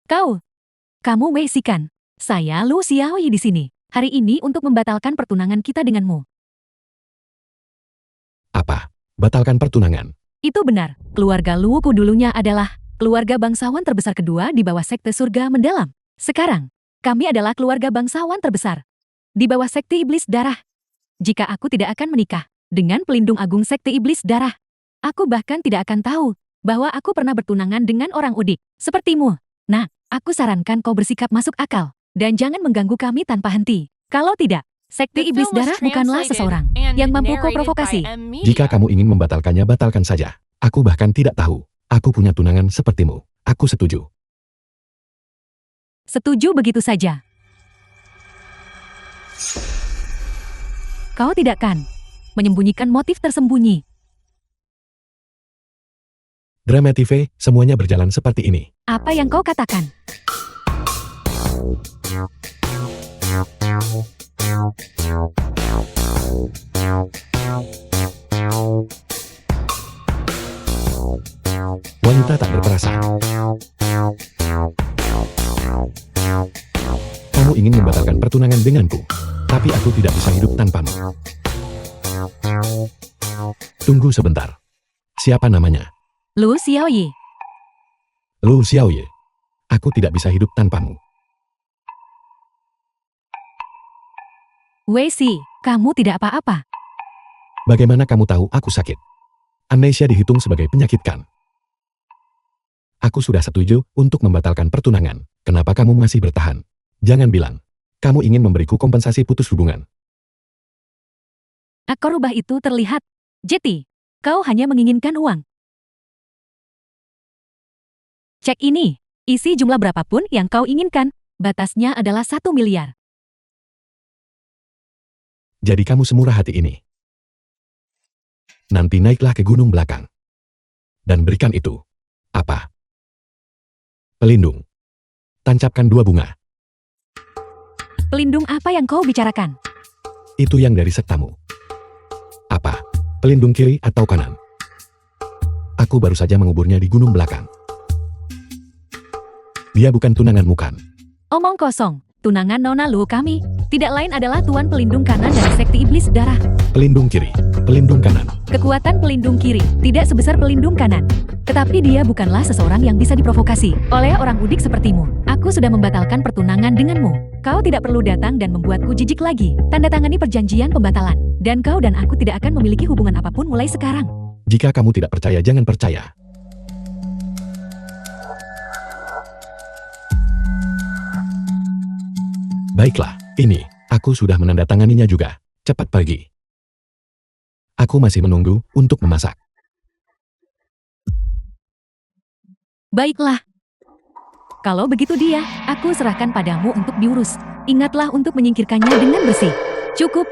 Kamu Wei Si kan? Saya Lu Xiaoyi di sini. Hari ini untuk membatalkan pertunangan kita denganmu. Apa? Batalkan pertunangan? Itu benar. Keluarga Luwu dulunya adalah keluarga bangsawan terbesar kedua di bawah sekte surga mendalam. Sekarang, kami adalah keluarga bangsawan terbesar di bawah sekte iblis darah. Jika aku tidak akan menikah dengan pelindung agung sekte iblis darah, aku bahkan tidak akan tahu bahwa aku pernah bertunangan dengan orang udik sepertimu. Nah, aku sarankan kau bersikap masuk akal dan jangan mengganggu kami tanpa henti. Kalau tidak, sekte iblis darah bukanlah seseorang yang mampu kau provokasi. Jika kamu ingin membatalkannya, batalkan saja. Aku bahkan tidak tahu aku punya tunangan sepertimu. Aku setuju. Setuju begitu saja. Kau tidak kan menyembunyikan motif tersembunyi. Drama TV, semuanya berjalan seperti ini. Apa yang kau katakan? Wanita tak berperasaan. Kamu ingin membatalkan pertunangan denganku, tapi aku tidak bisa hidup tanpamu. Tunggu sebentar. Siapa namanya? Lu Xiaoyi. Lu Xiaoye. Aku tidak bisa hidup tanpamu. Wei Si, kamu tidak apa-apa. Bagaimana kamu tahu aku sakit? Amnesia dihitung sebagai penyakit kan? Aku sudah setuju untuk membatalkan pertunangan. Kenapa kamu masih bertahan? Jangan bilang, kamu ingin memberiku kompensasi putus hubungan. Akar rubah itu terlihat. Jeti, kau hanya menginginkan uang. Cek ini, isi jumlah berapapun yang kau inginkan, batasnya adalah 1 miliar. Jadi kamu semurah hati ini. Nanti naiklah ke gunung belakang. Dan berikan itu. Apa? Pelindung. Tancapkan 2 bunga. Pelindung apa yang kau bicarakan? Itu yang dari sektamu. Apa? Pelindung kiri atau kanan? Aku baru saja menguburnya di gunung belakang. Dia bukan tunanganmu kan? Omong kosong, tunangan Nona Lu kami. Tidak lain adalah tuan pelindung kanan dari sekte iblis darah. Pelindung kiri, pelindung kanan. Kekuatan pelindung kiri tidak sebesar pelindung kanan. Tetapi dia bukanlah seseorang yang bisa diprovokasi oleh orang udik sepertimu. Aku sudah membatalkan pertunangan denganmu. Kau tidak perlu datang dan membuatku jijik lagi. Tanda tangani perjanjian pembatalan. Dan kau dan aku tidak akan memiliki hubungan apapun mulai sekarang. Jika kamu tidak percaya, jangan percaya. Baiklah, ini, aku sudah menandatanganinya juga. Cepat pergi. Aku masih menunggu untuk memasak. Baiklah. Kalau begitu dia, aku serahkan padamu untuk diurus. Ingatlah untuk menyingkirkannya dengan bersih. Cukup.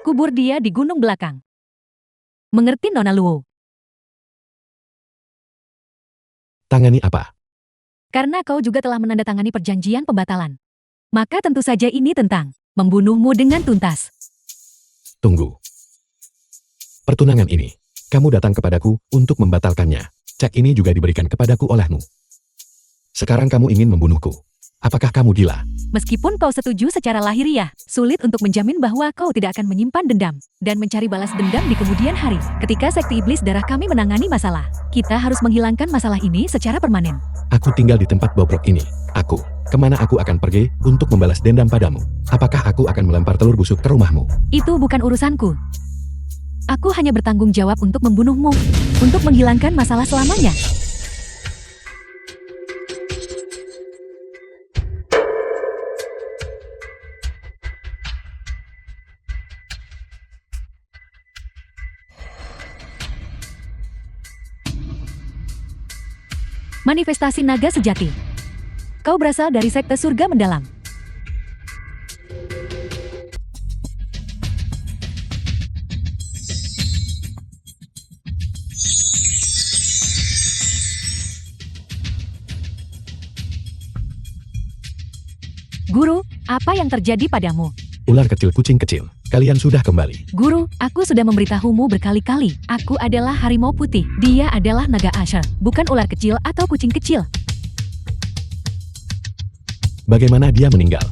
Kubur dia di gunung belakang. Mengerti Nona Luo? Tangani apa? Karena kau juga telah menandatangani perjanjian pembatalan. Maka tentu saja ini tentang membunuhmu dengan tuntas. Tunggu. Pertunangan ini, kamu datang kepadaku untuk membatalkannya. Cek ini juga diberikan kepadaku olehmu. Sekarang kamu ingin membunuhku. Apakah kamu gila? Meskipun kau setuju secara lahiriah, sulit untuk menjamin bahwa kau tidak akan menyimpan dendam dan mencari balas dendam di kemudian hari. Ketika sekte iblis darah kami menangani masalah, kita harus menghilangkan masalah ini secara permanen. Aku tinggal di tempat bobrok ini. Kemana aku akan pergi untuk membalas dendam padamu? Apakah aku akan melempar telur busuk ke rumahmu? Itu bukan urusanku. Aku hanya bertanggung jawab untuk membunuhmu, untuk menghilangkan masalah selamanya. Manifestasi naga sejati. Kau berasal dari sekte surga mendalam. Guru, apa yang terjadi padamu? Ular kecil, kucing kecil, kalian sudah kembali. Guru, aku sudah memberitahumu berkali-kali. Aku adalah harimau putih. Dia adalah naga Asher, bukan ular kecil atau kucing kecil. Bagaimana dia meninggal?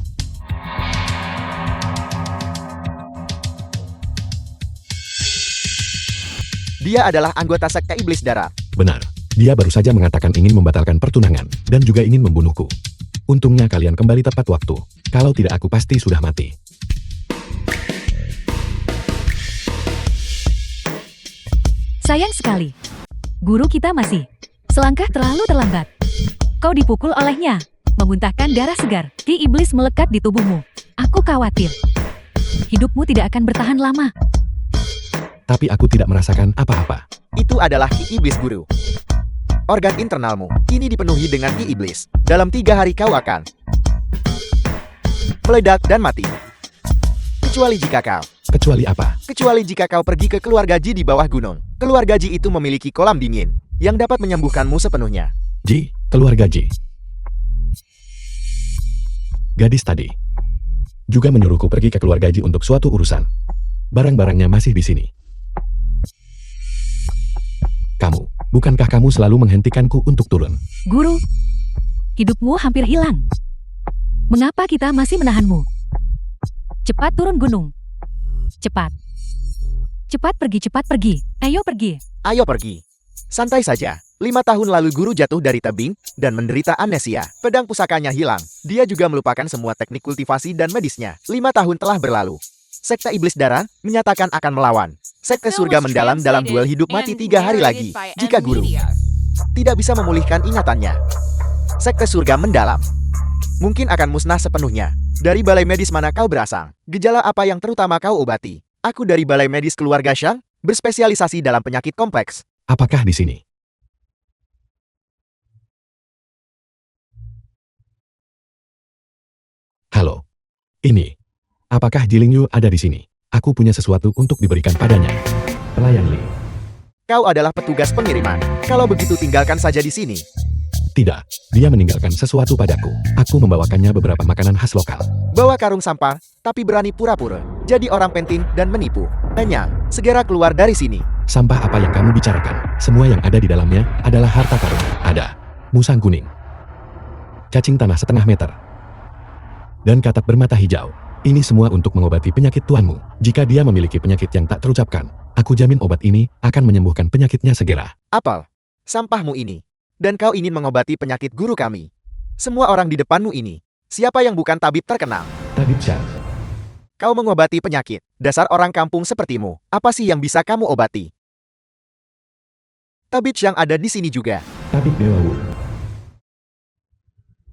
Dia adalah anggota sekte iblis darah. Benar. Dia baru saja mengatakan ingin membatalkan pertunangan, dan juga ingin membunuhku. Untungnya kalian kembali tepat waktu. Kalau tidak aku pasti sudah mati. Sayang sekali. Guru kita masih selangkah terlalu terlambat. Kau dipukul olehnya, memuntahkan darah segar. Ki iblis melekat di tubuhmu. Aku khawatir. Hidupmu tidak akan bertahan lama. Tapi aku tidak merasakan apa-apa. Itu adalah ki iblis guru. Organ internalmu kini dipenuhi dengan ki iblis. Dalam 3 hari kau akan meledak dan mati. Kecuali jika kau Kecuali apa? Kecuali jika kau pergi ke keluarga Ji di bawah gunung. Keluarga Ji itu memiliki kolam dingin yang dapat menyembuhkanmu sepenuhnya. Ji, keluarga Ji. Gadis tadi juga menyuruhku pergi ke keluarga Ji untuk suatu urusan. Barang-barangnya masih di sini. Bukankah kamu selalu menghentikanku untuk turun? Guru, hidupmu hampir hilang. Mengapa kita masih menahanmu? Cepat turun gunung. Cepat. Cepat pergi. Ayo pergi. Ayo pergi. Santai saja. 5 tahun lalu guru jatuh dari tebing dan menderita amnesia. Pedang pusakanya hilang. Dia juga melupakan semua teknik kultivasi dan medisnya. 5 tahun telah berlalu. Sekte Iblis Darah menyatakan akan melawan Sekte Surga Mendalam dalam duel hidup mati 3 hari lagi. Jika guru tidak bisa memulihkan ingatannya, Sekte Surga Mendalam mungkin akan musnah sepenuhnya. Dari balai medis mana kau berasal? Gejala apa yang terutama kau obati? Aku dari balai medis keluarga Shang, berspesialisasi dalam penyakit kompleks. Apakah di sini? Halo. Ini. Apakah Jilingyu ada di sini? Aku punya sesuatu untuk diberikan padanya. Pelayan Li. Kau adalah petugas pengiriman. Kalau begitu tinggalkan saja di sini. Tidak, dia meninggalkan sesuatu padaku. Aku membawakannya beberapa makanan khas lokal. Bawa karung sampah, tapi berani pura-pura. Jadi orang penting dan menipu. Hanya, segera keluar dari sini. Sampah apa yang kamu bicarakan? Semua yang ada di dalamnya adalah harta karun. Ada musang kuning, cacing tanah setengah meter, dan katak bermata hijau. Ini semua untuk mengobati penyakit tuanmu. Jika dia memiliki penyakit yang tak terucapkan, aku jamin obat ini akan menyembuhkan penyakitnya segera. Apel, sampahmu ini. Dan kau ingin mengobati penyakit guru kami. Semua orang di depanmu ini. Siapa yang bukan tabib terkenal? Tabib Shang. Kau mengobati penyakit. Dasar orang kampung sepertimu. Apa sih yang bisa kamu obati? Tabib Shang ada di sini juga. Tabib Dewa Wu.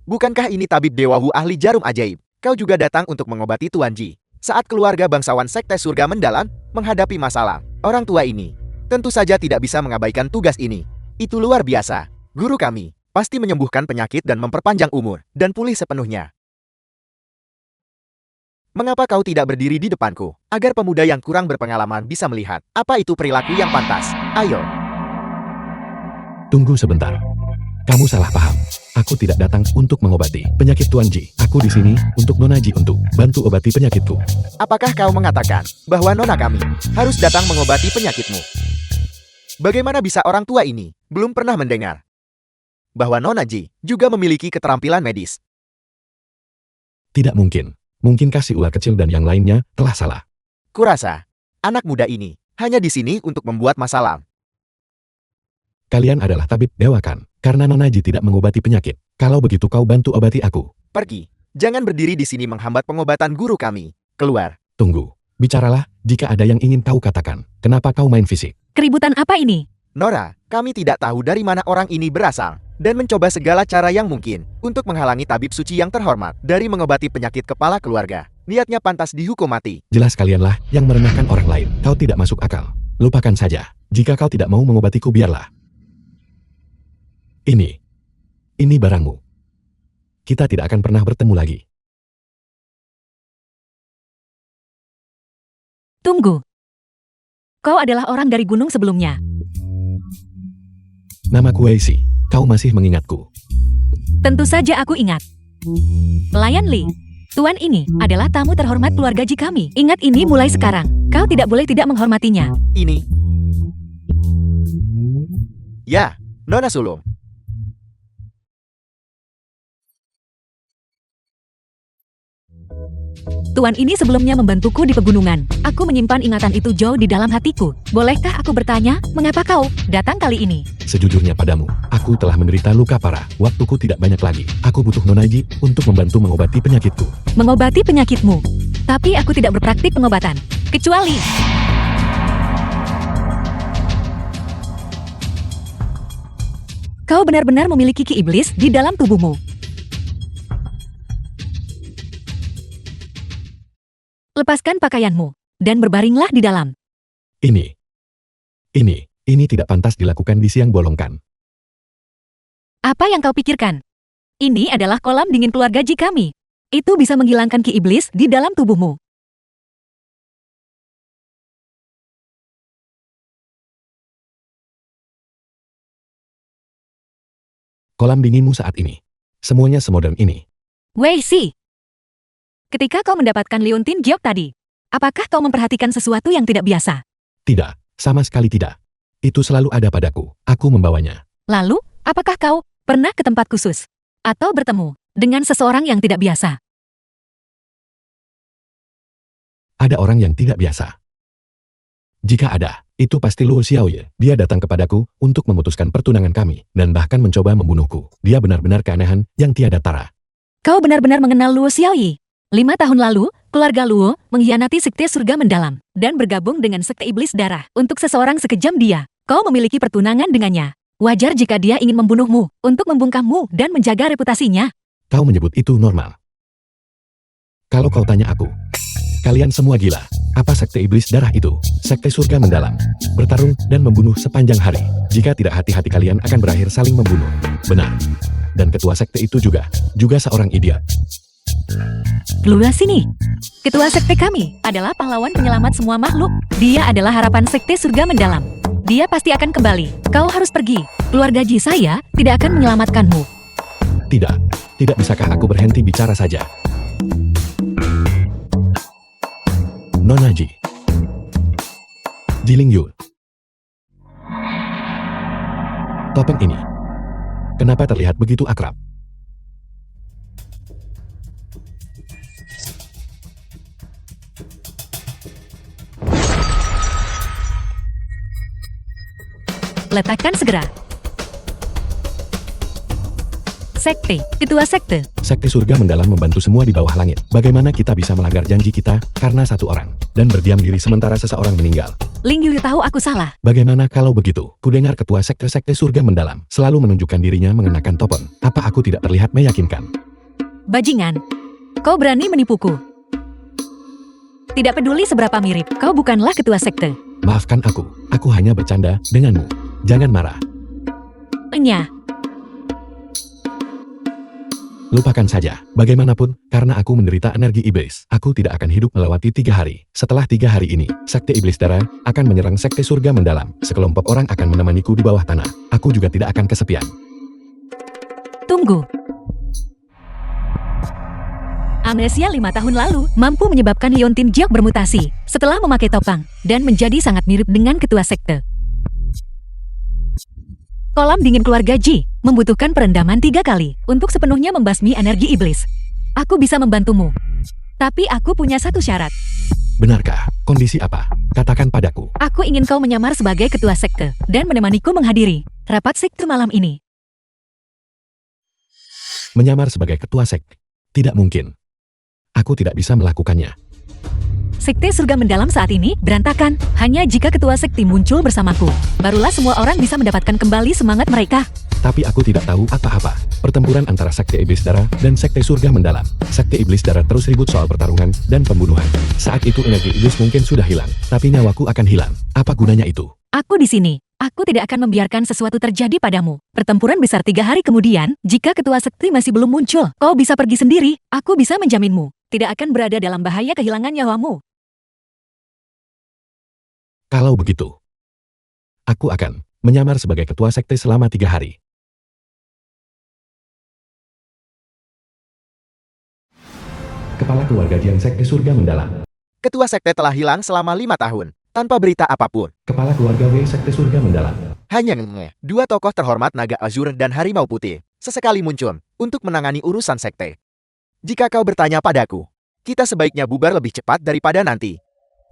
Bukankah ini tabib Dewa Wu ahli jarum ajaib? Kau juga datang untuk mengobati Tuan Ji. Saat keluarga bangsawan Sekte Surga Mendalam menghadapi masalah, orang tua ini tentu saja tidak bisa mengabaikan tugas ini. Itu luar biasa. Guru kami pasti menyembuhkan penyakit dan memperpanjang umur dan pulih sepenuhnya. Mengapa kau tidak berdiri di depanku agar pemuda yang kurang berpengalaman bisa melihat apa itu perilaku yang pantas? Ayo. Tunggu sebentar. Kamu salah paham. Aku tidak datang untuk mengobati penyakit Tuan Ji. Aku di sini untuk Nona Ji untuk bantu obati penyakitku. Apakah kau mengatakan bahwa nona kami harus datang mengobati penyakitmu? Bagaimana bisa orang tua ini belum pernah mendengar bahwa Nona Ji juga memiliki keterampilan medis? Tidak mungkin. Mungkinkah si ular kecil dan yang lainnya telah salah? Kurasa, anak muda ini hanya di sini untuk membuat masalah. Kalian adalah tabib dewa kan? Karena Nona Ji tidak mengobati penyakit. Kalau begitu kau bantu obati aku. Pergi. Jangan berdiri di sini menghambat pengobatan guru kami. Keluar. Tunggu. Bicaralah jika ada yang ingin kau katakan. Kenapa kau main fisik? Keributan apa ini? Nora, kami tidak tahu dari mana orang ini berasal dan mencoba segala cara yang mungkin untuk menghalangi tabib suci yang terhormat dari mengobati penyakit kepala keluarga. Niatnya pantas dihukum mati. Jelas kalianlah yang meremehkan orang lain. Kau tidak masuk akal. Lupakan saja. Jika kau tidak mau mengobatiku biarlah. Ini barangmu. Kita tidak akan pernah bertemu lagi. Tunggu. Kau adalah orang dari gunung sebelumnya. Namaku Weishi. Kau masih mengingatku. Tentu saja aku ingat. Pelayan Li, Tuan ini adalah tamu terhormat keluarga Ji kami. Ingat ini mulai sekarang. Kau tidak boleh tidak menghormatinya. Ini. Ya, Nona Sulung. Tuan ini sebelumnya membantuku di pegunungan. Aku menyimpan ingatan itu jauh di dalam hatiku. Bolehkah aku bertanya, mengapa kau datang kali ini? Sejujurnya padamu, aku telah menderita luka parah. Waktuku tidak banyak lagi. Aku butuh Nonaji untuk membantu mengobati penyakitku. Mengobati penyakitmu. Tapi aku tidak berpraktik pengobatan. Kecuali... Kau benar-benar memiliki ki iblis di dalam tubuhmu. Lepaskan pakaianmu, dan berbaringlah di dalam. Ini tidak pantas dilakukan di siang bolong kan? Apa yang kau pikirkan? Ini adalah kolam dingin keluarga Ji kami. Itu bisa menghilangkan ki iblis di dalam tubuhmu. Kolam dinginmu saat ini. Semuanya semodern ini. Wei Si. Ketika kau mendapatkan Liontin Giok tadi, apakah kau memperhatikan sesuatu yang tidak biasa? Tidak, sama sekali tidak. Itu selalu ada padaku. Aku membawanya. Lalu, apakah kau pernah ke tempat khusus? Atau bertemu dengan seseorang yang tidak biasa? Ada orang yang tidak biasa. Jika ada, itu pasti Luo Xiaoye. Dia datang kepadaku untuk memutuskan pertunangan kami dan bahkan mencoba membunuhku. Dia benar-benar keanehan yang tiada tara. Kau benar-benar mengenal Luo Xiaoye. 5 tahun lalu, keluarga Luo mengkhianati sekte surga mendalam dan bergabung dengan sekte iblis darah. Untuk seseorang sekejam dia, kau memiliki pertunangan dengannya. Wajar jika dia ingin membunuhmu untuk membungkammu dan menjaga reputasinya. Kau menyebut itu normal. Kalau kau tanya aku, kalian semua gila. Apa sekte iblis darah itu? Sekte surga mendalam. Bertarung dan membunuh sepanjang hari. Jika tidak hati-hati kalian akan berakhir saling membunuh. Benar. Dan ketua sekte itu juga seorang idiot. Keluar sini. Ketua sekte kami adalah pahlawan penyelamat semua makhluk. Dia adalah harapan sekte surga mendalam. Dia pasti akan kembali. Kau harus pergi. Keluarga Ji saya tidak akan menyelamatkanmu. Tidak bisakah aku berhenti bicara saja? Nonaji. Jiling Yu. Topeng ini. Kenapa terlihat begitu akrab? Letakkan segera. Sekte, ketua sekte. Sekte surga mendalam membantu semua di bawah langit. Bagaimana kita bisa melanggar janji kita karena satu orang dan berdiam diri sementara seseorang meninggal? Ling Yu tahu aku salah. Bagaimana kalau begitu? Kudengar ketua sekte-sekte surga mendalam selalu menunjukkan dirinya mengenakan topeng. Apa aku tidak terlihat meyakinkan? Bajingan, kau berani menipuku. Tidak peduli seberapa mirip, kau bukanlah ketua sekte. Maafkan aku hanya bercanda denganmu. Jangan marah. Enya. Lupakan saja. Bagaimanapun, karena aku menderita energi iblis, aku tidak akan hidup melewati 3 hari. Setelah 3 hari ini, sekte iblis darah akan menyerang sekte surga mendalam. Sekelompok orang akan menemaniku di bawah tanah. Aku juga tidak akan kesepian. Tunggu. Amnesia 5 tahun lalu mampu menyebabkan Liontin Giok bermutasi setelah memakai topeng dan menjadi sangat mirip dengan ketua sekte. Kolam dingin keluarga Ji membutuhkan perendaman 3 kali untuk sepenuhnya membasmi energi iblis. Aku bisa membantumu. Tapi aku punya satu syarat. Benarkah? Kondisi apa? Katakan padaku. Aku ingin kau menyamar sebagai ketua sekte dan menemaniku menghadiri rapat sekte malam ini. Menyamar sebagai ketua sekte? Tidak mungkin. Aku tidak bisa melakukannya. Sekte surga mendalam saat ini berantakan. Hanya jika ketua sekte muncul bersamaku, barulah semua orang bisa mendapatkan kembali semangat mereka. Tapi aku tidak tahu apa-apa. Pertempuran antara sekte iblis darah dan sekte surga mendalam. Sekte iblis darah terus ribut soal pertarungan dan pembunuhan. Saat itu energi iblis mungkin sudah hilang, tapi nyawaku akan hilang. Apa gunanya itu? Aku di sini. Aku tidak akan membiarkan sesuatu terjadi padamu. Pertempuran besar 3 hari kemudian, jika ketua sekte masih belum muncul, kau bisa pergi sendiri. Aku bisa menjaminmu tidak akan berada dalam bahaya kehilangan nyawamu. Kalau begitu, aku akan menyamar sebagai ketua sekte selama 3 hari. Kepala keluarga Jiang sekte surga mendalam. Ketua sekte telah hilang selama 5 tahun, tanpa berita apapun. Kepala keluarga Wei sekte surga mendalam. Hanya 2 tokoh terhormat Naga Azur dan Harimau Putih sesekali muncul untuk menangani urusan sekte. Jika kau bertanya padaku, kita sebaiknya bubar lebih cepat daripada nanti.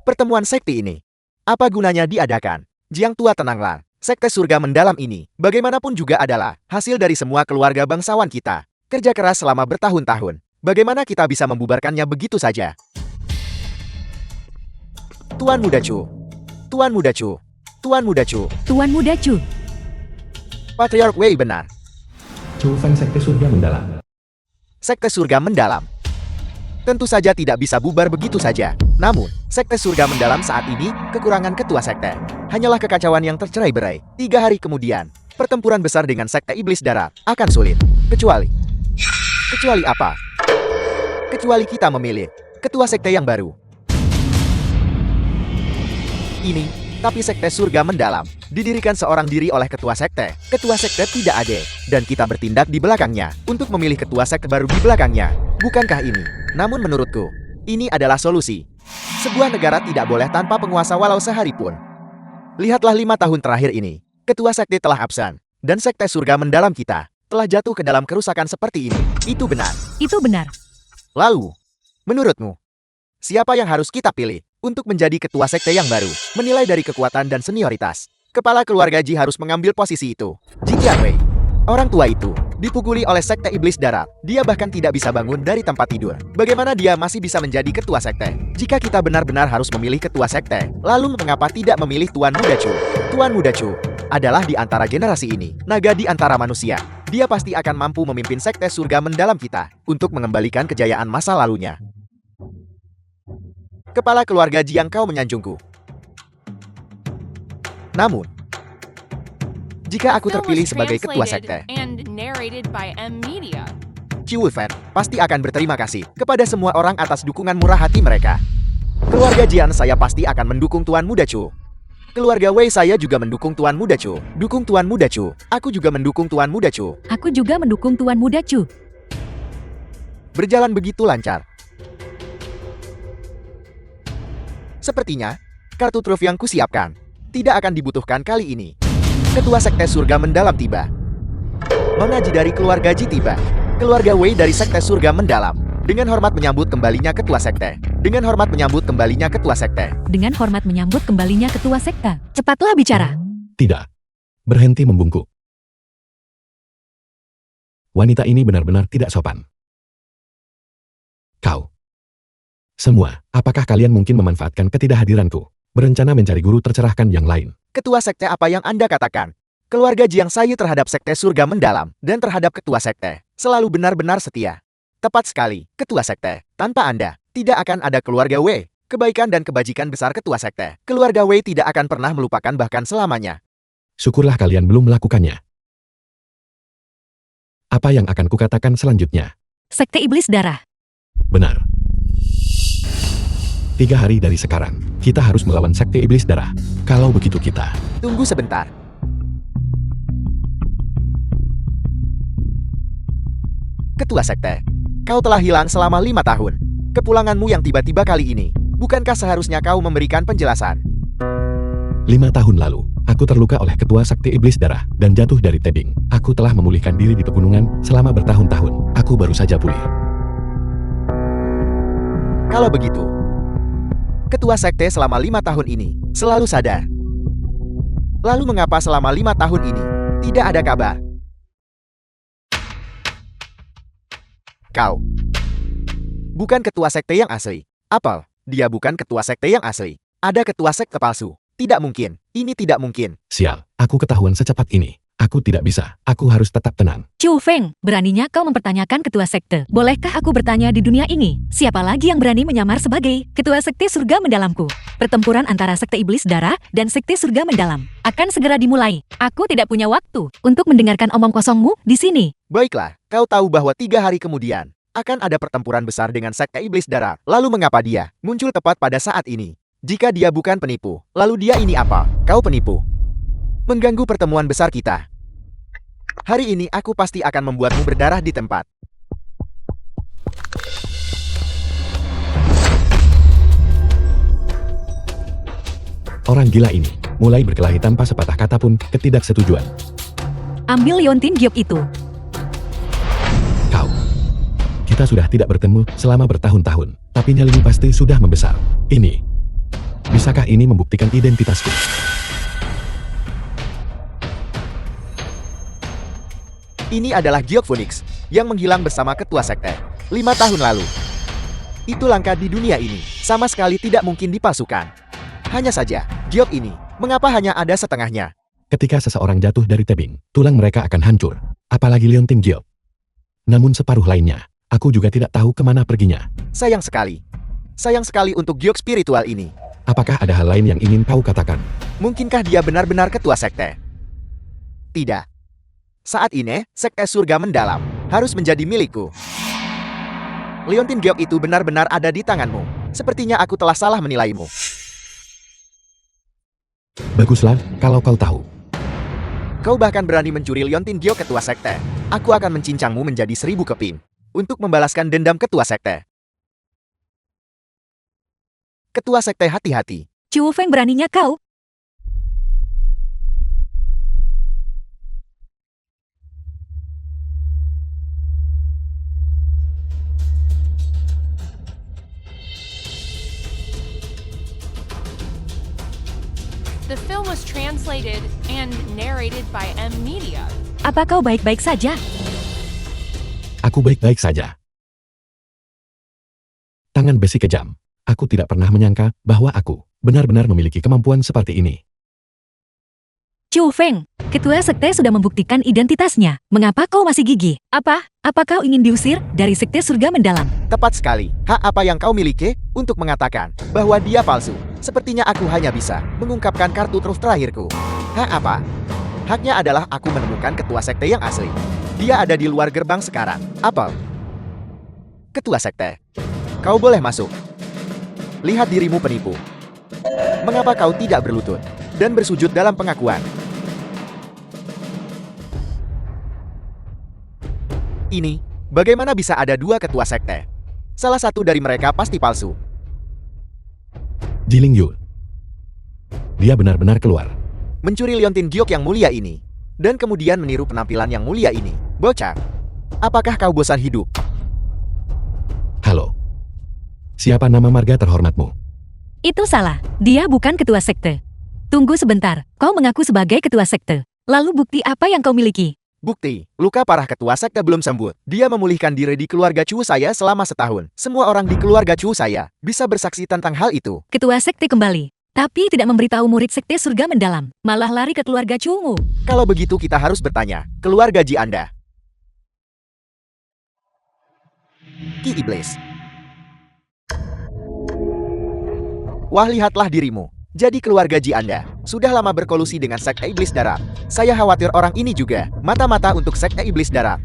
Pertemuan sekte ini, apa gunanya diadakan? Jiang Tua, tenanglah. Sekte surga mendalam ini, bagaimanapun juga adalah hasil dari semua keluarga bangsawan kita. Kerja keras selama bertahun-tahun. Bagaimana kita bisa membubarkannya begitu saja? Tuan Muda Chu. Tuan Muda Chu. Tuan Muda Chu. Tuan Muda Chu. Patriarch Wei benar. Chu Feng Sekte Surga Mendalam. Sekte surga mendalam. Tentu saja tidak bisa bubar begitu saja. Namun, sekte surga mendalam saat ini kekurangan ketua sekte. Hanyalah kekacauan yang tercerai-berai. 3 hari kemudian, pertempuran besar dengan sekte iblis darat akan sulit. Kecuali apa? Kecuali kita memilih ketua sekte yang baru. Tapi sekte surga mendalam didirikan seorang diri oleh ketua sekte. Ketua sekte tidak ada, dan kita bertindak di belakangnya untuk memilih ketua sekte baru di belakangnya. Bukankah ini? Namun menurutku, ini adalah solusi. Sebuah negara tidak boleh tanpa penguasa walau sehari pun. Lihatlah 5 tahun terakhir ini, ketua sekte telah absen, dan sekte surga mendalam kita telah jatuh ke dalam kerusakan seperti ini. Itu benar. Itu benar. Lalu, menurutmu, siapa yang harus kita pilih untuk menjadi ketua sekte yang baru? Menilai dari kekuatan dan senioritas, kepala keluarga Ji harus mengambil posisi itu. Ji Tianwei, orang tua itu, dipukuli oleh sekte iblis darat. Dia bahkan tidak bisa bangun dari tempat tidur. Bagaimana dia masih bisa menjadi ketua sekte? Jika kita benar-benar harus memilih ketua sekte, lalu mengapa tidak memilih Tuan Muda Chu? Tuan Muda Chu adalah di antara generasi ini, naga di antara manusia. Dia pasti akan mampu memimpin sekte surga mendalam kita untuk mengembalikan kejayaan masa lalunya. Kepala keluarga Ji yang kau menyanjungku. Namun, jika aku terpilih sebagai ketua sekte, Qi Wufen pasti akan berterima kasih kepada semua orang atas dukungan murah hati mereka. Keluarga Jian saya pasti akan mendukung Tuan Muda Chu. Keluarga Wei saya juga mendukung Tuan Muda Chu. Dukung Tuan Muda Chu. Aku juga mendukung Tuan Muda Chu. Aku juga mendukung Tuan Muda Chu. Berjalan begitu lancar. Sepertinya, kartu truf yang kusiapkan tidak akan dibutuhkan kali ini. Ketua sekte surga mendalam tiba. Nona Ji dari keluarga Ji tiba. Keluarga Wei dari sekte surga mendalam. Dengan hormat menyambut kembalinya ketua sekte. Dengan hormat menyambut kembalinya ketua sekte. Dengan hormat menyambut kembalinya ketua sekte. Cepatlah bicara. Tidak. Berhenti membungkuk. Wanita ini benar-benar tidak sopan. Kau. Semua, apakah kalian mungkin memanfaatkan ketidakhadiranku? Berencana mencari guru tercerahkan yang lain. Ketua sekte apa yang Anda katakan? Keluarga Jiang Sayu terhadap sekte surga mendalam dan terhadap ketua sekte selalu benar-benar setia. Tepat sekali, ketua sekte. Tanpa Anda, tidak akan ada keluarga Wei. Kebaikan dan kebajikan besar ketua sekte. Keluarga Wei tidak akan pernah melupakan bahkan selamanya. Syukurlah kalian belum melakukannya. Apa yang akan kukatakan selanjutnya? Sekte iblis darah. Benar. 3 hari dari sekarang, kita harus melawan sekte iblis darah. Kalau begitu kita... Tunggu sebentar. Ketua sekte, kau telah hilang selama 5 tahun. Kepulanganmu yang tiba-tiba kali ini, bukankah seharusnya kau memberikan penjelasan? 5 tahun lalu, aku terluka oleh ketua sekte iblis darah dan jatuh dari tebing. Aku telah memulihkan diri di pegunungan selama bertahun-tahun. Aku baru saja pulih. Kalau begitu, ketua sekte selama 5 tahun ini selalu sadar. Lalu mengapa selama 5 tahun ini tidak ada kabar? Kau bukan ketua sekte yang asli. Apel, dia bukan ketua sekte yang asli. Ada ketua sekte palsu. Tidak mungkin. Ini tidak mungkin. Sial, aku ketahuan secepat ini. Aku tidak bisa. Aku harus tetap tenang. Chu Feng, beraninya kau mempertanyakan ketua sekte. Bolehkah aku bertanya di dunia ini, siapa lagi yang berani menyamar sebagai ketua sekte surga mendalamku? Pertempuran antara sekte iblis darah dan sekte surga mendalam akan segera dimulai. Aku tidak punya waktu untuk mendengarkan omong kosongmu di sini. Baiklah, kau tahu bahwa 3 hari kemudian akan ada pertempuran besar dengan sekte iblis darah. Lalu mengapa dia muncul tepat pada saat ini? Jika dia bukan penipu, lalu dia ini apa? Kau penipu. Mengganggu pertemuan besar kita. Hari ini aku pasti akan membuatmu berdarah di tempat. Orang gila ini mulai berkelahi tanpa sepatah kata pun ketidaksetujuan. Ambil liontin giok itu. Kau. Kita sudah tidak bertemu selama bertahun-tahun, tapi nyalimu pasti sudah membesar. Ini. Bisakah ini membuktikan identitasku? Ini adalah Giok Phoenix yang menghilang bersama ketua sekte 5 tahun lalu. Itu langka di dunia ini, sama sekali tidak mungkin dipalsukan. Hanya saja, Giok ini, mengapa hanya ada setengahnya? Ketika seseorang jatuh dari tebing, tulang mereka akan hancur. Apalagi Liontin Giok. Namun separuh lainnya, aku juga tidak tahu kemana perginya. Sayang sekali. Sayang sekali untuk Giok spiritual ini. Apakah ada hal lain yang ingin kau katakan? Mungkinkah dia benar-benar ketua sekte? Tidak. Saat ini, sekte surga mendalam harus menjadi milikku. Liontin Giok itu benar-benar ada di tanganmu. Sepertinya aku telah salah menilaimu. Baguslah, kalau kau tahu. Kau bahkan berani mencuri Liontin Giok ketua sekte. Aku akan mencincangmu menjadi 1000 keping untuk membalaskan dendam ketua sekte. Ketua sekte hati-hati. Chu Feng beraninya kau? The film was translated and narrated by M Media. Apa kau baik-baik saja? Aku baik-baik saja. Tangan besi kejam. Aku tidak pernah menyangka bahwa aku benar-benar memiliki kemampuan seperti ini. Chu Feng, ketua sekte sudah membuktikan identitasnya. Mengapa kau masih gigih? Apa kau ingin diusir dari sekte surga mendalam? Tepat sekali. Hak apa yang kau miliki untuk mengatakan bahwa dia palsu? Sepertinya aku hanya bisa mengungkapkan kartu truf terakhirku. Hak apa? Haknya adalah aku menemukan ketua sekte yang asli. Dia ada di luar gerbang sekarang. Apel. Ketua sekte. Kau boleh masuk. Lihat dirimu penipu. Mengapa kau tidak berlutut dan bersujud dalam pengakuan? Ini, bagaimana bisa ada 2 ketua sekte? Salah satu dari mereka pasti palsu. Jiling Yu. Dia benar-benar keluar. Mencuri Liontin Giok yang mulia ini, dan kemudian meniru penampilan yang mulia ini. Bocah, apakah kau bosan hidup? Halo. Siapa nama marga terhormatmu? Itu salah. Dia bukan ketua sekte. Tunggu sebentar. Kau mengaku sebagai ketua sekte. Lalu bukti apa yang kau miliki? Bukti, luka parah ketua sekte belum sembuh. Dia memulihkan diri di keluarga Chu saya selama setahun. Semua orang di keluarga Chu saya bisa bersaksi tentang hal itu. Ketua sekte kembali. Tapi tidak memberitahu murid sekte surga mendalam. Malah lari ke keluarga Chu-mu. Kalau begitu kita harus bertanya, keluarga Ji Anda. Ki Iblis. Wah, lihatlah dirimu. Jadi keluarga Ji Anda sudah lama berkolusi dengan sekte Iblis Darat. Saya khawatir orang ini juga mata-mata untuk sekte Iblis Darat.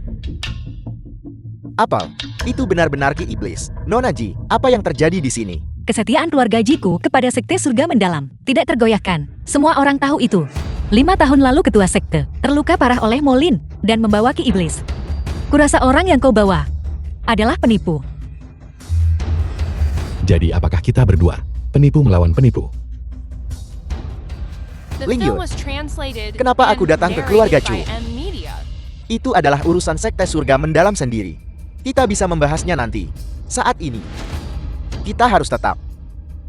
Apel, itu benar-benar Ki Iblis. Nona Ji, apa yang terjadi di sini? Kesetiaan keluarga Jiku kepada sekte surga mendalam tidak tergoyahkan. Semua orang tahu itu. 5 tahun lalu ketua sekte terluka parah oleh Molin dan membawa Ki Iblis. Kurasa orang yang kau bawa adalah penipu. Jadi apakah kita berdua penipu melawan penipu? The Ling film Yun, was translated kenapa aku and datang ke keluarga narrated Chu? by M Media. Itu adalah urusan sekte surga mendalam sendiri. Kita bisa membahasnya nanti. Saat ini, kita harus tetap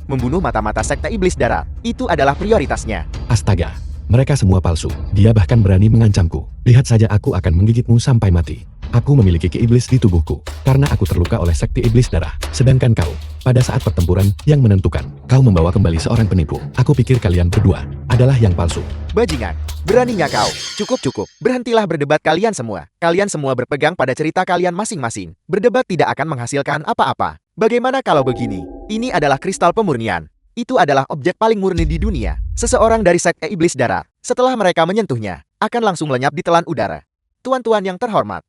membunuh mata-mata sekte Iblis Darat. Itu adalah prioritasnya. Astaga, mereka semua palsu. Dia bahkan berani mengancamku. Lihat saja, aku akan menggigitmu sampai mati. Aku memiliki Ki Iblis di tubuhku, karena aku terluka oleh sekte Iblis Darah. Sedangkan kau, pada saat pertempuran yang menentukan, kau membawa kembali seorang penipu. Aku pikir kalian berdua adalah yang palsu. Bajingan, beraninya kau? Cukup. Berhentilah berdebat kalian semua. Kalian semua berpegang pada cerita kalian masing-masing. Berdebat tidak akan menghasilkan apa-apa. Bagaimana kalau begini? Ini adalah kristal pemurnian. Itu adalah objek paling murni di dunia. Seseorang dari sekte Iblis Darat, setelah mereka menyentuhnya, akan langsung lenyap di telan udara. Tuan-tuan yang terhormat,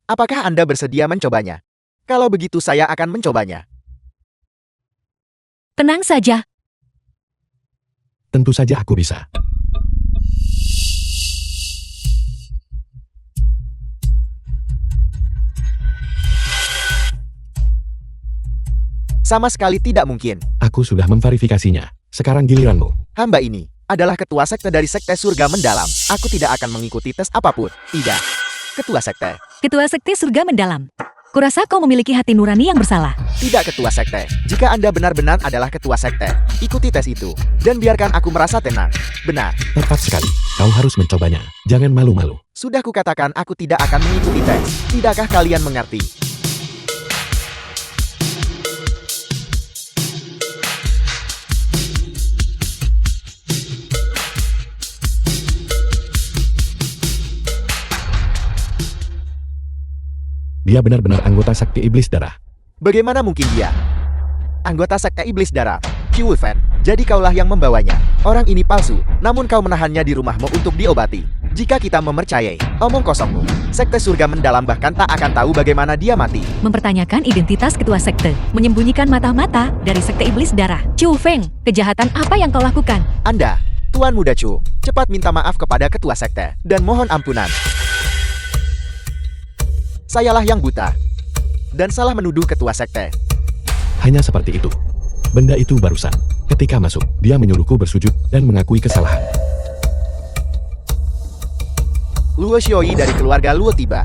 apakah Anda bersedia mencobanya? Kalau begitu saya akan mencobanya. Tenang saja. Tentu saja aku bisa. Sama sekali tidak mungkin. Aku sudah memverifikasinya. Sekarang giliranmu. Hamba ini adalah ketua sekte dari sekte surga mendalam. Aku tidak akan mengikuti tes apapun. Tidak. Ketua sekte. Ketua sekte surga mendalam. Kurasa kau memiliki hati nurani yang bersalah. Tidak ketua sekte. Jika Anda benar-benar adalah ketua sekte, ikuti tes itu. Dan biarkan aku merasa tenang. Benar. Tepat sekali. Kau harus mencobanya. Jangan malu-malu. Sudah kukatakan aku tidak akan mengikuti tes. Tidakkah kalian mengerti? Dia benar-benar anggota sekte iblis darah. Bagaimana mungkin dia? Anggota sekte iblis darah, Q Fan. Jadi kaulah yang membawanya. Orang ini palsu, namun kau menahannya di rumahmu untuk diobati. Jika kita memercayai, omong kosongmu. Sekte surga mendalam bahkan tak akan tahu bagaimana dia mati. Mempertanyakan identitas ketua sekte, menyembunyikan mata-mata dari sekte iblis darah. Chu Feng, kejahatan apa yang kau lakukan? Anda, Tuan Muda Chu, cepat minta maaf kepada ketua sekte, dan mohon ampunan. Sayalah yang buta, dan salah menuduh ketua sekte. Hanya seperti itu. Benda itu barusan. Ketika masuk, dia menyuruhku bersujud dan mengakui kesalahan. Luo Xiaoyi dari keluarga Luo tiba.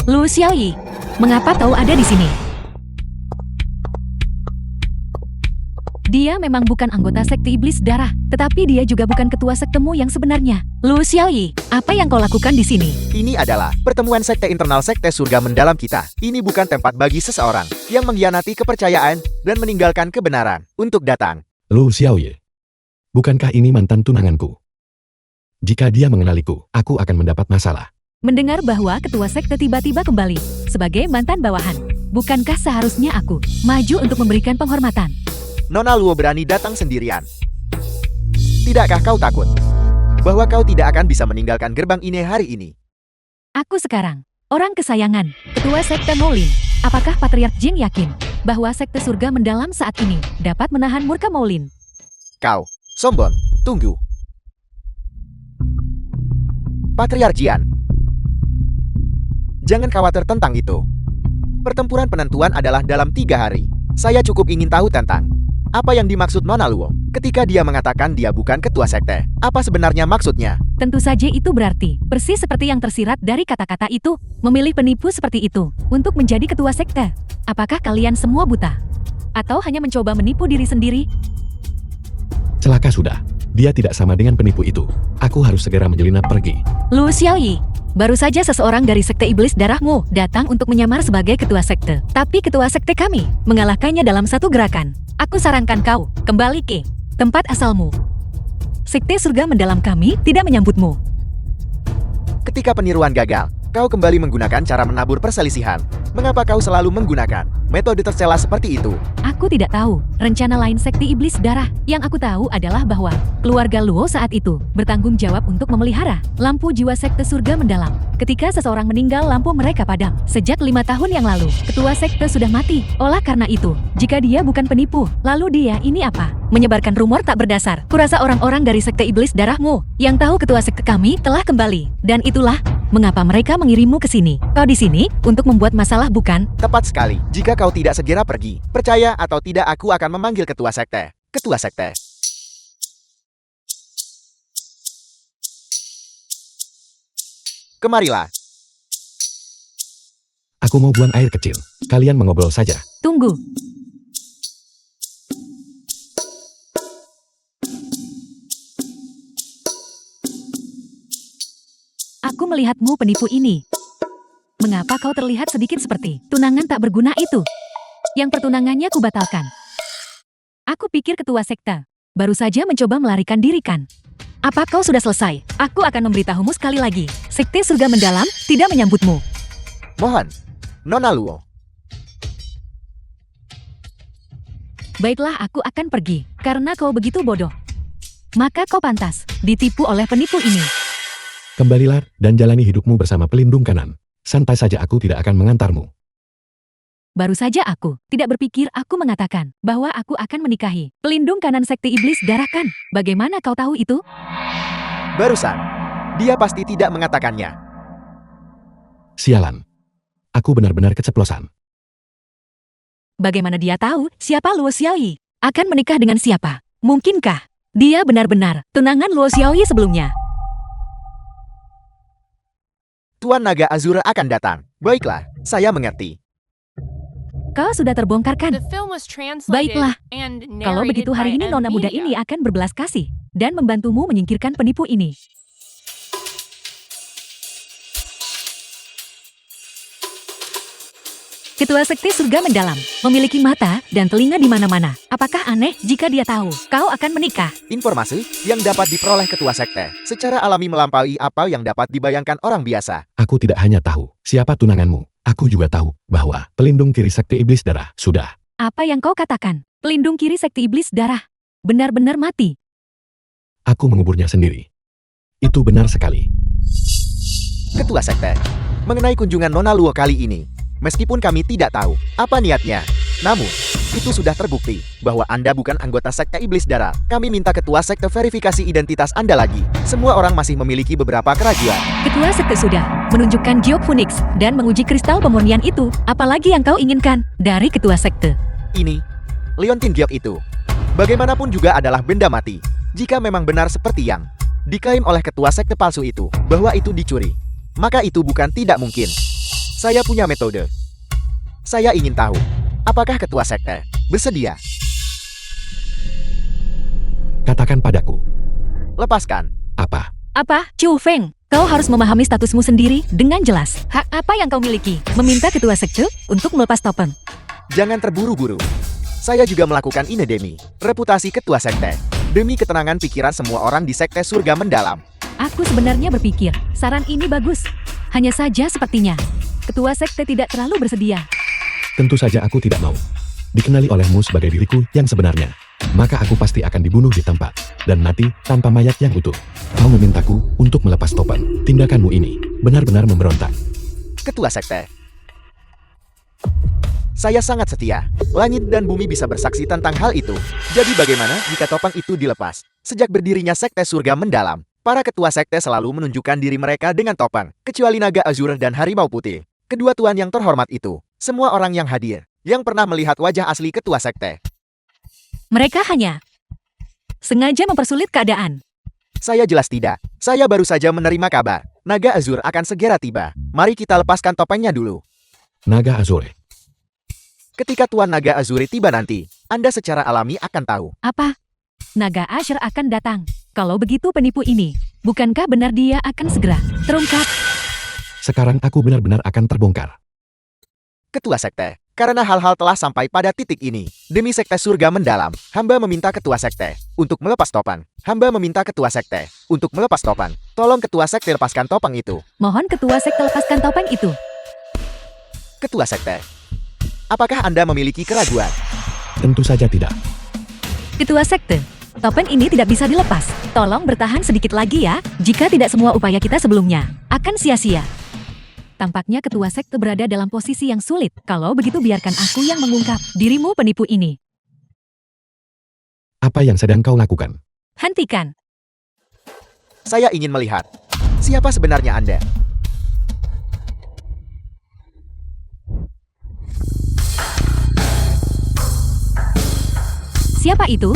Lu Xiaoyi, mengapa kau ada di sini? Dia memang bukan anggota sekte iblis darah, tetapi dia juga bukan ketua sektemu yang sebenarnya. Lu Xiaoyi, apa yang kau lakukan di sini? Ini adalah pertemuan sekte internal sekte surga mendalam kita. Ini bukan tempat bagi seseorang yang mengkhianati kepercayaan dan meninggalkan kebenaran untuk datang. Lu Xiaoye. Bukankah ini mantan tunanganku? Jika dia mengenaliku, aku akan mendapat masalah. Mendengar bahwa ketua sekte tiba-tiba kembali sebagai mantan bawahan, bukankah seharusnya aku maju untuk memberikan penghormatan? Nona Luo berani datang sendirian. Tidakkah kau takut bahwa kau tidak akan bisa meninggalkan gerbang ini hari ini? Aku sekarang, orang kesayangan, ketua sekte Moulin. Apakah Patriark Jing yakin bahwa sekte surga mendalam saat ini dapat menahan murka Moulin? Kau, sombong, tunggu. Patriark Jian, jangan khawatir tentang itu. Pertempuran penentuan adalah dalam 3 hari. Saya cukup ingin tahu tentang apa yang dimaksud Nona Luo ketika dia mengatakan dia bukan ketua sekte. Apa sebenarnya maksudnya? Tentu saja itu berarti, persis seperti yang tersirat dari kata-kata itu, memilih penipu seperti itu untuk menjadi ketua sekte. Apakah kalian semua buta? Atau hanya mencoba menipu diri sendiri? Celaka sudah. Dia tidak sama dengan penipu itu. Aku harus segera menyelinap pergi. Lu Xiaoyi, baru saja seseorang dari sekte iblis darahmu datang untuk menyamar sebagai ketua sekte. Tapi ketua sekte kami mengalahkannya dalam satu gerakan. Aku sarankan kau kembali ke tempat asalmu. Sekte surga mendalam kami tidak menyambutmu. Ketika peniruan gagal, kau kembali menggunakan cara menabur perselisihan. Mengapa kau selalu menggunakan metode tercela seperti itu? Aku tidak tahu rencana lain sekte iblis darah. Yang aku tahu adalah bahwa keluarga Luo saat itu bertanggung jawab untuk memelihara lampu jiwa sekte surga mendalam. Ketika seseorang meninggal, lampu mereka padam. Sejak 5 tahun yang lalu, ketua sekte sudah mati. Oleh karena itu, jika dia bukan penipu, lalu dia ini apa? Menyebarkan rumor tak berdasar. Kurasa orang-orang dari sekte iblis darahmu yang tahu ketua sekte kami telah kembali. Dan itulah mengapa mereka mengirimmu ke sini. Kau di sini untuk membuat masalah, bukan? Tepat sekali. Jika kau tidak segera pergi, percaya atau tidak aku akan memanggil ketua sekte. Ketua sekte. Kemarilah. Aku mau buang air kecil. Kalian mengobrol saja. Tunggu. Aku melihatmu penipu ini. Mengapa kau terlihat sedikit seperti tunangan tak berguna itu? Yang pertunangannya kubatalkan. Aku pikir ketua sekte baru saja mencoba melarikan diri kan? Apa kau sudah selesai? Aku akan memberitahumu sekali lagi. Sekte surga mendalam tidak menyambutmu. Mohon, Nona Luo. Baiklah, aku akan pergi. Karena kau begitu bodoh. Maka kau pantas ditipu oleh penipu ini. Kembalilah dan jalani hidupmu bersama pelindung kanan. Santai saja, aku tidak akan mengantarmu. Baru saja aku tidak berpikir aku mengatakan bahwa aku akan menikahi pelindung kanan sekte iblis darah kan? Bagaimana kau tahu itu? Barusan, dia pasti tidak mengatakannya. Sialan. Aku benar-benar keceplosan. Bagaimana dia tahu siapa Luo Xiaoyi? Akan menikah dengan siapa? Mungkinkah dia benar-benar tunangan Luo Xiaoyi sebelumnya? Tuan Naga Azura akan datang. Baiklah, saya mengerti. Kau sudah terbongkarkan. The film was translated Baiklah. and Kalau narrated begitu hari by ini M nona muda Media. ini akan berbelas kasih dan membantumu menyingkirkan penipu ini. Ketua Sekte Surga Mendalam memiliki mata dan telinga di mana-mana. Apakah aneh jika dia tahu kau akan menikah? Informasi yang dapat diperoleh ketua sekte secara alami melampaui apa yang dapat dibayangkan orang biasa. Aku tidak hanya tahu siapa tunanganmu, aku juga tahu bahwa pelindung kiri Sekte Iblis Darah sudah. Apa yang kau katakan? Pelindung kiri Sekte Iblis Darah benar-benar mati. Aku menguburnya sendiri. Itu benar sekali. Ketua sekte, mengenai kunjungan Nona Luo kali ini, meskipun kami tidak tahu apa niatnya, namun itu sudah terbukti bahwa Anda bukan anggota Sekte Iblis Darah. Kami minta ketua sekte verifikasi identitas Anda lagi. Semua orang masih memiliki beberapa keraguan. Ketua Sekte sudah menunjukkan Giok Phoenix dan menguji kristal pemurnian itu. Apalagi yang kau inginkan dari ketua sekte? Ini, Leontin Giok itu, bagaimanapun juga adalah benda mati. Jika memang benar seperti yang diklaim oleh ketua sekte palsu itu, bahwa itu dicuri, maka itu bukan tidak mungkin. Saya punya metode. Saya ingin tahu, apakah ketua sekte bersedia? Katakan padaku, Lepaskan. apa? Apa? Chu Feng, kau harus memahami statusmu sendiri dengan jelas. Hak apa yang kau miliki? Meminta ketua sekte untuk melepas topeng. Jangan terburu-buru. Saya juga melakukan ini demi reputasi ketua sekte. Demi ketenangan pikiran semua orang di Sekte Surga Mendalam. Aku sebenarnya berpikir, saran ini bagus. Hanya saja sepertinya, ketua sekte tidak terlalu bersedia. Tentu saja aku tidak mau dikenali olehmu sebagai diriku yang sebenarnya. Maka aku pasti akan dibunuh di tempat dan mati tanpa mayat yang utuh. Kau memintaku untuk melepas topeng. Tindakanmu ini benar-benar memberontak. Ketua sekte, saya sangat setia. Langit dan bumi bisa bersaksi tentang hal itu. Jadi bagaimana jika topeng itu dilepas? Sejak berdirinya Sekte Surga Mendalam, para ketua sekte selalu menunjukkan diri mereka dengan topeng, kecuali naga azur dan harimau putih. Kedua tuan yang terhormat itu, semua orang yang hadir, yang pernah melihat wajah asli ketua sekte. Mereka hanya sengaja mempersulit keadaan. Saya jelas tidak. Saya baru saja menerima kabar. Naga azur akan segera tiba. Mari kita lepaskan topengnya dulu. Naga Azure. Ketika Tuan Naga Azuri tiba nanti, Anda secara alami akan tahu. Apa? Naga Asher akan datang. Kalau begitu penipu ini, bukankah benar dia akan segera terungkap? Sekarang aku benar-benar akan terbongkar. Ketua sekte, karena hal-hal telah sampai pada titik ini, demi Sekte Surga Mendalam, hamba meminta ketua sekte untuk melepas topeng. Hamba meminta ketua sekte untuk melepas topeng. Tolong ketua sekte lepaskan topeng itu. Mohon ketua sekte lepaskan topeng itu. Ketua sekte, apakah Anda memiliki keraguan? Tentu saja tidak. Ketua sekte, topeng ini tidak bisa dilepas. Tolong bertahan sedikit lagi ya, jika tidak semua upaya kita sebelumnya akan sia-sia. Tampaknya ketua sekte berada dalam posisi yang sulit. Kalau begitu biarkan aku yang mengungkap dirimu penipu ini. Apa yang sedang kau lakukan? Hentikan. Saya ingin melihat siapa sebenarnya Anda. Siapa itu?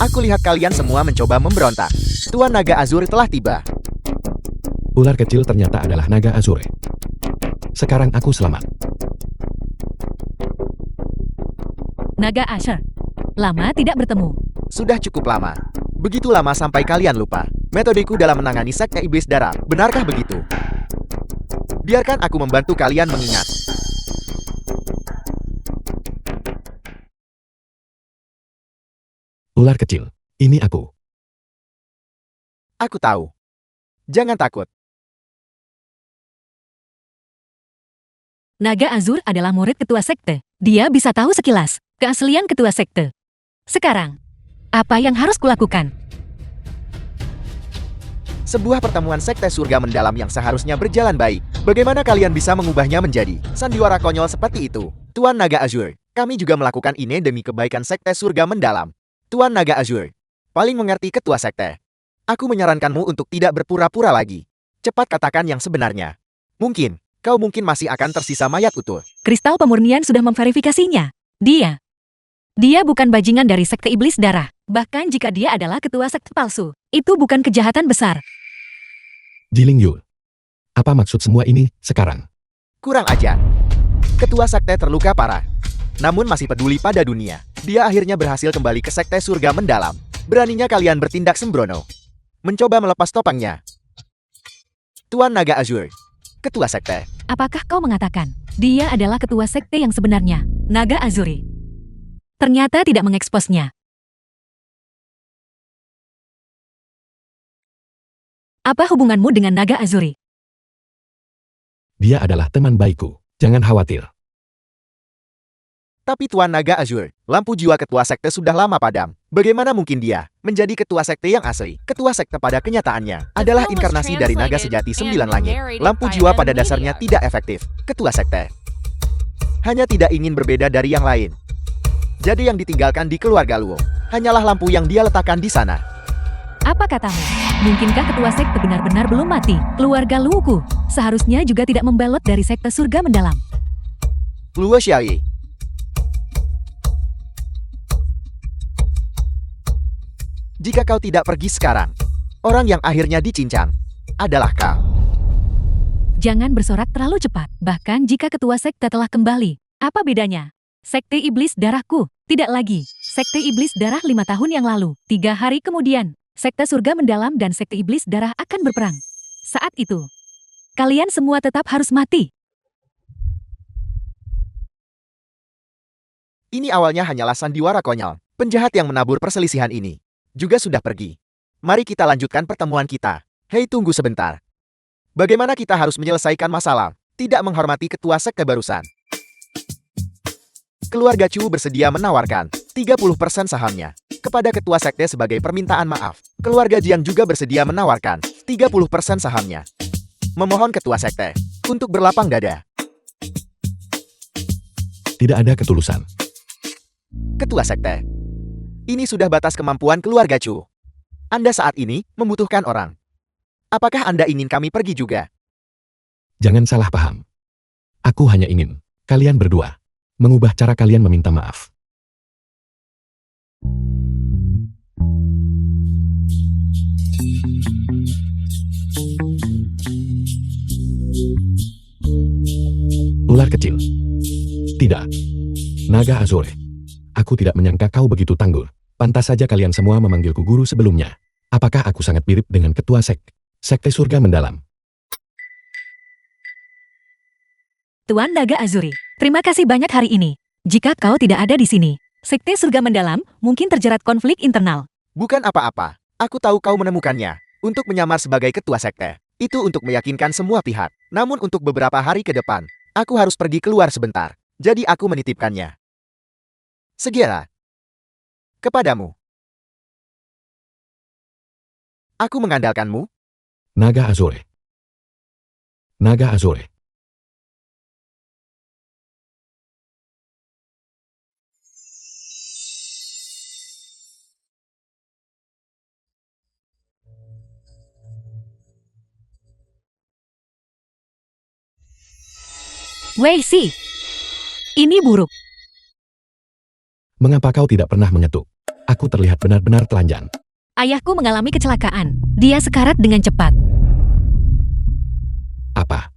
Aku lihat kalian semua mencoba memberontak. Tuan Naga Azur telah tiba. Ular kecil ternyata adalah Naga Azure. Sekarang aku selamat. Naga Asher. Lama tidak bertemu. Sudah cukup lama. Begitu lama sampai kalian lupa. Metodeku dalam menangani Sekte Iblis Darah. Benarkah begitu? Biarkan aku membantu kalian mengingat. Ular kecil, ini aku. Aku tahu. Jangan takut. Naga Azur adalah murid ketua sekte. Dia bisa tahu sekilas keaslian ketua sekte. Sekarang, apa yang harus kulakukan? Sebuah pertemuan Sekte Surga Mendalam yang seharusnya berjalan baik. Bagaimana kalian bisa mengubahnya menjadi sandiwara konyol seperti itu? Tuan Naga Azur, kami juga melakukan ini demi kebaikan Sekte Surga Mendalam. Tuan Naga Azur, paling mengerti ketua sekte. Aku menyarankanmu untuk tidak berpura-pura lagi. Cepat katakan yang sebenarnya. Mungkin, kau masih akan tersisa mayat utuh. Kristal pemurnian sudah memverifikasinya. Dia bukan bajingan dari Sekte Iblis Darah. Bahkan jika dia adalah ketua sekte palsu, itu bukan kejahatan besar. Jiling Yul. Apa maksud semua ini sekarang? Kurang ajar. Ketua sekte terluka parah. namun masih peduli pada dunia. Dia akhirnya berhasil kembali ke Sekte Surga Mendalam. Beraninya kalian bertindak sembrono. Mencoba melepas topengnya. Tuan Naga Azur, Ketua Sekte. Apakah kau mengatakan dia adalah ketua sekte yang sebenarnya, Naga Azuri? Ternyata tidak mengeksposnya. Apa hubunganmu dengan Naga Azuri? Dia adalah teman baikku. Jangan khawatir. Tapi Tuan Naga Azur, lampu jiwa ketua sekte sudah lama padam. Bagaimana mungkin dia menjadi ketua sekte yang asli? Ketua sekte pada kenyataannya adalah inkarnasi dari naga sejati 9 langit. Lampu jiwa pada dasarnya tidak efektif. Ketua sekte hanya tidak ingin berbeda dari yang lain. Jadi yang ditinggalkan di keluarga Luo hanyalah lampu yang dia letakkan di sana. Apa katamu? Mungkinkah ketua sekte benar-benar belum mati? Keluarga Luoku seharusnya juga tidak membelot dari sekte surga mendalam. Luo Xiaoyi, jika kau tidak pergi sekarang, orang yang akhirnya dicincang adalah kau. Jangan bersorak terlalu cepat. Bahkan jika ketua sekte telah kembali, apa bedanya? Sekte Iblis Darahku, tidak lagi. Sekte Iblis Darah 5 tahun yang lalu. 3 hari kemudian, Sekte Surga Mendalam dan Sekte Iblis Darah akan berperang. Saat itu, kalian semua tetap harus mati. Ini awalnya hanyalah sandiwara konyol. Penjahat yang menabur perselisihan ini juga sudah pergi. Mari kita lanjutkan pertemuan kita. Hei, tunggu sebentar. Bagaimana kita harus menyelesaikan masalah? Tidak menghormati ketua sekte barusan. Keluarga Chu bersedia menawarkan 30% sahamnya kepada ketua sekte sebagai permintaan maaf. Keluarga Jiang juga bersedia menawarkan 30% sahamnya. Memohon ketua sekte untuk berlapang dada. Tidak ada ketulusan. Ketua sekte, ini sudah batas kemampuan keluarga Chu. Anda saat ini membutuhkan orang. Apakah Anda ingin kami pergi juga? Jangan salah paham. Aku hanya ingin kalian berdua mengubah cara kalian meminta maaf. Ular kecil. Tidak. Naga Azure. Aku tidak menyangka kau begitu tangguh. Pantas saja kalian semua memanggilku guru sebelumnya. Apakah aku sangat mirip dengan ketua Sekte Surga Mendalam? Tuan Naga Azuri, terima kasih banyak hari ini. Jika kau tidak ada di sini, Sekte Surga Mendalam mungkin terjerat konflik internal. Bukan apa-apa. Aku tahu kau menemukannya untuk menyamar sebagai ketua sekte. Itu untuk meyakinkan semua pihak. Namun untuk beberapa hari ke depan, aku harus pergi keluar sebentar. Jadi aku menitipkannya. Segera. Kepadamu. Aku mengandalkanmu. Naga Azure. Naga Azure. Wei Si, ini buruk. Mengapa kau tidak pernah mengetuk? Aku terlihat benar-benar telanjang. Ayahku mengalami kecelakaan. Dia sekarat dengan cepat. Apa?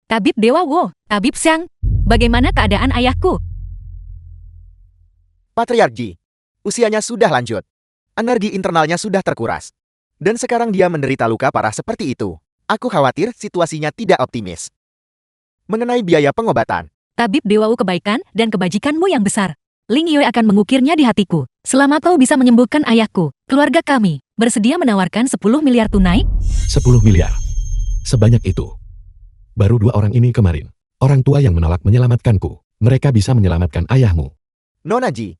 Tabib Dewa Wo, Tabib Xiang, bagaimana keadaan ayahku? Patriarki. Usianya sudah lanjut. Energi internalnya sudah terkuras. Dan sekarang dia menderita luka parah seperti itu. Aku khawatir situasinya tidak optimis. Mengenai biaya pengobatan, Tabib Dewa Wu kebaikan dan kebajikanmu yang besar. Ling Yue akan mengukirnya di hatiku. Selama kau bisa menyembuhkan ayahku, keluarga kami bersedia menawarkan 10 miliar tunai? 10 miliar. Sebanyak itu. Baru 2 orang ini kemarin. Orang tua yang menolak menyelamatkanku. Mereka bisa menyelamatkan ayahmu. Nona Ji,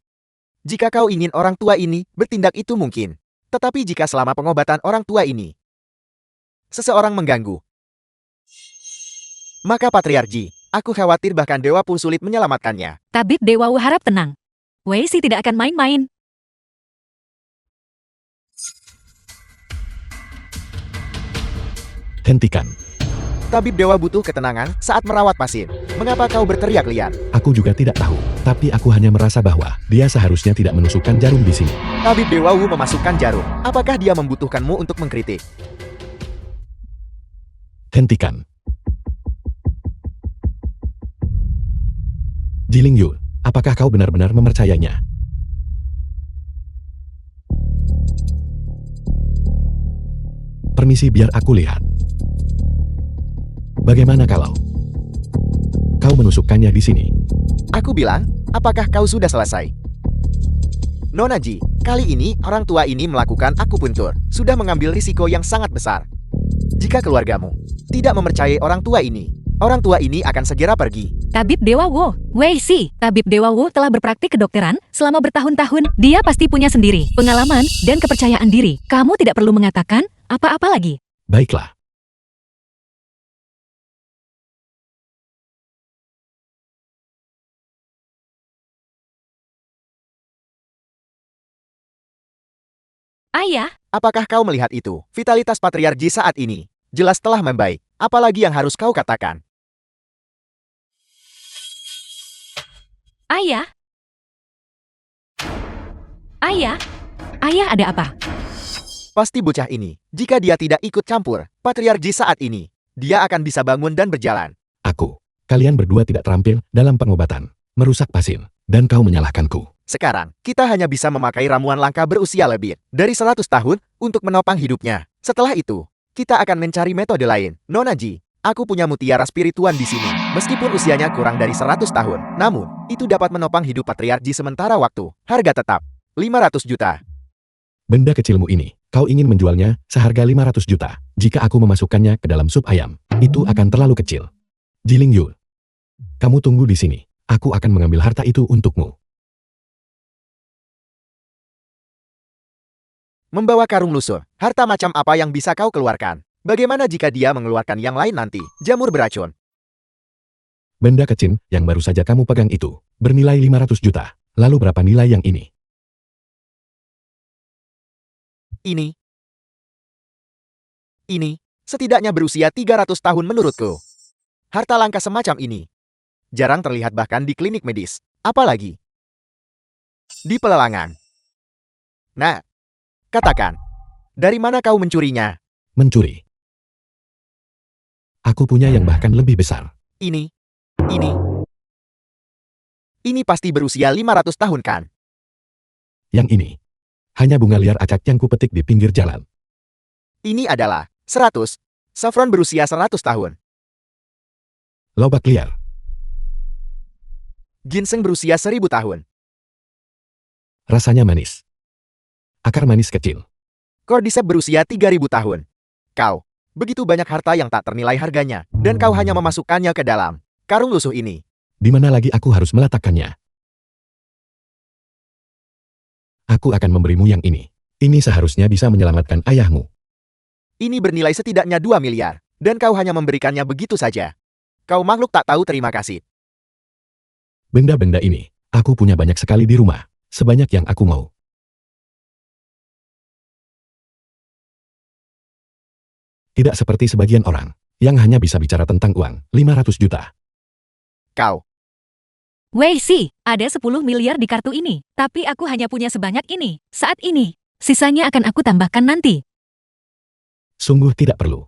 jika kau ingin orang tua ini bertindak itu mungkin. Tetapi jika selama pengobatan orang tua ini, seseorang mengganggu, maka Patriarki, aku khawatir bahkan dewa pun sulit menyelamatkannya. Tabib Dewa Wu harap tenang. Wei Si tidak akan main-main. Hentikan. Tabib dewa butuh ketenangan saat merawat pasien. Mengapa kau berteriak liar? Aku juga tidak tahu, tapi aku hanya merasa bahwa dia seharusnya tidak menusukkan jarum di sini. Tabib dewa Wu memasukkan jarum. Apakah dia membutuhkanmu untuk mengkritik? Hentikan. Jiling Yu, apakah kau benar-benar mempercayainya? Permisi, biar aku lihat. Bagaimana kalau kau menusukkannya di sini? Aku bilang, apakah kau sudah selesai? Nona Ji, kali ini orang tua ini melakukan akupuntur, sudah mengambil risiko yang sangat besar. Jika keluargamu tidak mempercayai orang tua ini akan segera pergi. Tabib Dewa Wu, Wei Si, Tabib Dewa Wu telah berpraktik kedokteran selama bertahun-tahun. Dia pasti punya sendiri pengalaman dan kepercayaan diri. Kamu tidak perlu mengatakan apa-apa lagi. Baiklah. Ayah, Apakah kau melihat itu? Vitalitas patriarki saat ini jelas telah membaik. Apalagi yang harus kau katakan? ayah. Ayah, ayah ada apa? Pasti bocah ini, jika dia tidak ikut campur patriarki saat ini, dia akan bisa bangun dan berjalan. Kalian berdua tidak terampil dalam pengobatan, merusak pasien, dan kau menyalahkanku. Sekarang, kita hanya bisa memakai ramuan langka berusia lebih dari 100 tahun untuk menopang hidupnya. Setelah itu, kita akan mencari metode lain. Nona Ji, aku punya mutiara spirituan di sini. Meskipun usianya kurang dari 100 tahun, namun, itu dapat menopang hidup patriarki sementara waktu. Harga tetap, 500 juta. Benda kecilmu ini, kau ingin menjualnya seharga 500 juta. Jika aku memasukkannya ke dalam sup ayam, itu akan terlalu kecil. Jiling Yu, kamu tunggu di sini. Aku akan mengambil harta itu untukmu. Membawa karung lusuh, harta macam apa yang bisa kau keluarkan? Bagaimana jika dia mengeluarkan yang lain nanti? Jamur beracun. Benda kecil yang baru saja kamu pegang itu, bernilai 500 juta. Lalu berapa nilai yang ini? Ini, setidaknya berusia 300 tahun menurutku. Harta langka semacam ini jarang terlihat bahkan di klinik medis. Apalagi di pelelangan. Nah, katakan, dari mana kau mencurinya? Mencuri. Aku punya yang bahkan lebih besar. Ini pasti berusia 500 tahun kan? Yang ini, hanya bunga liar acak yang kupetik di pinggir jalan. Ini adalah 100. Saffron berusia 100 tahun. Lobak liar. Ginseng berusia 1000 tahun. Rasanya manis. Akar manis kecil. Cordyceps berusia 3000 tahun. Kau, begitu banyak harta yang tak ternilai harganya, dan kau hanya memasukkannya ke dalam karung lusuh ini. Di mana lagi aku harus meletakkannya? Aku akan memberimu yang ini. Ini seharusnya bisa menyelamatkan ayahmu. Ini bernilai setidaknya 2 miliar, dan kau hanya memberikannya begitu saja. Kau makhluk tak tahu terima kasih. Benda-benda ini, aku punya banyak sekali di rumah. Sebanyak yang aku mau. Tidak seperti sebagian orang, yang hanya bisa bicara tentang uang, 500 juta. Kau, Wei Si, ada 10 miliar di kartu ini, tapi aku hanya punya sebanyak ini, saat ini. Sisanya akan aku tambahkan nanti. Sungguh tidak perlu.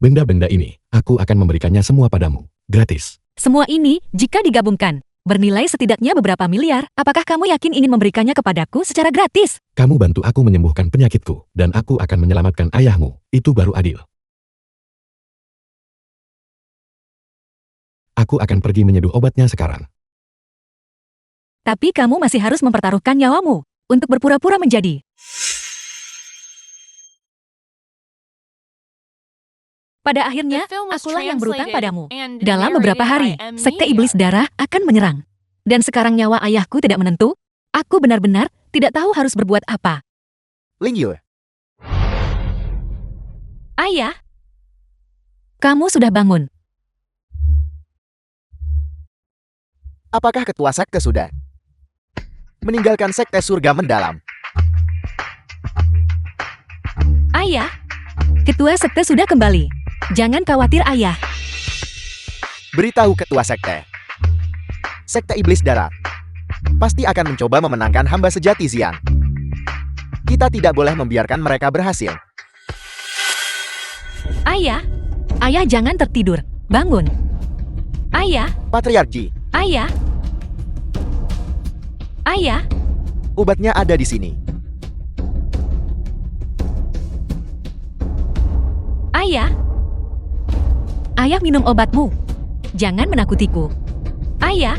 Benda-benda ini, aku akan memberikannya semua padamu, gratis. Semua ini, jika digabungkan, bernilai setidaknya beberapa miliar. Apakah kamu yakin ingin memberikannya kepadaku secara gratis? Kamu bantu aku menyembuhkan penyakitku, dan aku akan menyelamatkan ayahmu. Itu baru adil. Aku akan pergi menyeduh obatnya sekarang. Tapi kamu masih harus mempertaruhkan nyawamu untuk berpura-pura menjadi. Pada akhirnya, The film was akulah yang berutang translated padamu. and Dalam beberapa hari, narrated by Sekte M. Iblis Darah akan menyerang. Dan sekarang nyawa ayahku tidak menentu. Aku benar-benar tidak tahu harus berbuat apa. Ling Yu, Ayah, kamu sudah bangun. apakah ketua sekte sudah meninggalkan sekte surga mendalam? Ayah, ketua sekte sudah kembali. Jangan khawatir ayah. Beritahu ketua sekte. Sekte Iblis Darah pasti akan mencoba memenangkan hamba sejati Xian. Kita tidak boleh membiarkan mereka berhasil. Ayah, ayah jangan tertidur. Bangun. Ayah, Patriarki, ayah. Ayah, obatnya ada di sini. ayah. Ayah minum obatmu. Jangan menakutiku. Ayah,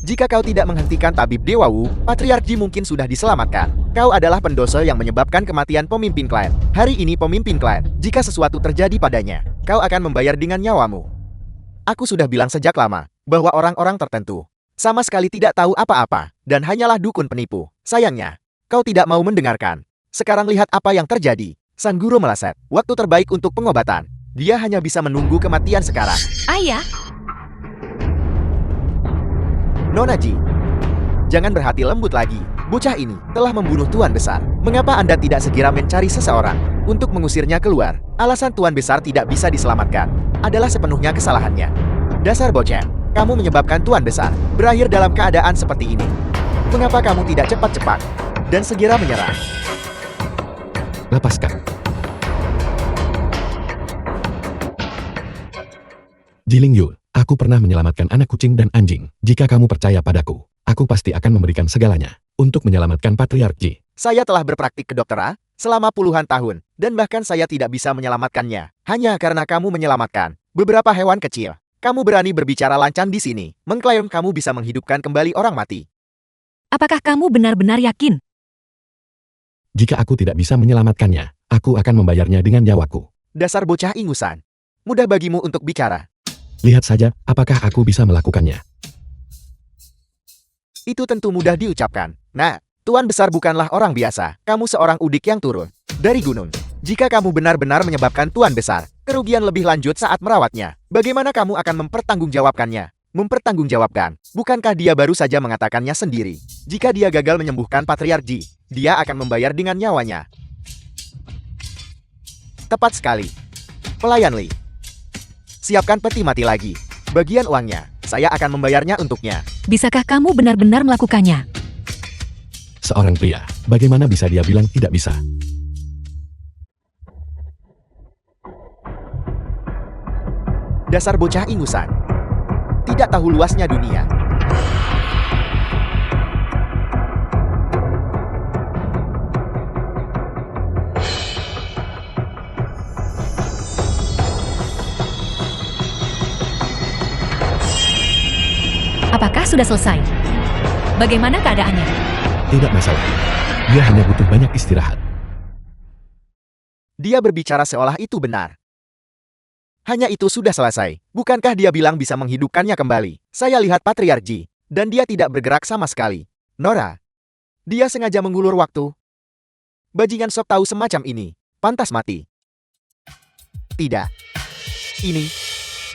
Jika kau tidak menghentikan tabib Dewa Wu, Patriarki mungkin sudah diselamatkan. Kau adalah pendosa yang menyebabkan kematian pemimpin klan. Hari ini pemimpin klan, jika sesuatu terjadi padanya, kau akan membayar dengan nyawamu. Aku sudah bilang sejak lama, bahwa orang-orang tertentu sama sekali tidak tahu apa-apa, dan hanyalah dukun penipu. Sayangnya, kau tidak mau mendengarkan. Sekarang lihat apa yang terjadi. Sang guru meleset. Waktu terbaik untuk pengobatan. Dia hanya bisa menunggu kematian sekarang. ayah. Nona Ji, jangan berhati lembut lagi. Bocah ini telah membunuh Tuan Besar. Mengapa Anda tidak segera mencari seseorang untuk mengusirnya keluar? Alasan Tuan Besar tidak bisa diselamatkan adalah sepenuhnya kesalahannya. Dasar bocah, kamu menyebabkan Tuan Besar berakhir dalam keadaan seperti ini. Mengapa kamu tidak cepat-cepat dan segera menyerah? Lepaskan. Jiling Yul, aku pernah menyelamatkan anak kucing dan anjing. Jika kamu percaya padaku, aku pasti akan memberikan segalanya untuk menyelamatkan Patriarki. Saya telah berpraktik kedokteran selama puluhan tahun, dan bahkan saya tidak bisa menyelamatkannya. Hanya karena kamu menyelamatkan beberapa hewan kecil. Kamu berani berbicara lancang di sini, mengklaim kamu bisa menghidupkan kembali orang mati. Apakah kamu benar-benar yakin? Jika aku tidak bisa menyelamatkannya, aku akan membayarnya dengan nyawaku. Dasar bocah ingusan. Mudah bagimu untuk bicara. Lihat saja, apakah aku bisa melakukannya. Itu tentu mudah diucapkan. Nah, Tuan Besar bukanlah orang biasa. Kamu seorang udik yang turun dari gunung. Jika kamu benar-benar menyebabkan Tuan Besar kerugian lebih lanjut saat merawatnya, bagaimana kamu akan mempertanggungjawabkannya? Mempertanggungjawabkan, bukankah dia baru saja mengatakannya sendiri? Jika dia gagal menyembuhkan Patriarki, dia akan membayar dengan nyawanya. Tepat sekali. Pelayan Li, siapkan peti mati lagi. Bagian uangnya, saya akan membayarnya untuknya. Bisakah kamu benar-benar melakukannya? Seorang pria, bagaimana bisa dia bilang tidak bisa? Dasar bocah ingusan. Tidak tahu luasnya dunia. Apakah sudah selesai? Bagaimana keadaannya? Tidak masalah. Dia hanya butuh banyak istirahat. Dia berbicara seolah itu benar. Hanya itu sudah selesai. Bukankah dia bilang bisa menghidupkannya kembali? Saya lihat Patriarki, dan dia tidak bergerak sama sekali. Nora, dia sengaja mengulur waktu. Bajingan sok tahu semacam ini. Pantas mati. Tidak. Ini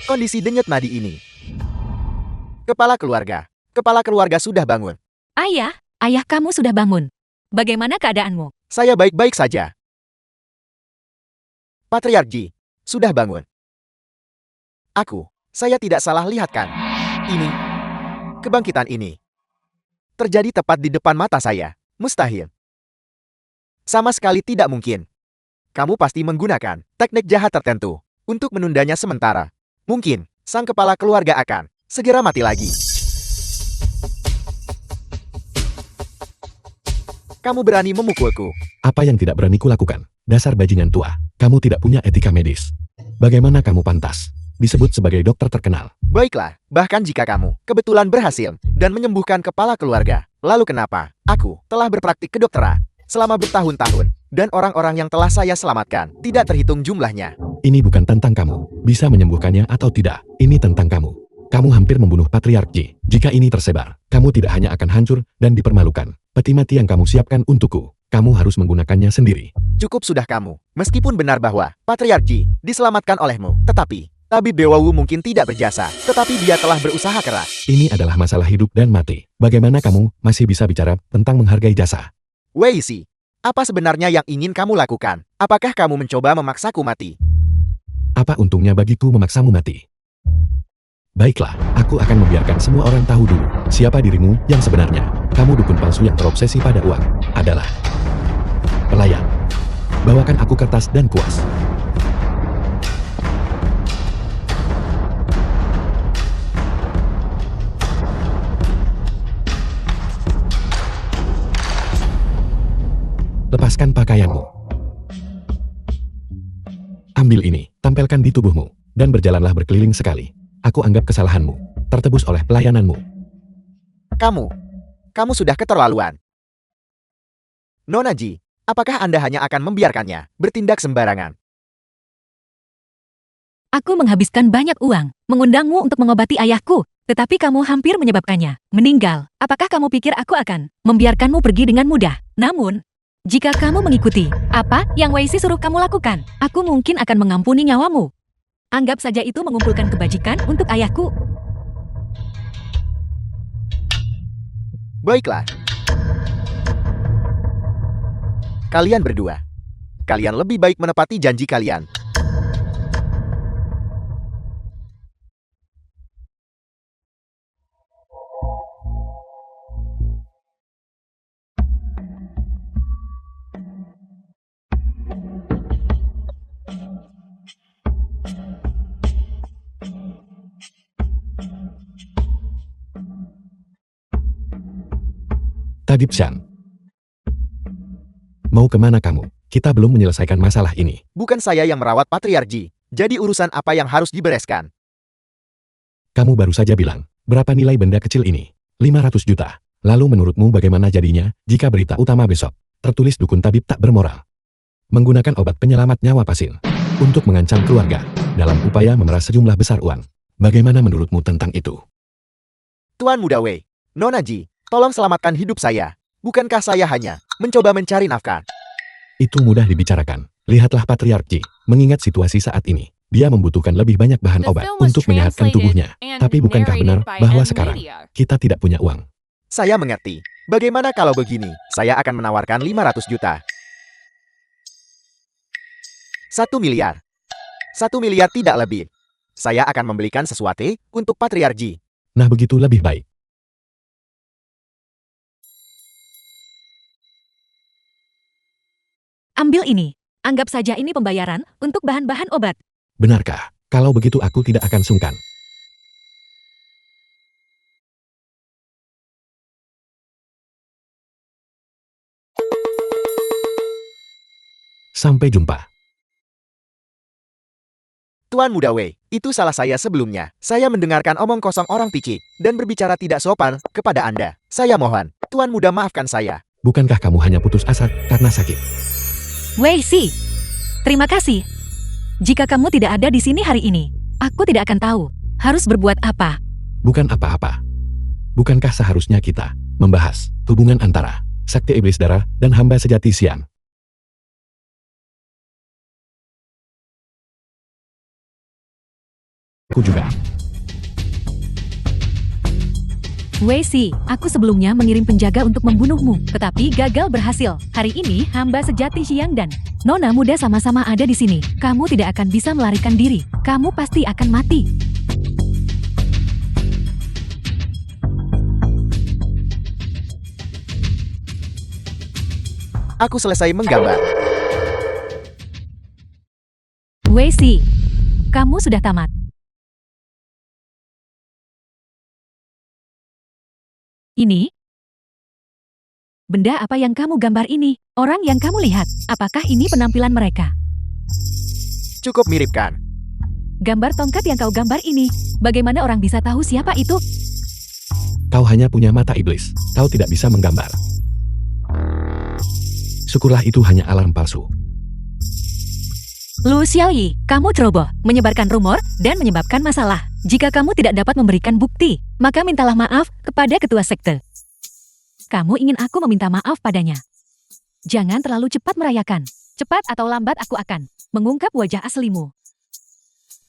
kondisi denyut nadi ini. Kepala keluarga sudah bangun. Ayah, ayah kamu sudah bangun. Bagaimana keadaanmu? Saya baik-baik saja. Patriarki sudah bangun. Saya tidak salah lihat kan? Ini, kebangkitan ini, terjadi tepat di depan mata saya. Mustahil. Sama sekali tidak mungkin. Kamu pasti menggunakan teknik jahat tertentu untuk menundanya sementara. Mungkin, sang kepala keluarga akan segera mati lagi. Kamu berani memukulku. Apa yang tidak berani kulakukan? Dasar bajingan tua, kamu tidak punya etika medis. Bagaimana kamu pantas disebut sebagai dokter terkenal? Baiklah, bahkan jika kamu kebetulan berhasil dan menyembuhkan kepala keluarga, lalu kenapa aku telah berpraktik kedokteran selama bertahun-tahun, dan orang-orang yang telah saya selamatkan tidak terhitung jumlahnya? Ini bukan tentang kamu, bisa menyembuhkannya atau tidak. Ini tentang kamu. Kamu hampir membunuh Patriarki. Jika ini tersebar, kamu tidak hanya akan hancur dan dipermalukan. Peti mati yang kamu siapkan untukku, kamu harus menggunakannya sendiri. Cukup sudah kamu. Meskipun benar bahwa Patriarki diselamatkan olehmu, tetapi Tabib Dewa Wu mungkin tidak berjasa, tetapi dia telah berusaha keras. Ini adalah masalah hidup dan mati. Bagaimana kamu masih bisa bicara tentang menghargai jasa? Wei Si, apa sebenarnya yang ingin kamu lakukan? Apakah kamu mencoba memaksaku mati? Apa untungnya bagiku memaksamu mati? Baiklah, aku akan membiarkan semua orang tahu dulu siapa dirimu yang sebenarnya. Kamu dukun palsu yang terobsesi pada uang. Adalah pelayan. Bawakan aku kertas dan kuas. Lepaskan pakaianmu. Ambil ini, tampilkan di tubuhmu, dan berjalanlah berkeliling sekali. Aku anggap kesalahanmu tertebus oleh pelayananmu. Kamu sudah keterlaluan. Nona Ji, apakah Anda hanya akan membiarkannya bertindak sembarangan? Aku menghabiskan banyak uang, mengundangmu untuk mengobati ayahku, tetapi kamu hampir menyebabkannya meninggal. Apakah kamu pikir aku akan membiarkanmu pergi dengan mudah? Namun, jika kamu mengikuti apa yang Wei Si suruh kamu lakukan, aku mungkin akan mengampuni nyawamu. Anggap saja itu mengumpulkan kebajikan untuk ayahku. Baiklah. Kalian berdua. Kalian lebih baik menepati janji kalian. Tabib Shan. Mau kemana kamu? Kita belum menyelesaikan masalah ini. Bukan saya yang merawat patriarki. Jadi urusan apa yang harus dibereskan? Kamu baru saja bilang, berapa nilai benda kecil ini? 500 juta. Lalu menurutmu bagaimana jadinya jika berita utama besok tertulis dukun tabib tak bermoral menggunakan obat penyelamat nyawa pasien untuk mengancam keluarga dalam upaya memeras sejumlah besar uang? Bagaimana menurutmu tentang itu? Tuan Muda Wei, Nona Ji, tolong selamatkan hidup saya. Bukankah saya hanya mencoba mencari nafkah? Itu mudah dibicarakan. Lihatlah Patriarki, mengingat situasi saat ini. Dia membutuhkan lebih banyak bahan obat untuk menyehatkan tubuhnya. Tapi bukankah benar bahwa sekarang kita tidak punya uang? Saya mengerti. Bagaimana kalau begini? Saya akan menawarkan 500 juta. 1 miliar. 1 miliar tidak lebih. Saya akan membelikan sesuatu untuk Patriarki. Nah, begitu lebih baik. Ambil ini. Anggap saja ini pembayaran untuk bahan-bahan obat. Benarkah? Kalau begitu aku tidak akan sungkan. Sampai jumpa. Tuan Muda Wei, itu salah saya sebelumnya. Saya mendengarkan omong kosong orang picik dan berbicara tidak sopan kepada Anda. Saya mohon, Tuan Muda maafkan saya. Bukankah kamu hanya putus asa karena sakit? Wei Si, terima kasih. Jika kamu tidak ada di sini hari ini, aku tidak akan tahu harus berbuat apa. Bukan apa-apa. Bukankah seharusnya kita membahas hubungan antara sakti iblis darah dan hamba sejati Xian? Aku juga. Wei Si, aku sebelumnya mengirim penjaga untuk membunuhmu, tetapi gagal berhasil. Hari ini, hamba sejati Xiang dan Nona Muda sama-sama ada di sini. Kamu tidak akan bisa melarikan diri. Kamu pasti akan mati. Aku selesai menggambar. Wei Si, kamu sudah tamat. Ini? Benda apa yang kamu gambar ini? Orang yang kamu lihat, apakah ini penampilan mereka? Cukup mirip kan? Gambar tongkat yang kau gambar ini, bagaimana orang bisa tahu siapa itu? Kau hanya punya mata iblis. Kau tidak bisa menggambar. Syukurlah itu hanya alarm palsu. Lu Xiaoyi, kamu ceroboh, menyebarkan rumor, dan menyebabkan masalah. Jika kamu tidak dapat memberikan bukti, maka mintalah maaf kepada ketua sekte. Kamu ingin aku meminta maaf padanya. Jangan terlalu cepat merayakan. Cepat atau lambat aku akan mengungkap wajah aslimu.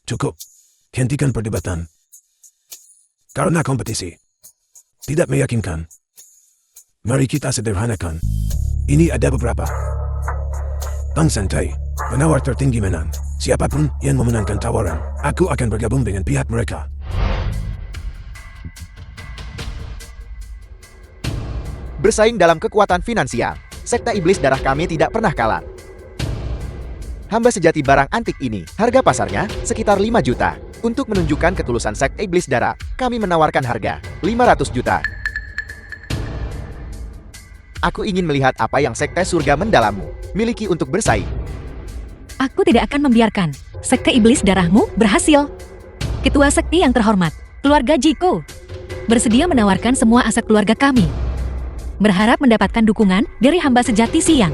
Cukup. Hentikan perdebatan. Karena kompetisi tidak meyakinkan. Mari kita sederhanakan. Ini ada beberapa. Bang Santai, penawar tertinggi menang. Siapapun yang memenangkan tawaran, aku akan bergabung dengan pihak mereka. Bersaing dalam kekuatan finansial, Sekte Iblis Darah kami tidak pernah kalah. Hamba sejati barang antik ini, harga pasarnya sekitar 5 juta. Untuk menunjukkan ketulusan Sekte Iblis Darah, kami menawarkan harga 500 juta. Aku ingin melihat apa yang Sekte Surga Mendalammu miliki untuk bersaing. Aku tidak akan membiarkan Sekte Iblis Darahmu berhasil. Ketua Sekti yang terhormat, keluarga Jiko, bersedia menawarkan semua aset keluarga kami. Berharap mendapatkan dukungan dari hamba sejati Siang.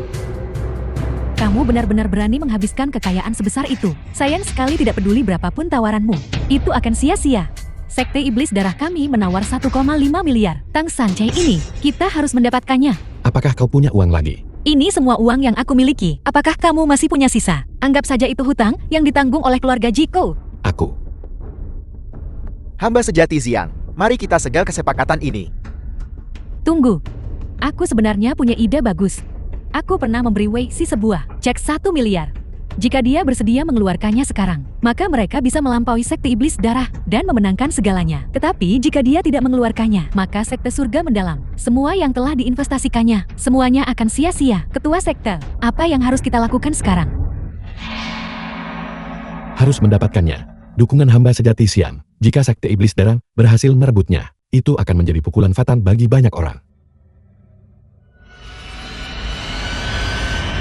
Kamu benar-benar berani menghabiskan kekayaan sebesar itu. Sayang sekali tidak peduli berapapun tawaranmu. Itu akan sia-sia. Sekte Iblis Darah kami menawar 1,5 miliar. Tang Sancai ini, kita harus mendapatkannya. Apakah kau punya uang lagi? Ini semua uang yang aku miliki. Apakah kamu masih punya sisa? Anggap saja itu hutang yang ditanggung oleh keluarga Jiko. Aku. Hamba sejati Xiang, mari kita segel kesepakatan ini. Tunggu. Aku sebenarnya punya ide bagus. Aku pernah memberi Wei Si sebuah cek 1 miliar. Jika dia bersedia mengeluarkannya sekarang, maka mereka bisa melampaui Sekte Iblis Darah dan memenangkan segalanya. Tetapi jika dia tidak mengeluarkannya, maka Sekte Surga Mendalam, semua yang telah diinvestasikannya, semuanya akan sia-sia. Ketua Sekte, apa yang harus kita lakukan sekarang? Harus mendapatkannya. Dukungan hamba sejati Siang. Jika Sekte Iblis Darah berhasil merebutnya, itu akan menjadi pukulan fatal bagi banyak orang.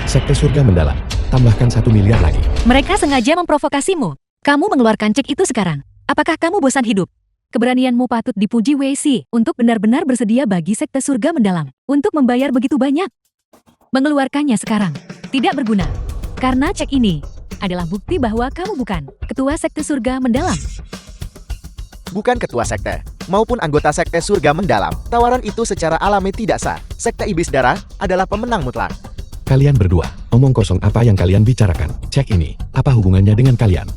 Sekte Surga Mendalam, tambahkan 1 miliar lagi. Mereka sengaja memprovokasimu. Kamu mengeluarkan cek itu sekarang. Apakah kamu bosan hidup? Keberanianmu patut dipuji Wei Si untuk benar-benar bersedia bagi Sekte Surga Mendalam untuk membayar begitu banyak. Mengeluarkannya sekarang tidak berguna. Karena cek ini adalah bukti bahwa kamu bukan Ketua Sekte Surga Mendalam. Bukan ketua sekte, maupun anggota Sekte Surga Mendalam. Tawaran itu secara alami tidak sah. Sekte Iblis Darah adalah pemenang mutlak. Kalian berdua, omong kosong apa yang kalian bicarakan? Cek ini, apa hubungannya dengan kalian?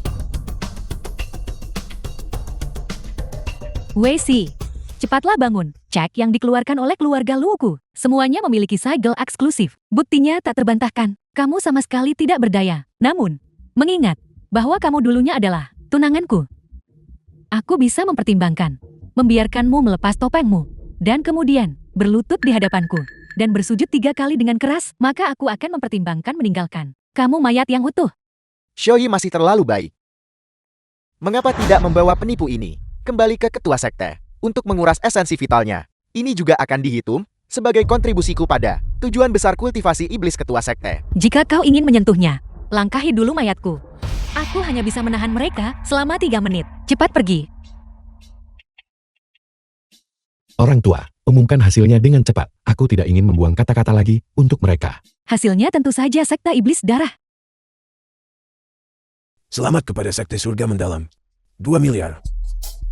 Wei Si, cepatlah bangun. Cek yang dikeluarkan oleh keluarga Luoku. Semuanya memiliki segel eksklusif. Buktinya tak terbantahkan. Kamu sama sekali tidak berdaya. Namun, mengingat bahwa kamu dulunya adalah tunanganku, aku bisa mempertimbangkan membiarkanmu melepas topengmu dan kemudian berlutut di hadapanku dan bersujud 3 kali dengan keras, maka aku akan mempertimbangkan meninggalkan kamu mayat yang utuh. Shoyi masih terlalu baik. Mengapa tidak membawa penipu ini kembali ke ketua sekte untuk menguras esensi vitalnya? Ini juga akan dihitung sebagai kontribusiku pada tujuan besar kultivasi iblis ketua sekte. Jika kau ingin menyentuhnya, langkahi dulu mayatku. Aku hanya bisa menahan mereka selama 3 menit. Cepat pergi. Orang tua, umumkan hasilnya dengan cepat. Aku tidak ingin membuang kata-kata lagi untuk mereka. Hasilnya tentu saja Sekte Iblis Darah. Selamat kepada Sekte Surga Mendalam. 2 miliar.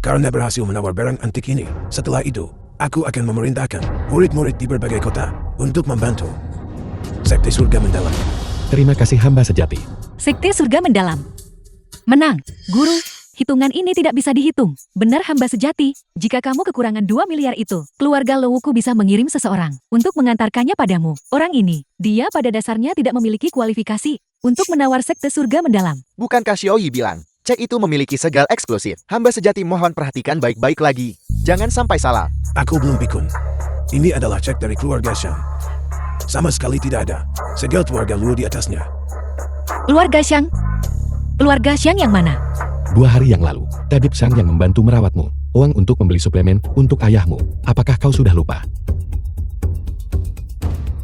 Karena berhasil menawar barang antik ini. Setelah itu, aku akan memerintahkan murid-murid di berbagai kota untuk membantu Sekte Surga Mendalam. Terima kasih hamba sejati. Sekte Surga Mendalam. Menang, Guru. Hitungan ini tidak bisa dihitung. Benar hamba sejati. Jika kamu kekurangan 2 miliar itu, keluarga Lowuku bisa mengirim seseorang untuk mengantarkannya padamu. Orang ini, dia pada dasarnya tidak memiliki kualifikasi untuk menawar Sekte Surga Mendalam. Bukankah Shoyi bilang, cek itu memiliki segel eksklusif? Hamba sejati mohon perhatikan baik-baik lagi. Jangan sampai salah. Aku belum pikun. Ini adalah cek dari keluarga Shang. Sama sekali tidak ada segel keluarga Luo di atasnya. Keluarga Xiang? Keluarga Xiang yang mana? 2 hari yang lalu, Tabib Sang yang membantu merawatmu. Uang untuk membeli suplemen untuk ayahmu. Apakah kau sudah lupa?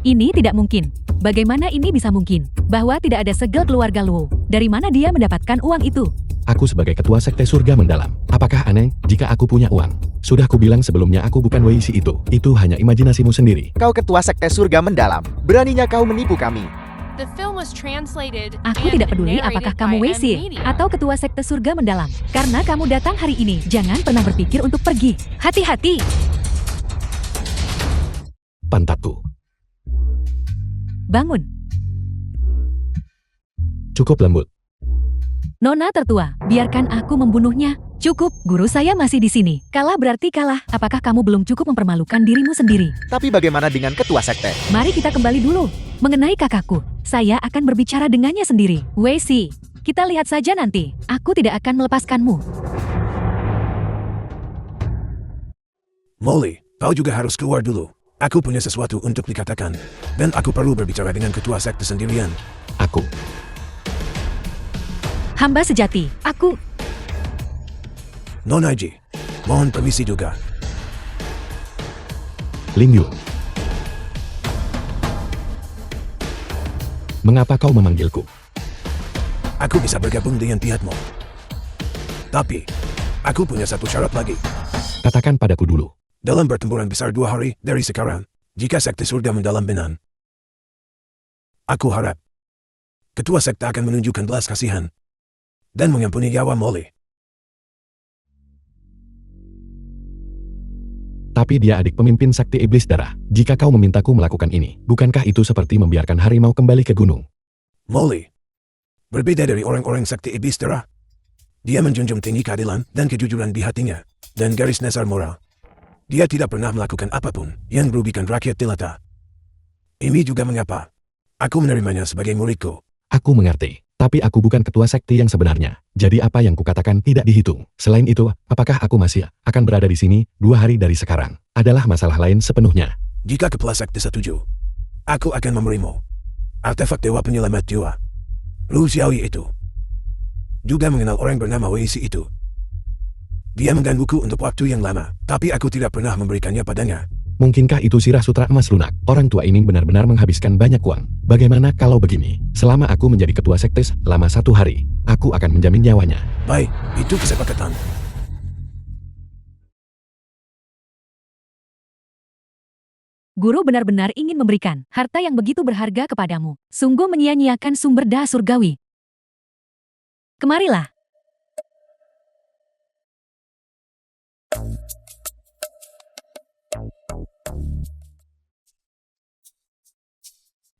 Ini tidak mungkin. Bagaimana ini bisa mungkin? Bahwa tidak ada segel keluarga Luo. Dari mana dia mendapatkan uang itu? Aku sebagai ketua Sekte Surga Mendalam. Apakah aneh jika aku punya uang? Sudah kubilang sebelumnya aku bukan Wei Si itu. Itu hanya imajinasimu sendiri. Kau ketua Sekte Surga Mendalam. Beraninya kau menipu kami. The film was translated Aku and tidak peduli apakah narrated kamu by Wei Si M-Media. atau ketua Sekte Surga Mendalam. Karena kamu datang hari ini, jangan pernah berpikir untuk pergi. Hati-hati. Pantatku. Bangun. Cukup lembut. Nona tertua, biarkan aku membunuhnya. Cukup, guru saya masih di sini. Kalah berarti kalah. Apakah kamu belum cukup mempermalukan dirimu sendiri? Tapi bagaimana dengan ketua sekte? Mari kita kembali dulu. Mengenai kakakku, saya akan berbicara dengannya sendiri. Wei Si, kita lihat saja nanti. Aku tidak akan melepaskanmu. Molly, kau juga harus keluar dulu. Aku punya sesuatu untuk dikatakan, dan aku perlu berbicara dengan ketua sekte sendirian. Aku. Hamba sejati, aku. Nona Ji, mohon permisi juga. Ling Yu. Mengapa kau memanggilku? Aku bisa bergabung dengan pihakmu. Tapi, aku punya satu syarat lagi. Katakan padaku dulu. Dalam pertempuran besar 2 hari dari sekarang, jika sekte surga mendalam benar, aku harap ketua sekte akan menunjukkan belas kasihan dan mengampuni nyawa Molly. Tapi dia adik pemimpin sakti iblis darah. Jika kau memintaku melakukan ini, bukankah itu seperti membiarkan harimau kembali ke gunung? Molly, berbeda dari orang-orang sakti iblis darah. Dia menjunjung tinggi keadilan dan kejujuran di hatinya, dan garis dasar moral. Dia tidak pernah melakukan apapun yang merugikan rakyat jelata. Ini juga mengapa aku menerimanya sebagai muridku. Aku mengerti. Tapi aku bukan ketua sekte yang sebenarnya. Jadi apa yang kukatakan tidak dihitung. Selain itu, apakah aku masih akan berada di sini 2 hari dari sekarang? Adalah masalah lain sepenuhnya. Jika kepala sekte setuju, aku akan memberimu artefak dewa penyelamat jiwa. Lu Xiaoyi itu juga mengenal orang bernama Wei Si itu. Dia menggangguku untuk waktu yang lama, tapi aku tidak pernah memberikannya padanya. Mungkinkah itu sirah sutra emas lunak? Orang tua ini benar-benar menghabiskan banyak uang. Bagaimana kalau begini? Selama aku menjadi ketua sekte selama 1 hari, aku akan menjamin nyawanya. Baik, itu kesepakatan. Guru benar-benar ingin memberikan harta yang begitu berharga kepadamu. Sungguh menyia-nyiakan sumber daya surgawi. Kemarilah.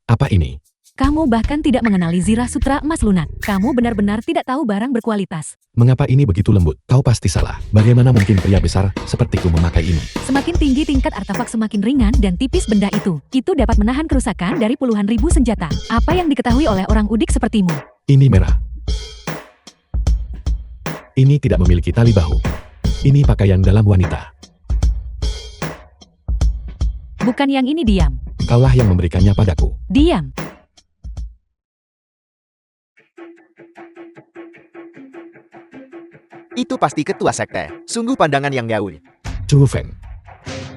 Apa ini? Kamu bahkan tidak mengenali Zirah Sutra Emas Lunak. Kamu benar-benar tidak tahu barang berkualitas. Mengapa ini begitu lembut? Kau pasti salah. Bagaimana mungkin pria besar sepertiku memakai ini? Semakin tinggi tingkat artefak semakin ringan dan tipis benda itu. Itu dapat menahan kerusakan dari puluhan ribu senjata. Apa yang diketahui oleh orang udik sepertimu? Ini merah. Ini tidak memiliki tali bahu. Ini pakaian dalam wanita. Bukan yang ini, diam. Kaulah yang memberikannya padaku. Diam. Itu pasti ketua sekte. Sungguh pandangan yang gaul. Chu Feng.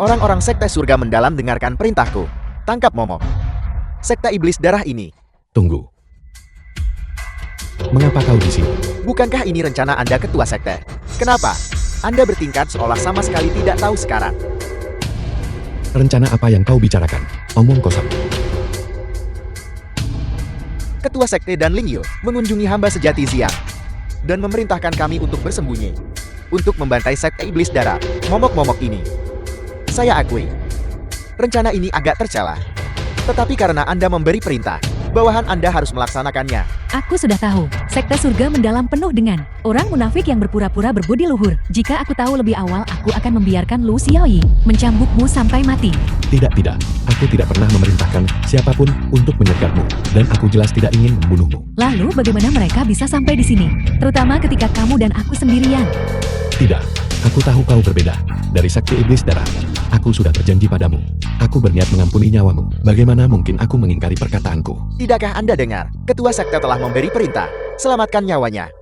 Orang-orang sekte surga mendalam dengarkan perintahku. Tangkap momok. Sekte iblis darah ini. Tunggu. Mengapa kau di sini? Bukankah ini rencana Anda ketua sekte? Kenapa? Anda bertingkat seolah sama sekali tidak tahu sekarang. Rencana apa yang kau bicarakan? Omong kosong. Ketua sekte dan Ling Yu mengunjungi hamba sejati siang dan memerintahkan kami untuk bersembunyi untuk membantai sekte iblis darah momok-momok ini. Saya akui, rencana ini agak tercela. Tetapi karena Anda memberi perintah, bawahan Anda harus melaksanakannya. Aku sudah tahu, sekte surga mendalam penuh dengan orang munafik yang berpura-pura berbudi luhur. Jika aku tahu lebih awal, aku akan membiarkan Lu Xiaoyi mencambukmu sampai mati. Tidak. Aku tidak pernah memerintahkan siapapun untuk menyergapmu. Dan aku jelas tidak ingin membunuhmu. Lalu bagaimana mereka bisa sampai di sini? Terutama ketika kamu dan aku sendirian. Tidak. Aku tahu kau berbeda. Dari sakti iblis darah. Aku sudah berjanji padamu. Aku berniat mengampuni nyawamu. Bagaimana mungkin aku mengingkari perkataanku? Tidakkah Anda dengar? Ketua sekte telah memberi perintah. Selamatkan nyawanya.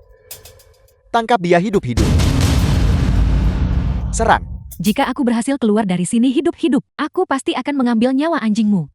Tangkap dia hidup-hidup. Serang. Jika aku berhasil keluar dari sini hidup-hidup, aku pasti akan mengambil nyawa anjingmu.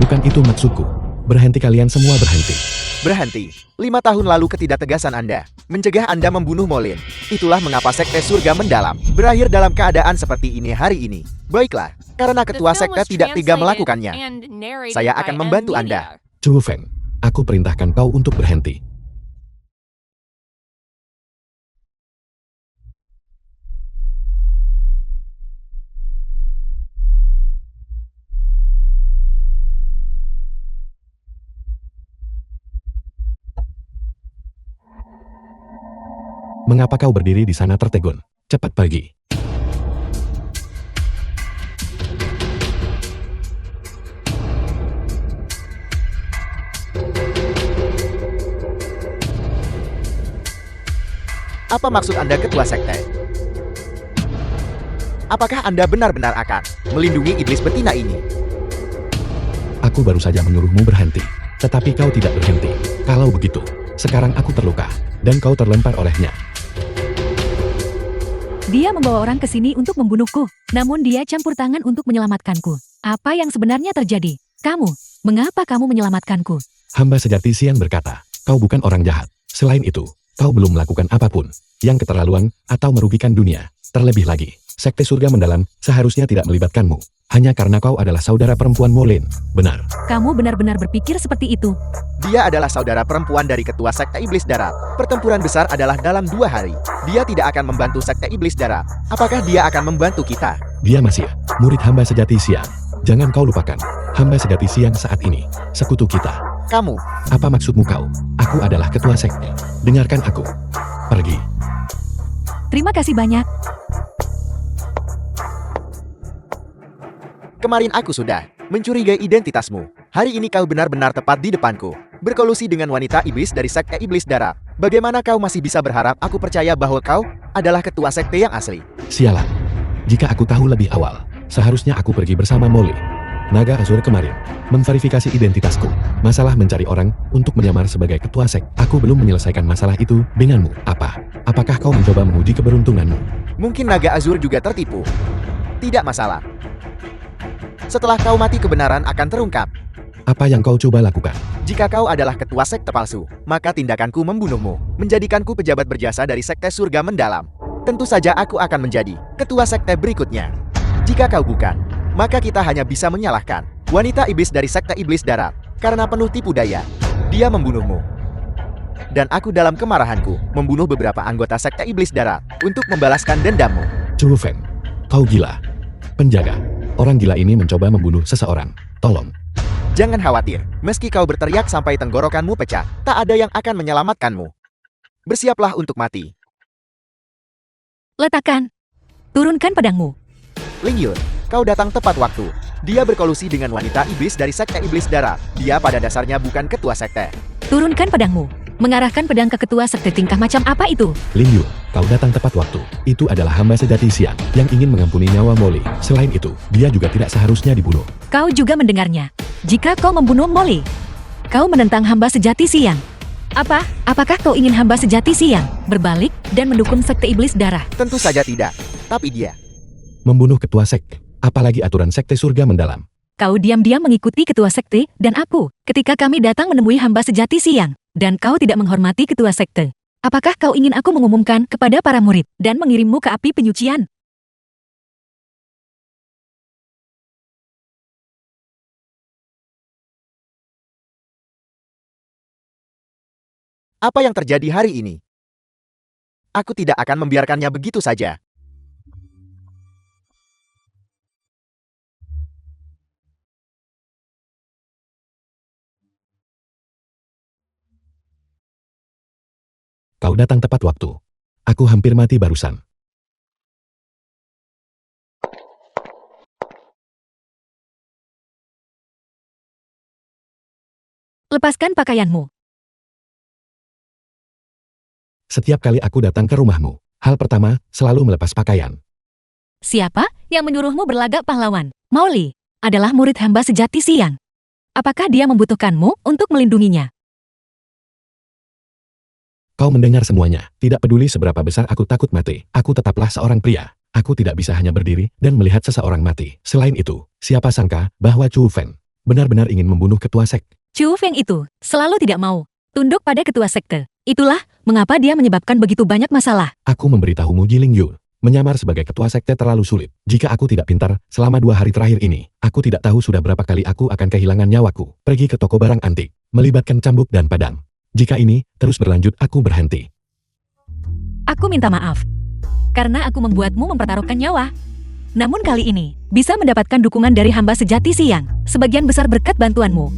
Bukan itu maksudku. Berhenti kalian semua berhenti. Berhenti. 5 tahun lalu ketidaktegasan Anda mencegah Anda membunuh Molin. Itulah mengapa sekte surga mendalam berakhir dalam keadaan seperti ini hari ini. Baiklah, karena The ketua film sekte was tidak tega translated melakukannya. and narrated Saya by akan M membantu Media. Anda. Chu Feng, aku perintahkan kau untuk berhenti. Mengapa kau berdiri di sana tertegun? Cepat pergi. Apa maksud Anda ketua sekte? Apakah Anda benar-benar akan melindungi iblis betina ini? Aku baru saja menyuruhmu berhenti, tetapi kau tidak berhenti. Kalau begitu, sekarang aku terluka, dan kau terlempar olehnya. Dia membawa orang ke sini untuk membunuhku, namun dia campur tangan untuk menyelamatkanku. Apa yang sebenarnya terjadi? Kamu, mengapa kamu menyelamatkanku? Hamba sejati Siang berkata, kau bukan orang jahat. Selain itu, kau belum melakukan apapun yang keterlaluan atau merugikan dunia. Terlebih lagi, Sekte Surga Mendalam seharusnya tidak melibatkanmu, hanya karena kau adalah saudara perempuan Molin. Benar. Kamu benar-benar berpikir seperti itu. Dia adalah saudara perempuan dari ketua Sekte Iblis Darat. Pertempuran besar adalah dalam 2 hari. Dia tidak akan membantu Sekte Iblis Darat. Apakah dia akan membantu kita? Dia masih murid hamba sejati Siang. Jangan kau lupakan, hamba sejati Siang saat ini, sekutu kita. Kamu, Apa maksudmu kau? Aku adalah ketua sekte. Dengarkan aku. Pergi. Terima kasih banyak. kemarin aku sudah mencurigai identitasmu. Hari ini kau benar-benar tepat di depanku. Berkolusi dengan wanita iblis dari Sekte Iblis Darat. Bagaimana kau masih bisa berharap aku percaya bahwa kau adalah ketua sekte yang asli? Sialan. Jika aku tahu lebih awal, seharusnya aku pergi bersama Molly. Naga Azur kemarin memverifikasi identitasku. Masalah mencari orang untuk menyamar sebagai ketua sek. Aku belum menyelesaikan masalah itu denganmu. Apakah kau mencoba menguji keberuntunganmu? Mungkin Naga Azur juga tertipu. Tidak masalah. Setelah kau mati kebenaran akan terungkap. Apa yang kau coba lakukan? Jika kau adalah ketua sekte palsu, maka tindakanku membunuhmu, menjadikanku pejabat berjasa dari Sekte Surga Mendalam. Tentu saja aku akan menjadi ketua sekte berikutnya. Jika kau bukan, maka kita hanya bisa menyalahkan wanita iblis dari Sekte Iblis Darat. Karena penuh tipu daya, dia membunuhmu. Dan aku dalam kemarahanku, membunuh beberapa anggota Sekte Iblis Darat untuk membalaskan dendammu. Chu Feng, kau gila. Penjaga, orang gila ini mencoba membunuh seseorang. Tolong. Jangan khawatir, meski kau berteriak sampai tenggorokanmu pecah, tak ada yang akan menyelamatkanmu. Bersiaplah untuk mati. Letakkan. Turunkan pedangmu. Ling Yun, kau datang tepat waktu. Dia berkolusi dengan wanita iblis dari Sekte Iblis Darat. Dia pada dasarnya bukan ketua sekte. Turunkan pedangmu. Mengarahkan pedang ke ketua sekte tingkah macam apa itu? Ling Yu, kau datang tepat waktu. Itu adalah hamba sejati Siang yang ingin mengampuni nyawa Molly. Selain itu, dia juga tidak seharusnya dibunuh. Kau juga mendengarnya. Jika kau membunuh Molly, kau menentang hamba sejati Siang. Apakah kau ingin hamba sejati Siang berbalik dan mendukung Sekte Iblis Darah? Tentu saja tidak. Tapi dia Membunuh ketua sekte, apalagi aturan Sekte Surga Mendalam. Kau diam-diam mengikuti ketua sekte dan aku ketika kami datang menemui hamba sejati Siang. Dan kau tidak menghormati ketua sekte. Apakah kau ingin aku mengumumkan kepada para murid dan mengirimmu ke api penyucian? apa yang terjadi hari ini? Aku tidak akan membiarkannya begitu saja. Kau datang tepat waktu. Aku hampir mati barusan. Lepaskan pakaianmu. Setiap kali aku datang ke rumahmu, hal pertama selalu melepas pakaian. Siapa yang menyuruhmu berlagak pahlawan? Molly adalah murid hamba sejati Siang. Apakah dia membutuhkanmu untuk melindunginya? Kau mendengar semuanya. Tidak peduli seberapa besar aku takut mati, aku tetaplah seorang pria. Aku tidak bisa hanya berdiri dan melihat seseorang mati. Selain itu, siapa sangka bahwa Chu Feng benar-benar ingin membunuh ketua sekte. Chu Feng itu selalu tidak mau tunduk pada ketua sekte. Itulah mengapa dia menyebabkan begitu banyak masalah. Aku memberitahumu Jiling Yu. Menyamar sebagai ketua sekte terlalu sulit. Jika aku tidak pintar, selama 2 hari terakhir ini, aku tidak tahu sudah berapa kali aku akan kehilangan nyawaku. Pergi ke toko barang antik, melibatkan cambuk dan padang. Jika ini terus berlanjut, aku berhenti. Aku minta maaf. Karena aku membuatmu mempertaruhkan nyawa. Namun kali ini, bisa mendapatkan dukungan dari hamba sejati siang. Sebagian besar berkat bantuanmu.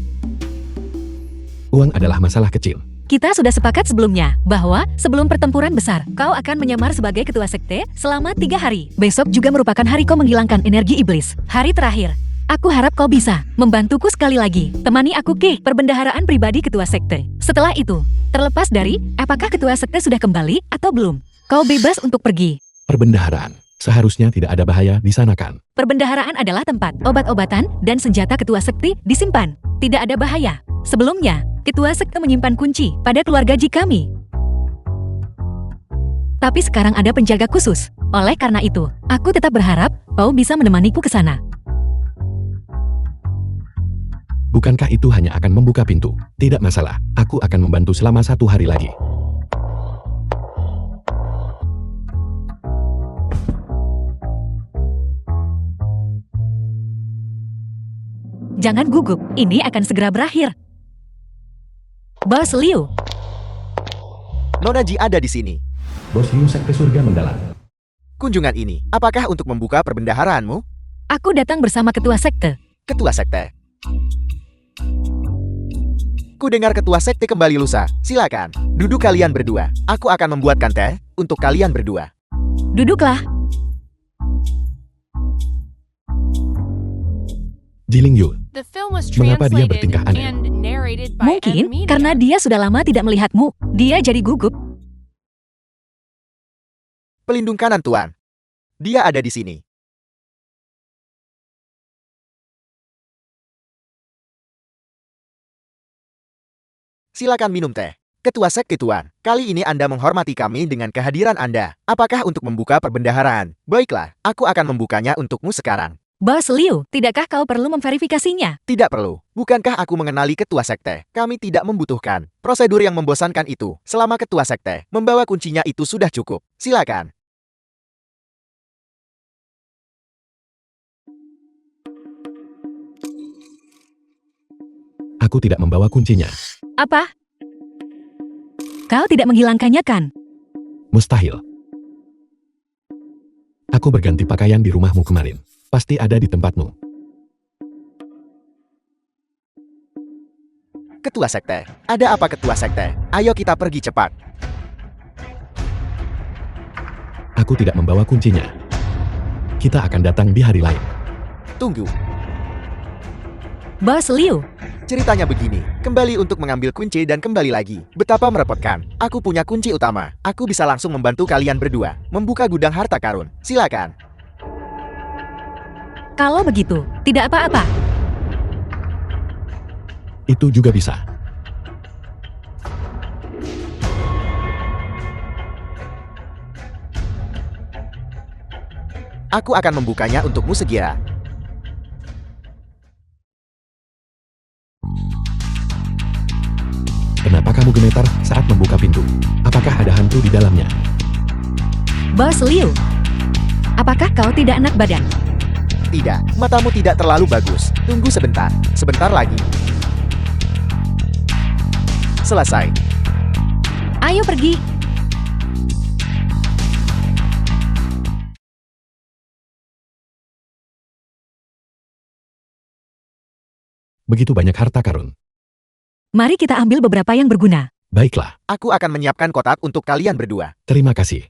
Uang adalah masalah kecil. Kita sudah sepakat sebelumnya, bahwa sebelum pertempuran besar, kau akan menyamar sebagai ketua sekte selama 3 hari. Besok juga merupakan hari kau menghilangkan energi iblis. Hari terakhir. Aku harap kau bisa membantuku sekali lagi. Temani aku ke perbendaharaan pribadi ketua sekte. Setelah itu, terlepas dari apakah ketua sekte sudah kembali atau belum, kau bebas untuk pergi. Perbendaharaan. Seharusnya tidak ada bahaya di sana kan? Perbendaharaan adalah tempat obat-obatan dan senjata ketua sekte disimpan. Tidak ada bahaya. Sebelumnya, ketua sekte menyimpan kunci pada keluarga Ji kami. Tapi sekarang ada penjaga khusus. Oleh karena itu, aku tetap berharap kau bisa menemaniku ke sana. Bukankah itu hanya akan membuka pintu? Tidak masalah, aku akan membantu selama 1 hari lagi. Jangan gugup, ini akan segera berakhir. Bos Liu, Nona Ji ada di sini. Bos Liu Sekte Surga Mendalam. Kunjungan ini, apakah untuk membuka perbendaharaanmu? aku datang bersama ketua sekte. Ketua sekte. Ku dengar ketua sekte kembali lusa. Silakan, duduk kalian berdua. Aku akan membuatkan teh untuk kalian berdua. Duduklah. Jiling Yu, The film was Mengapa dia translated bertingkah aneh? and narrated by Mungkin M Media. karena dia sudah lama tidak melihatmu, dia jadi gugup. Pelindung kanan Tuan. Dia ada di sini. Silakan minum teh. Ketua sekte Tuan, kali ini Anda menghormati kami dengan kehadiran Anda. Apakah untuk membuka perbendaharaan? Baiklah, aku akan membukanya untukmu sekarang. Bos Liu, tidakkah kau perlu memverifikasinya? Tidak perlu. Bukankah aku mengenali ketua sekte? Kami tidak membutuhkan prosedur yang membosankan itu. Selama ketua sekte membawa kuncinya itu sudah cukup. Silakan. aku tidak membawa kuncinya. Apa? Kau tidak menghilangkannya kan? Mustahil. Aku berganti pakaian di rumahmu kemarin. Pasti ada di tempatmu. Ketua sekte. Ada apa ketua sekte? Ayo kita pergi cepat. Aku tidak membawa kuncinya. Kita akan datang di hari lain. Tunggu. Bos Liu, Ceritanya begini, kembali untuk mengambil kunci dan kembali lagi. Betapa merepotkan. Aku punya kunci utama. Aku bisa langsung membantu kalian berdua membuka gudang harta karun. Silakan. kalau begitu, tidak apa-apa. Itu juga bisa. Aku akan membukanya untukmu segera. Kenapa kamu gemetar saat membuka pintu? Apakah ada hantu di dalamnya? Bos Liu, apakah kau tidak enak badan? Tidak, matamu tidak terlalu bagus. Tunggu sebentar. Sebentar lagi. Selesai. Ayo pergi. Begitu banyak harta karun. Mari kita ambil beberapa yang berguna. Baiklah, Aku akan menyiapkan kotak untuk kalian berdua. terima kasih.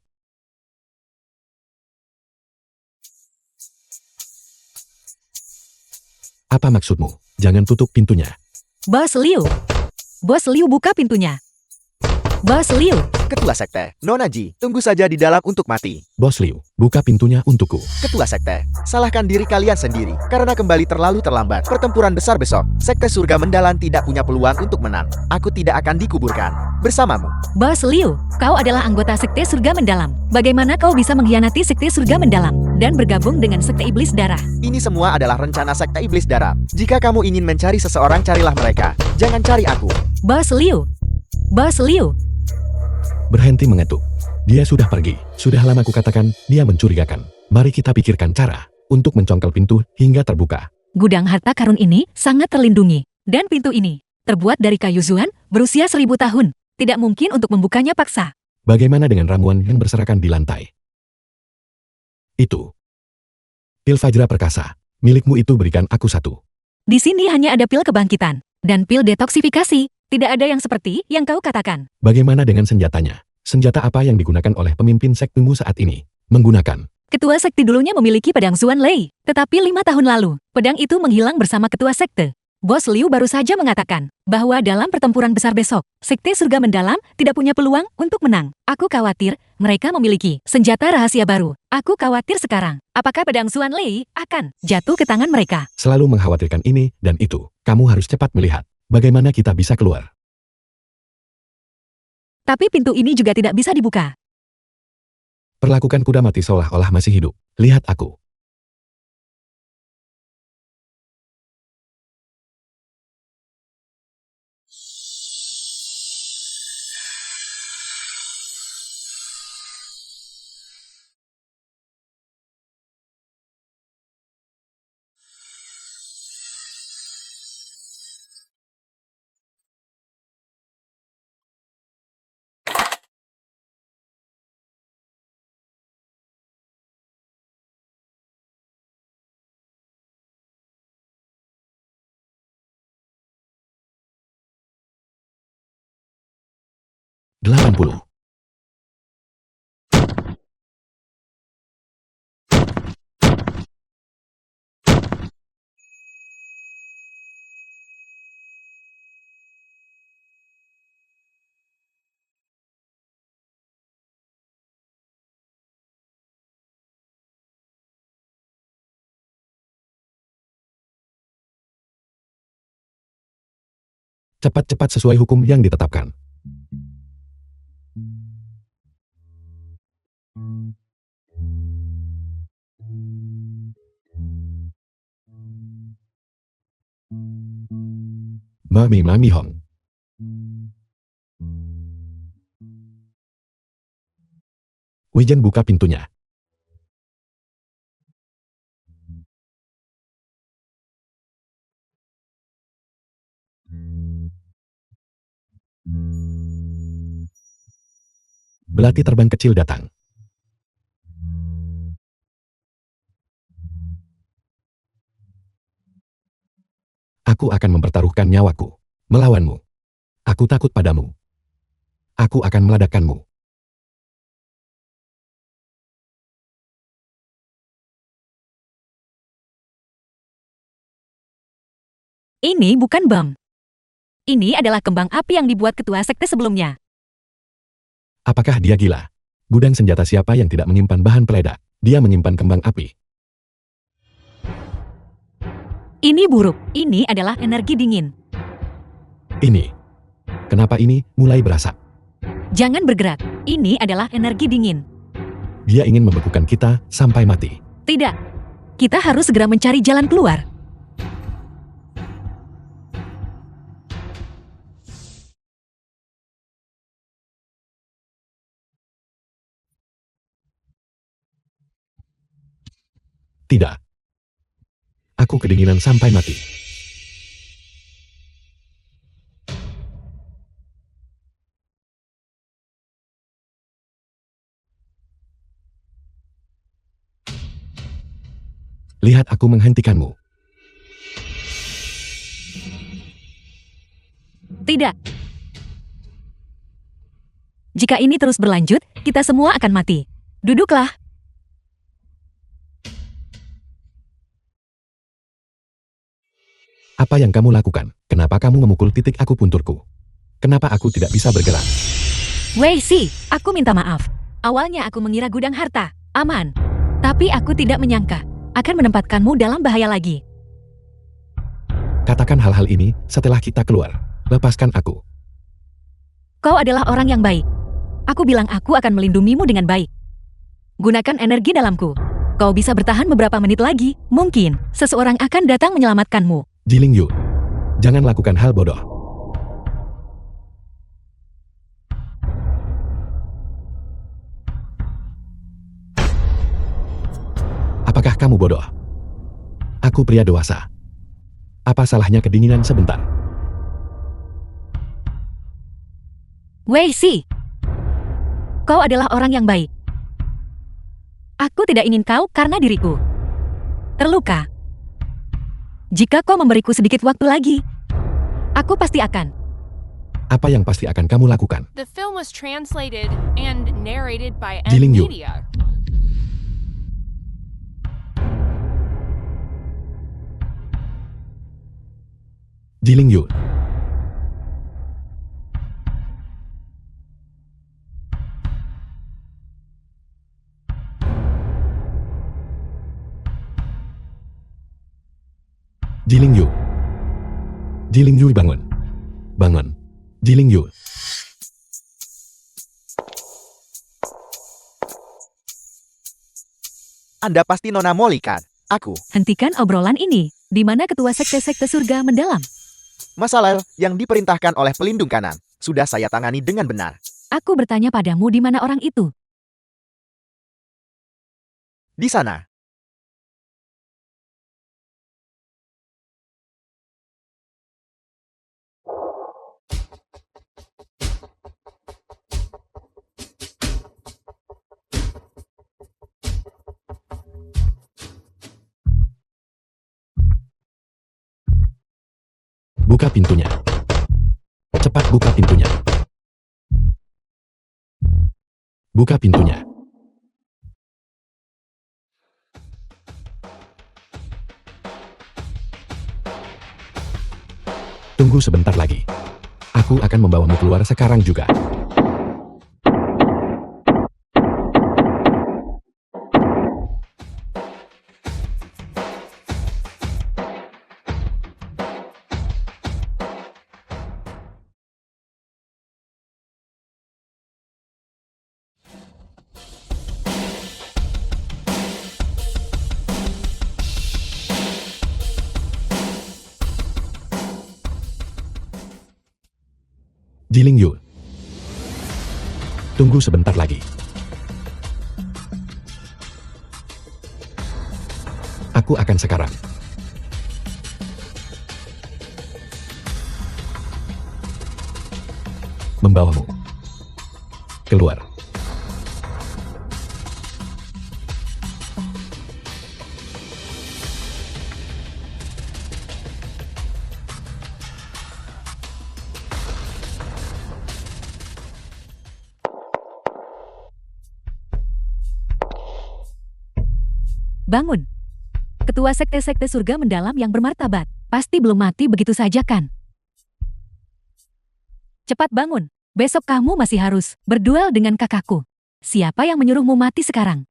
Apa maksudmu? Jangan tutup pintunya. Bos Liu. Bos Liu, buka pintunya. Bos Liu, Ketua sekte, Nona Ji, tunggu saja di dalam untuk mati. Bos Liu, buka pintunya untukku. Ketua sekte, salahkan diri kalian sendiri karena kembali terlalu terlambat. Pertempuran besar besok, sekte surga mendalam tidak punya peluang untuk menang. Aku tidak akan dikuburkan bersamamu. Bos Liu, kau adalah anggota sekte surga mendalam. Bagaimana kau bisa mengkhianati sekte surga mendalam dan bergabung dengan sekte iblis darah? Ini semua adalah rencana sekte iblis darah. Jika kamu ingin mencari seseorang, carilah mereka. Jangan cari aku. Bos Liu. Bos Liu, berhenti mengetuk. Dia sudah pergi. Sudah lama kukatakan, dia mencurigakan. Mari kita pikirkan cara untuk mencongkel pintu hingga terbuka. Gudang harta karun ini sangat terlindungi. Dan pintu ini terbuat dari kayu zuan berusia 1000 tahun. Tidak mungkin untuk membukanya paksa. Bagaimana dengan ramuan yang berserakan di lantai? Itu. Pil Vajra Perkasa. Milikmu itu berikan aku satu. Di sini hanya ada pil kebangkitan dan pil detoksifikasi. Tidak ada yang seperti yang kau katakan. Bagaimana dengan senjatanya? Senjata apa yang digunakan oleh pemimpin sektimu saat ini? Menggunakan. Ketua sekte dulunya memiliki pedang Zuan Lei. Tetapi 5 tahun lalu, pedang itu menghilang bersama ketua sekte. Bos Liu baru saja mengatakan bahwa dalam pertempuran besar besok, sekte surga mendalam tidak punya peluang untuk menang. Aku khawatir mereka memiliki senjata rahasia baru. Aku khawatir sekarang, apakah pedang Zuan Lei akan jatuh ke tangan mereka? Selalu mengkhawatirkan ini dan itu. Kamu harus cepat melihat. Bagaimana kita bisa keluar? Tapi pintu ini juga tidak bisa dibuka. Perlakukan kuda mati seolah-olah masih hidup. Lihat aku. Delapan puluh. Cepat-cepat sesuai hukum yang ditetapkan. Mami Hong. Wijen buka pintunya. Belati terbang kecil datang. Aku akan mempertaruhkan nyawaku melawanmu. Aku takut padamu. Aku akan meledakkanmu. Ini bukan bom. Ini adalah kembang api yang dibuat ketua sekte sebelumnya. Apakah dia gila? Gudang senjata siapa yang tidak menyimpan bahan peledak? Dia menyimpan kembang api. Ini buruk. Ini adalah energi dingin. Ini. Kenapa ini mulai berasap? Jangan bergerak. Ini adalah energi dingin. Dia ingin membekukan kita sampai mati. Tidak. Kita harus segera mencari jalan keluar. Tidak. Aku kedinginan sampai mati. Lihat aku menghentikanmu. Tidak. Jika ini terus berlanjut, kita semua akan mati. Duduklah. Apa yang kamu lakukan? Kenapa kamu memukul titik akupunturku? Kenapa aku tidak bisa bergerak? Wei Si, aku minta maaf. Awalnya aku mengira gudang harta aman. Tapi aku tidak menyangka akan menempatkanmu dalam bahaya lagi. Katakan hal-hal ini setelah kita keluar. Lepaskan aku. Kau adalah orang yang baik. Aku bilang aku akan melindungimu dengan baik. Gunakan energi dalamku. Kau bisa bertahan beberapa menit lagi. Mungkin seseorang akan datang menyelamatkanmu. Jiling Yu, jangan lakukan hal bodoh. Apakah kamu bodoh? Aku pria dewasa. Apa salahnya kedinginan sebentar? Wei Si, kau adalah orang yang baik. Aku tidak ingin kau karena diriku terluka. Jika kau memberiku sedikit waktu lagi, aku pasti akan. Apa yang pasti akan kamu lakukan? The film was translated and narrated by M Jiling Yu. Media. Jiling Yu. Jiling Yu. Jiling Yu, bangun. Bangun. Jiling Yu. Anda pasti Nona Molly kan? Aku. Hentikan obrolan ini, di mana ketua sekte-sekte surga mendalam. Masalah yang diperintahkan oleh pelindung kanan. Sudah saya tangani dengan benar. Aku bertanya padamu di mana orang itu. Di sana. Buka pintunya. Cepat buka pintunya. Buka pintunya. Tunggu sebentar lagi. Aku akan membawamu keluar sekarang juga. Jiling Yu. Tunggu sebentar lagi. Aku akan sekarang. Membawamu. Keluar. Bangun. Ketua sekte-sekte surga mendalam yang bermartabat. Pasti belum mati begitu saja kan? Cepat bangun. Besok kamu masih harus berduel dengan kakakku. Siapa yang menyuruhmu mati sekarang?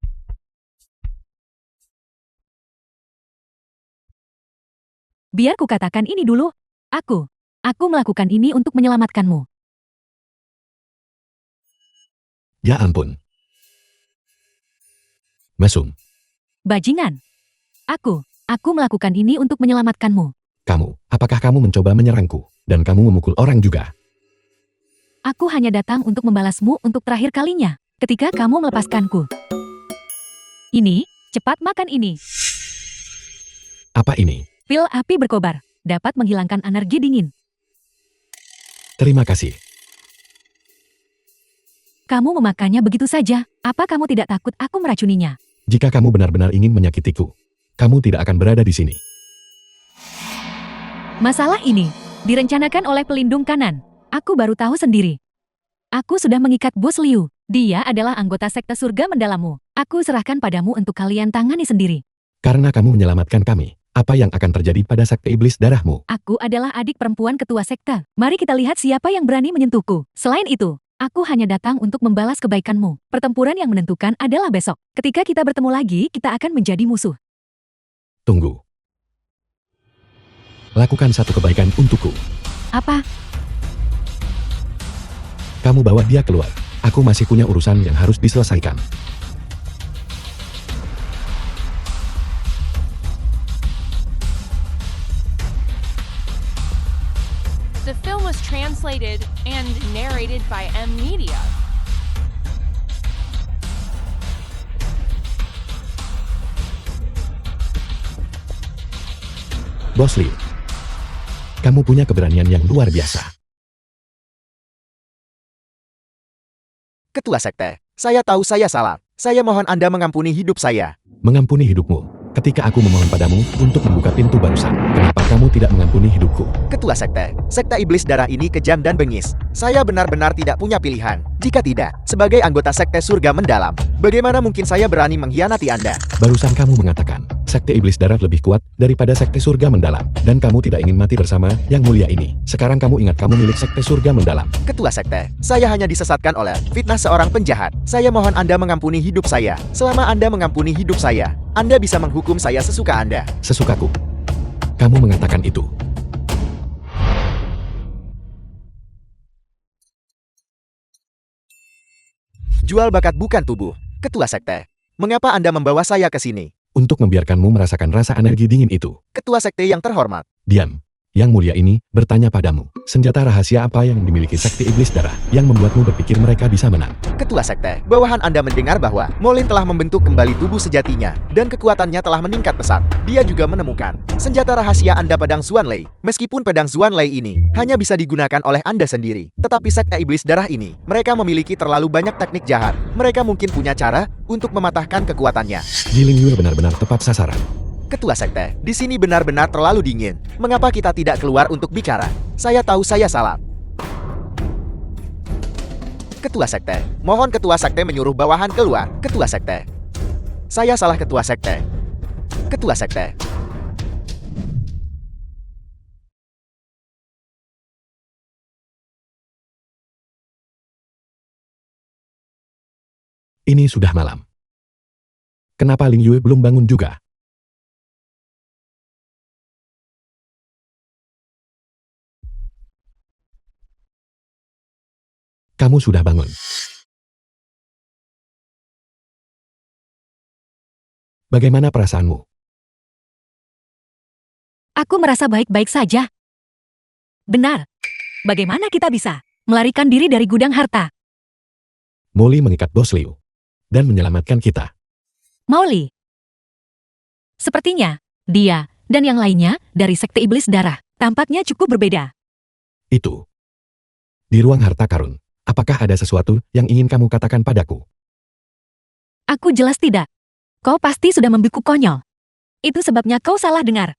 Biar ku katakan ini dulu. Aku melakukan ini untuk menyelamatkanmu. Ya ampun. Mesum. Bajingan. Aku melakukan ini untuk menyelamatkanmu. Apakah kamu mencoba menyerangku? Dan kamu memukul orang juga? Aku hanya datang untuk membalasmu untuk terakhir kalinya, ketika kamu melepaskanku. Ini, cepat makan ini. Apa ini? Pil api berkobar, dapat menghilangkan energi dingin. Terima kasih. Kamu memakannya begitu saja, apa kamu tidak takut aku meracuninya? Jika kamu benar-benar ingin menyakitiku, kamu tidak akan berada di sini. Masalah ini direncanakan oleh pelindung kanan. Aku baru tahu sendiri. Aku sudah mengikat Bos Liu. Dia adalah anggota sekte surga mendalammu. Aku serahkan padamu untuk kalian tangani sendiri. Karena kamu menyelamatkan kami, apa yang akan terjadi pada sekte iblis darahmu? Aku adalah adik perempuan ketua sekte. Mari kita lihat siapa yang berani menyentuhku. Selain itu, aku hanya datang untuk membalas kebaikanmu. Pertempuran yang menentukan adalah besok. Ketika kita bertemu lagi, kita akan menjadi musuh. Tunggu. Lakukan satu kebaikan untukku. Apa? Kamu bawa dia keluar. Aku masih punya urusan yang harus diselesaikan. The film was translated and narrated by M Media. Bos Liu. Kamu punya keberanian yang luar biasa. Ketua Sekte, saya tahu saya salah. Saya mohon Anda mengampuni hidup saya. Mengampuni hidupmu. Ketika aku memohon padamu untuk membuka pintu barusan, kenapa kamu tidak mengampuni hidupku? Ketua Sekte, Sekte Iblis Darah ini kejam dan bengis. Saya benar-benar tidak punya pilihan. Jika tidak, sebagai anggota Sekte Surga Mendalam, bagaimana mungkin saya berani mengkhianati Anda? Barusan kamu mengatakan, Sekte Iblis Darah lebih kuat daripada Sekte Surga Mendalam, dan kamu tidak ingin mati bersama yang mulia ini. Sekarang kamu ingat kamu milik Sekte Surga Mendalam. Ketua Sekte, saya hanya disesatkan oleh fitnah seorang penjahat. Saya mohon Anda mengampuni hidup saya. Selama Anda mengampuni hidup saya, Anda bisa menghukum saya sesuka Anda. Sesukaku. Kamu mengatakan itu. Jual bakat bukan tubuh. Ketua Sekte, mengapa Anda membawa saya ke sini? Untuk membiarkanmu merasakan rasa energi dingin itu. Ketua Sekte yang terhormat, Diam. Yang mulia ini bertanya padamu, senjata rahasia apa yang dimiliki Sekte Iblis Darah yang membuatmu berpikir mereka bisa menang? Ketua Sekte, bawahan Anda mendengar bahwa Molin telah membentuk kembali tubuh sejatinya dan kekuatannya telah meningkat pesat. Dia juga menemukan senjata rahasia Anda pedang Xuanlei. Meskipun pedang Xuanlei ini hanya bisa digunakan oleh Anda sendiri, tetapi Sekte Iblis Darah ini, mereka memiliki terlalu banyak teknik jahat. Mereka mungkin punya cara untuk mematahkan kekuatannya. Jiling Yue benar-benar tepat sasaran. Ketua Sekte, di sini benar-benar terlalu dingin. Mengapa kita tidak keluar untuk bicara? Saya tahu saya salah. Ketua Sekte, mohon Ketua Sekte menyuruh bawahan keluar. Ketua Sekte, saya salah Ketua Sekte. Ketua Sekte. Ini sudah malam. Kenapa Ling Yue belum bangun juga? Kamu sudah bangun. Bagaimana perasaanmu? Aku merasa baik-baik saja. Benar. Bagaimana kita bisa melarikan diri dari gudang harta? Molly mengikat Bos Liu dan menyelamatkan kita. Mauli. Sepertinya, dia dan yang lainnya dari Sekte Iblis Darah tampaknya cukup berbeda. Itu. Di ruang harta karun, apakah ada sesuatu yang ingin kamu katakan padaku? Aku jelas tidak. Kau pasti sudah membiku konyol. Itu sebabnya kau salah dengar.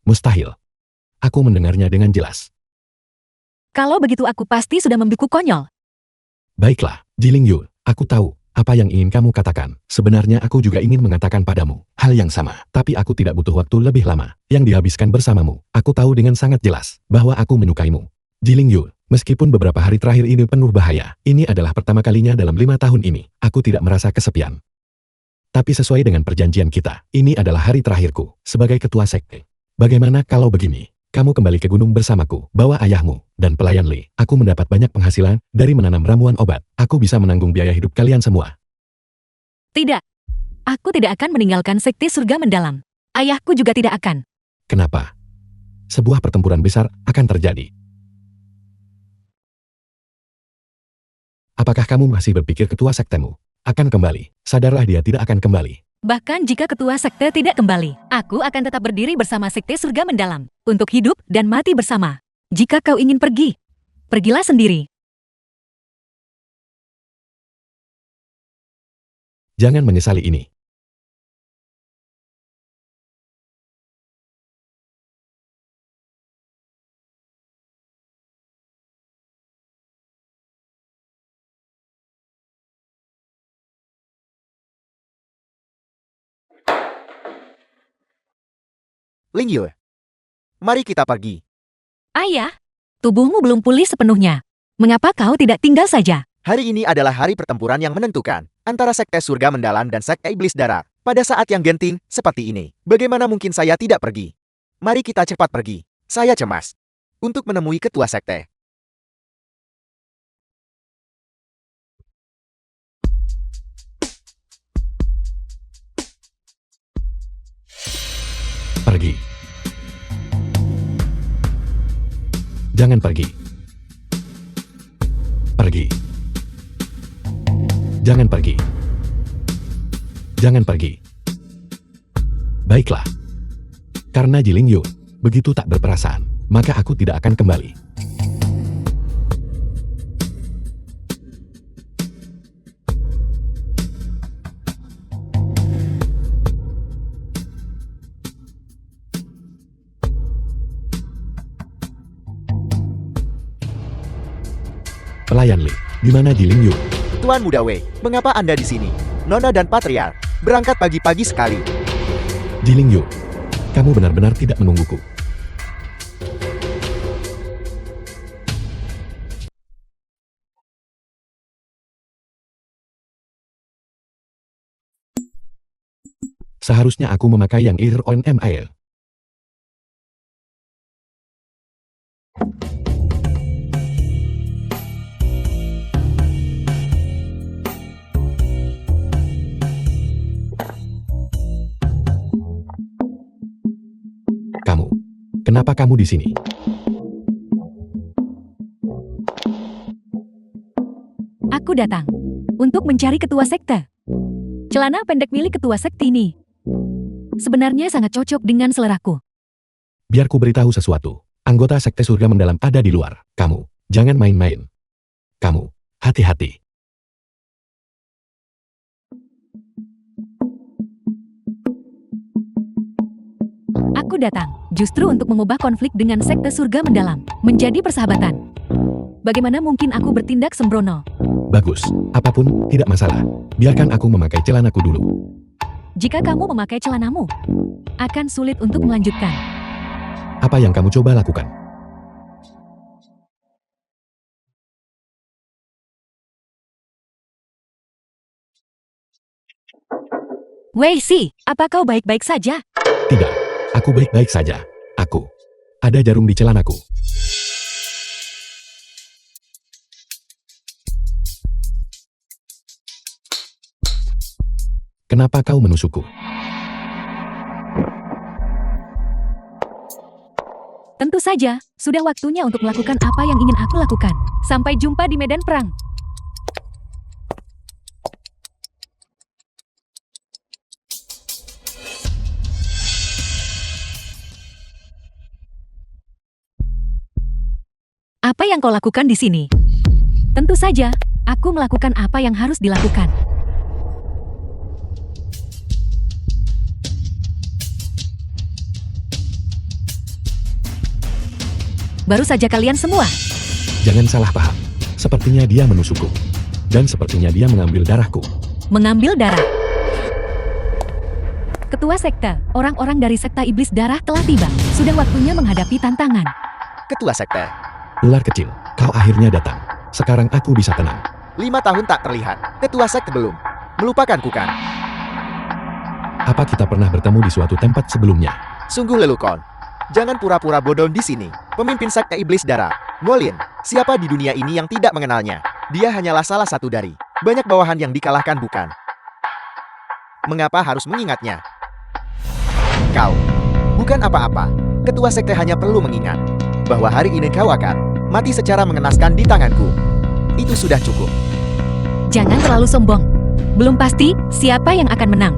Mustahil. Aku mendengarnya dengan jelas. Kalau begitu aku pasti sudah membiku konyol. Baiklah, Jiling Yu, aku tahu apa yang ingin kamu katakan. Sebenarnya aku juga ingin mengatakan padamu hal yang sama, tapi aku tidak butuh waktu lebih lama yang dihabiskan bersamamu. Aku tahu dengan sangat jelas bahwa aku menyukaimu. Jiling Yu, meskipun beberapa hari terakhir ini penuh bahaya, ini adalah pertama kalinya dalam 5 tahun ini, aku tidak merasa kesepian. Tapi sesuai dengan perjanjian kita, ini adalah hari terakhirku sebagai ketua sekte. Bagaimana kalau begini? Kamu kembali ke gunung bersamaku, bawa ayahmu, dan pelayan Li. Aku mendapat banyak penghasilan dari menanam ramuan obat. Aku bisa menanggung biaya hidup kalian semua. Tidak. Aku tidak akan meninggalkan Sekte Surga Mendalam. Ayahku juga tidak akan. Kenapa? Sebuah pertempuran besar akan terjadi. Apakah kamu masih berpikir ketua sektemu akan kembali? Sadarlah dia tidak akan kembali. Bahkan jika ketua sekte tidak kembali, aku akan tetap berdiri bersama Sekte Surga Mendalam untuk hidup dan mati bersama. Jika kau ingin pergi, pergilah sendiri. Jangan menyesali ini. Ling Yue, mari kita pergi. Ayah, tubuhmu belum pulih sepenuhnya. Mengapa kau tidak tinggal saja? Hari ini adalah hari pertempuran yang menentukan antara Sekte Surga Mendalam dan Sekte Iblis Darah. Pada saat yang genting seperti ini, bagaimana mungkin saya tidak pergi? Mari kita cepat pergi. Saya cemas untuk menemui ketua sekte. Pergi. Jangan pergi. Pergi. Jangan pergi. Jangan pergi. Baiklah. Karena Jiling Yu, begitu tak berperasaan, maka aku tidak akan kembali. Pelayan Li, di mana Jiling Yu? Tuan Muda Wei, mengapa Anda di sini? Nona dan Patriark berangkat pagi-pagi sekali. Jiling Yu, kamu benar-benar tidak menungguku. Seharusnya aku memakai yang Ear on ML. Kenapa kamu di sini? Aku datang untuk mencari ketua sekte. Celana pendek milik ketua sekte ini sebenarnya sangat cocok dengan seleraku. Biar ku beritahu sesuatu. Anggota sekte surga mendalam ada di luar. Kamu, jangan main-main. Kamu, hati-hati. Aku datang justru untuk mengubah konflik dengan sekte surga mendalam menjadi persahabatan. Bagaimana mungkin aku bertindak sembrono? Bagus, apapun, tidak masalah. Biarkan aku memakai celanaku dulu. Jika kamu memakai celanamu, akan sulit untuk melanjutkan. Apa yang kamu coba lakukan? Wei Si, apa kau baik-baik saja? Tidak, aku baik-baik saja. Aku. Ada jarum di celanaku. Kenapa kau menusukku? Tentu saja, sudah waktunya untuk melakukan apa yang ingin aku lakukan. Sampai jumpa di medan perang. Apa yang kau lakukan di sini? Tentu saja, aku melakukan apa yang harus dilakukan. Baru saja kalian semua. Jangan salah paham. Sepertinya dia menusukku. Dan sepertinya dia mengambil darahku. Mengambil darah. Ketua sekte, orang-orang dari sekte iblis darah telah tiba. Sudah waktunya menghadapi tantangan. Ketua sekte. Ular kecil, kau akhirnya datang. Sekarang aku bisa tenang. 5 tahun tak terlihat. Ketua sekte belum. Melupakanku kan? Apa kita pernah bertemu di suatu tempat sebelumnya? Sungguh lelukon. Jangan pura-pura bodoh di sini. Pemimpin sekte iblis darah, Molin. Siapa di dunia ini yang tidak mengenalnya? Dia hanyalah salah satu dari banyak bawahan yang dikalahkan, bukan? Mengapa harus mengingatnya? Kau bukan apa-apa. Ketua sekte hanya perlu mengingat bahwa hari ini kau akan mati secara mengenaskan di tanganku. Itu sudah cukup. Jangan terlalu sombong. Belum pasti siapa yang akan menang.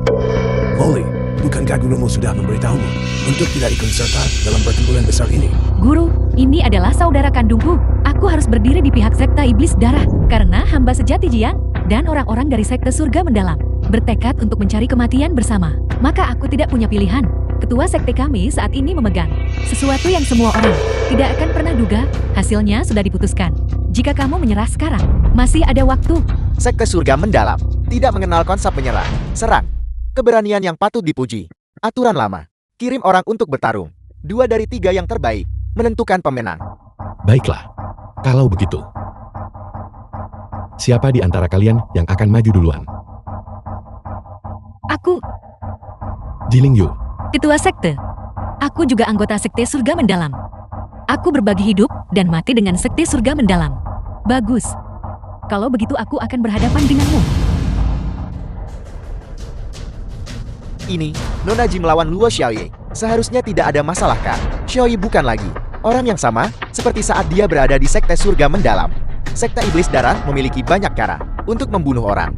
Molly, bukankah gurumu sudah memberitahumu untuk tidak ikut serta dalam pertempuran besar ini? Guru, ini adalah saudara kandungku. Aku harus berdiri di pihak sekte iblis darah karena hamba sejati Jiang dan orang-orang dari sekte surga mendalam bertekad untuk mencari kematian bersama. Maka aku tidak punya pilihan. Ketua sekte kami saat ini memegang sesuatu yang semua orang tidak akan pernah duga. Hasilnya sudah diputuskan. Jika kamu menyerah sekarang, masih ada waktu. Sekte surga mendalam tidak mengenal konsep menyerah. Serang. Keberanian yang patut dipuji. Aturan lama. Kirim orang untuk bertarung. 2 dari 3 yang terbaik menentukan pemenang. Baiklah. Kalau begitu. Siapa di antara kalian yang akan maju duluan? Aku, Jiling Yu. ketua sekte. Aku juga anggota sekte surga mendalam. Aku berbagi hidup dan mati dengan sekte surga mendalam. Bagus. Kalau begitu aku akan berhadapan denganmu. Ini, Nona Ji melawan Luo Xiaoye. Seharusnya tidak ada masalah kan? Xiaoye bukan lagi orang yang sama seperti saat dia berada di sekte surga mendalam. Sekte iblis darah memiliki banyak cara untuk membunuh orang.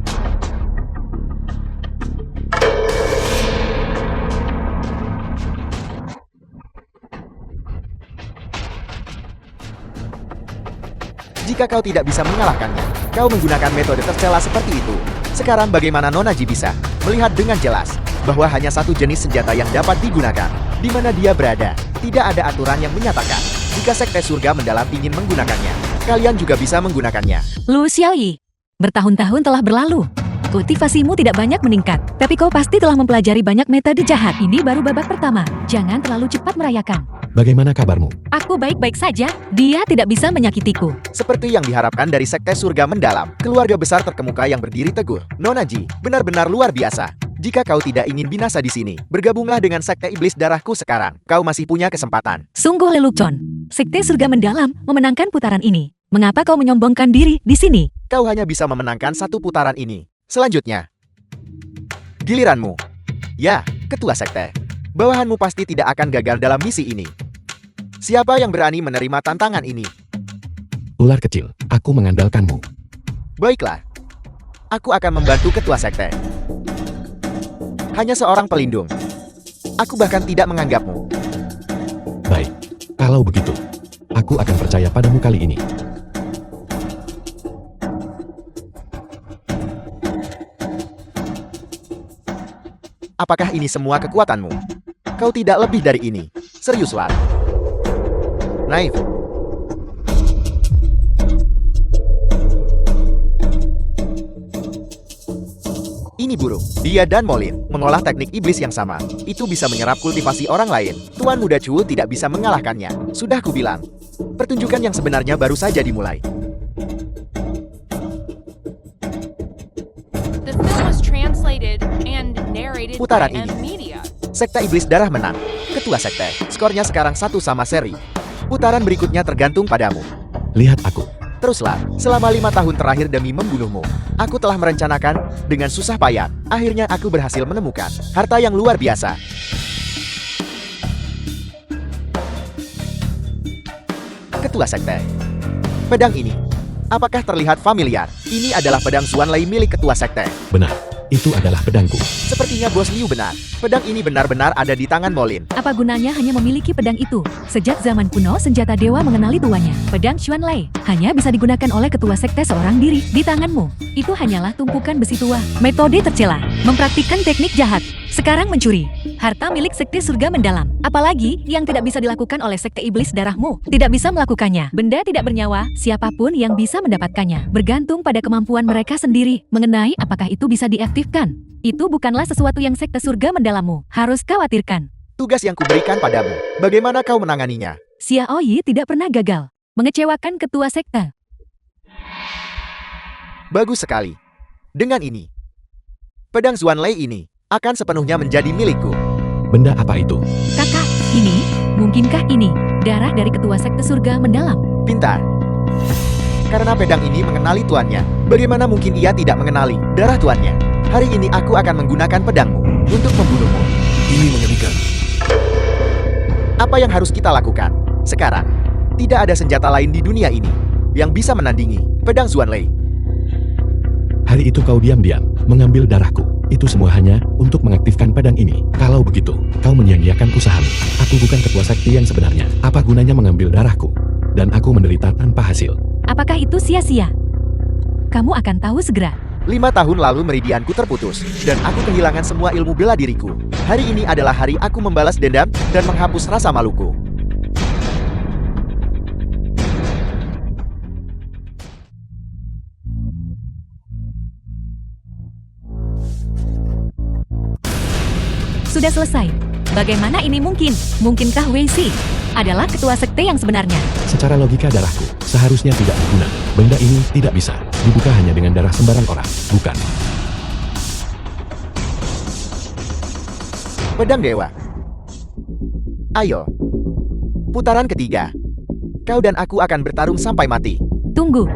Jika kau tidak bisa mengalahkannya, kau menggunakan metode tercela seperti itu. Sekarang bagaimana Nonaji bisa melihat dengan jelas bahwa hanya satu jenis senjata yang dapat digunakan? Di mana dia berada, tidak ada aturan yang menyatakan jika Sekte Surga Mendalam ingin menggunakannya, kalian juga bisa menggunakannya. Lu Xiaoyi, bertahun-tahun telah berlalu. Kultivasimu tidak banyak meningkat, tapi kau pasti telah mempelajari banyak metode jahat. Ini baru babak pertama, jangan terlalu cepat merayakan. Bagaimana kabarmu? Aku baik-baik saja, dia tidak bisa menyakitiku. Seperti yang diharapkan dari Sekte Surga Mendalam, keluarga besar terkemuka yang berdiri teguh. Nonaji, benar-benar luar biasa. Jika kau tidak ingin binasa di sini, bergabunglah dengan Sekte Iblis Darahku sekarang. Kau masih punya kesempatan. Sungguh lelucon, Sekte Surga Mendalam memenangkan putaran ini. Mengapa kau menyombongkan diri di sini? Kau hanya bisa memenangkan satu putaran ini. Selanjutnya, giliranmu. Ya, Ketua Sekte. Bawahanmu pasti tidak akan gagal dalam misi ini. Siapa yang berani menerima tantangan ini? Ular kecil, aku mengandalkanmu. Baiklah. Aku akan membantu Ketua Sekte. Hanya seorang pelindung. Aku bahkan tidak menganggapmu. Baik, kalau begitu, aku akan percaya padamu kali ini. Apakah ini semua kekuatanmu? Kau tidak lebih dari ini. Seriuslah. Naif. Ini buruk. Dia dan Molin mengolah teknik iblis yang sama. Itu bisa menyerap kultivasi orang lain. Tuan Muda Chu tidak bisa mengalahkannya. Sudah kubilang. Pertunjukan yang sebenarnya baru saja dimulai. The film was translated and narrated Putaran by ini. M-Media. Sekte Iblis Darah menang. Ketua Sekte. Skornya sekarang 1 sama seri. Putaran berikutnya tergantung padamu. Lihat aku. Teruslah, selama 5 tahun terakhir demi membunuhmu. Aku telah merencanakan, dengan susah payah, akhirnya aku berhasil menemukan harta yang luar biasa. Ketua Sekte. Pedang ini, apakah terlihat familiar? Ini adalah pedang Xuan Lei milik Ketua Sekte. Benar, itu adalah pedangku. Sepertinya Bos Liu benar. Pedang ini benar-benar ada di tangan Molin. Apa gunanya hanya memiliki pedang itu? Sejak zaman kuno, senjata dewa mengenali tuannya. Pedang Xuan Lei hanya bisa digunakan oleh ketua sekte seorang diri. Di tanganmu, itu hanyalah tumpukan besi tua. Metode tercela, mempraktikkan teknik jahat. Sekarang mencuri harta milik Sekte Surga Mendalam. Apalagi yang tidak bisa dilakukan oleh Sekte Iblis Darahmu. Tidak bisa melakukannya. Benda tidak bernyawa, siapapun yang bisa mendapatkannya. Bergantung pada kemampuan mereka sendiri mengenai apakah itu bisa diaktifkan. Itu bukanlah sesuatu yang Sekte Surga Mendalammu harus khawatirkan. Tugas yang kuberikan padamu, bagaimana kau menanganinya? Xiaoyi tidak pernah gagal mengecewakan ketua sekte. Bagus sekali. Dengan ini, pedang Xuan Lei ini akan sepenuhnya menjadi milikku. Benda apa itu? Kakak, ini, mungkinkah ini darah dari ketua sekte surga mendalam? Pintar. Karena pedang ini mengenali tuannya, bagaimana mungkin ia tidak mengenali darah tuannya? Hari ini aku akan menggunakan pedangmu untuk membunuhmu. Ini mengerikan. Apa yang harus kita lakukan? Sekarang, tidak ada senjata lain di dunia ini yang bisa menandingi pedang Xuan Lei. Hari itu kau diam-diam mengambil darahku. Itu semua hanya untuk mengaktifkan pedang ini. Kalau begitu, kau menyia-nyiakan usahamu. Aku bukan ketua sakti yang sebenarnya. Apa gunanya mengambil darahku? Dan aku menderita tanpa hasil. Apakah itu sia-sia? Kamu akan tahu segera. 5 tahun lalu meridianku terputus, dan aku kehilangan semua ilmu bela diriku. Hari ini adalah hari aku membalas dendam dan menghapus rasa maluku. Sudah selesai. Bagaimana ini mungkin? Mungkinkah Wei Si adalah ketua sekte yang sebenarnya? Secara logika darahku seharusnya tidak berguna. Benda ini tidak bisa dibuka hanya dengan darah sembarang orang, bukan? Pedang Dewa. Ayo. Putaran ketiga. Kau dan aku akan bertarung sampai mati. Tunggu.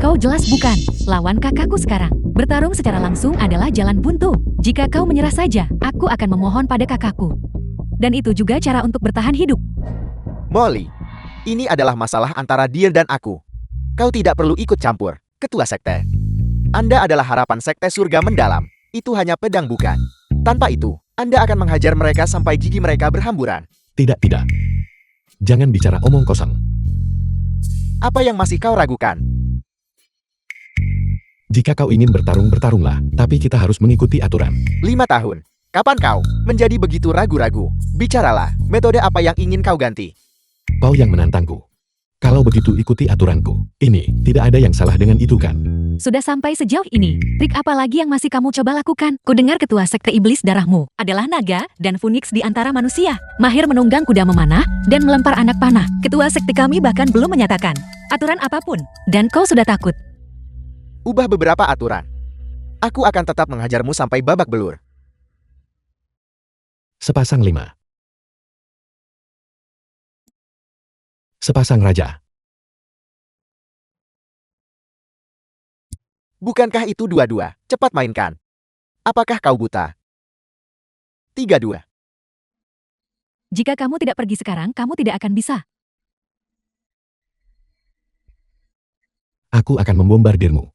Kau jelas bukan lawan kakakku sekarang. Bertarung secara langsung adalah jalan buntu. Jika kau menyerah saja, aku akan memohon pada kakakku. Dan itu juga cara untuk bertahan hidup. Molly, ini adalah masalah antara dia dan aku. Kau tidak perlu ikut campur, ketua sekte. Anda adalah harapan sekte surga mendalam. Itu hanya pedang bukan. Tanpa itu, Anda akan menghajar mereka sampai gigi mereka berhamburan. Tidak, tidak. Jangan bicara omong kosong. Apa yang masih kau ragukan? Jika kau ingin bertarung, bertarunglah. Tapi kita harus mengikuti aturan. 5 tahun. Kapan kau menjadi begitu ragu-ragu? Bicaralah, metode apa yang ingin kau ganti? Kau yang menantangku. Kalau begitu ikuti aturanku. Ini, tidak ada yang salah dengan itu kan? Sudah sampai sejauh ini, trik apa lagi yang masih kamu coba lakukan? Kudengar ketua sekte iblis darahmu adalah naga dan Phoenix di antara manusia. Mahir menunggang kuda memanah dan melempar anak panah. Ketua sekte kami bahkan belum menyatakan aturan apapun. Dan kau sudah takut. Ubah beberapa aturan. Aku akan tetap menghajarmu sampai babak belur. Sepasang 5. Sepasang raja. Bukankah itu 2-2? Cepat mainkan. Apakah kau buta? 3-2. Jika kamu tidak pergi sekarang, kamu tidak akan bisa. Aku akan membombardirmu.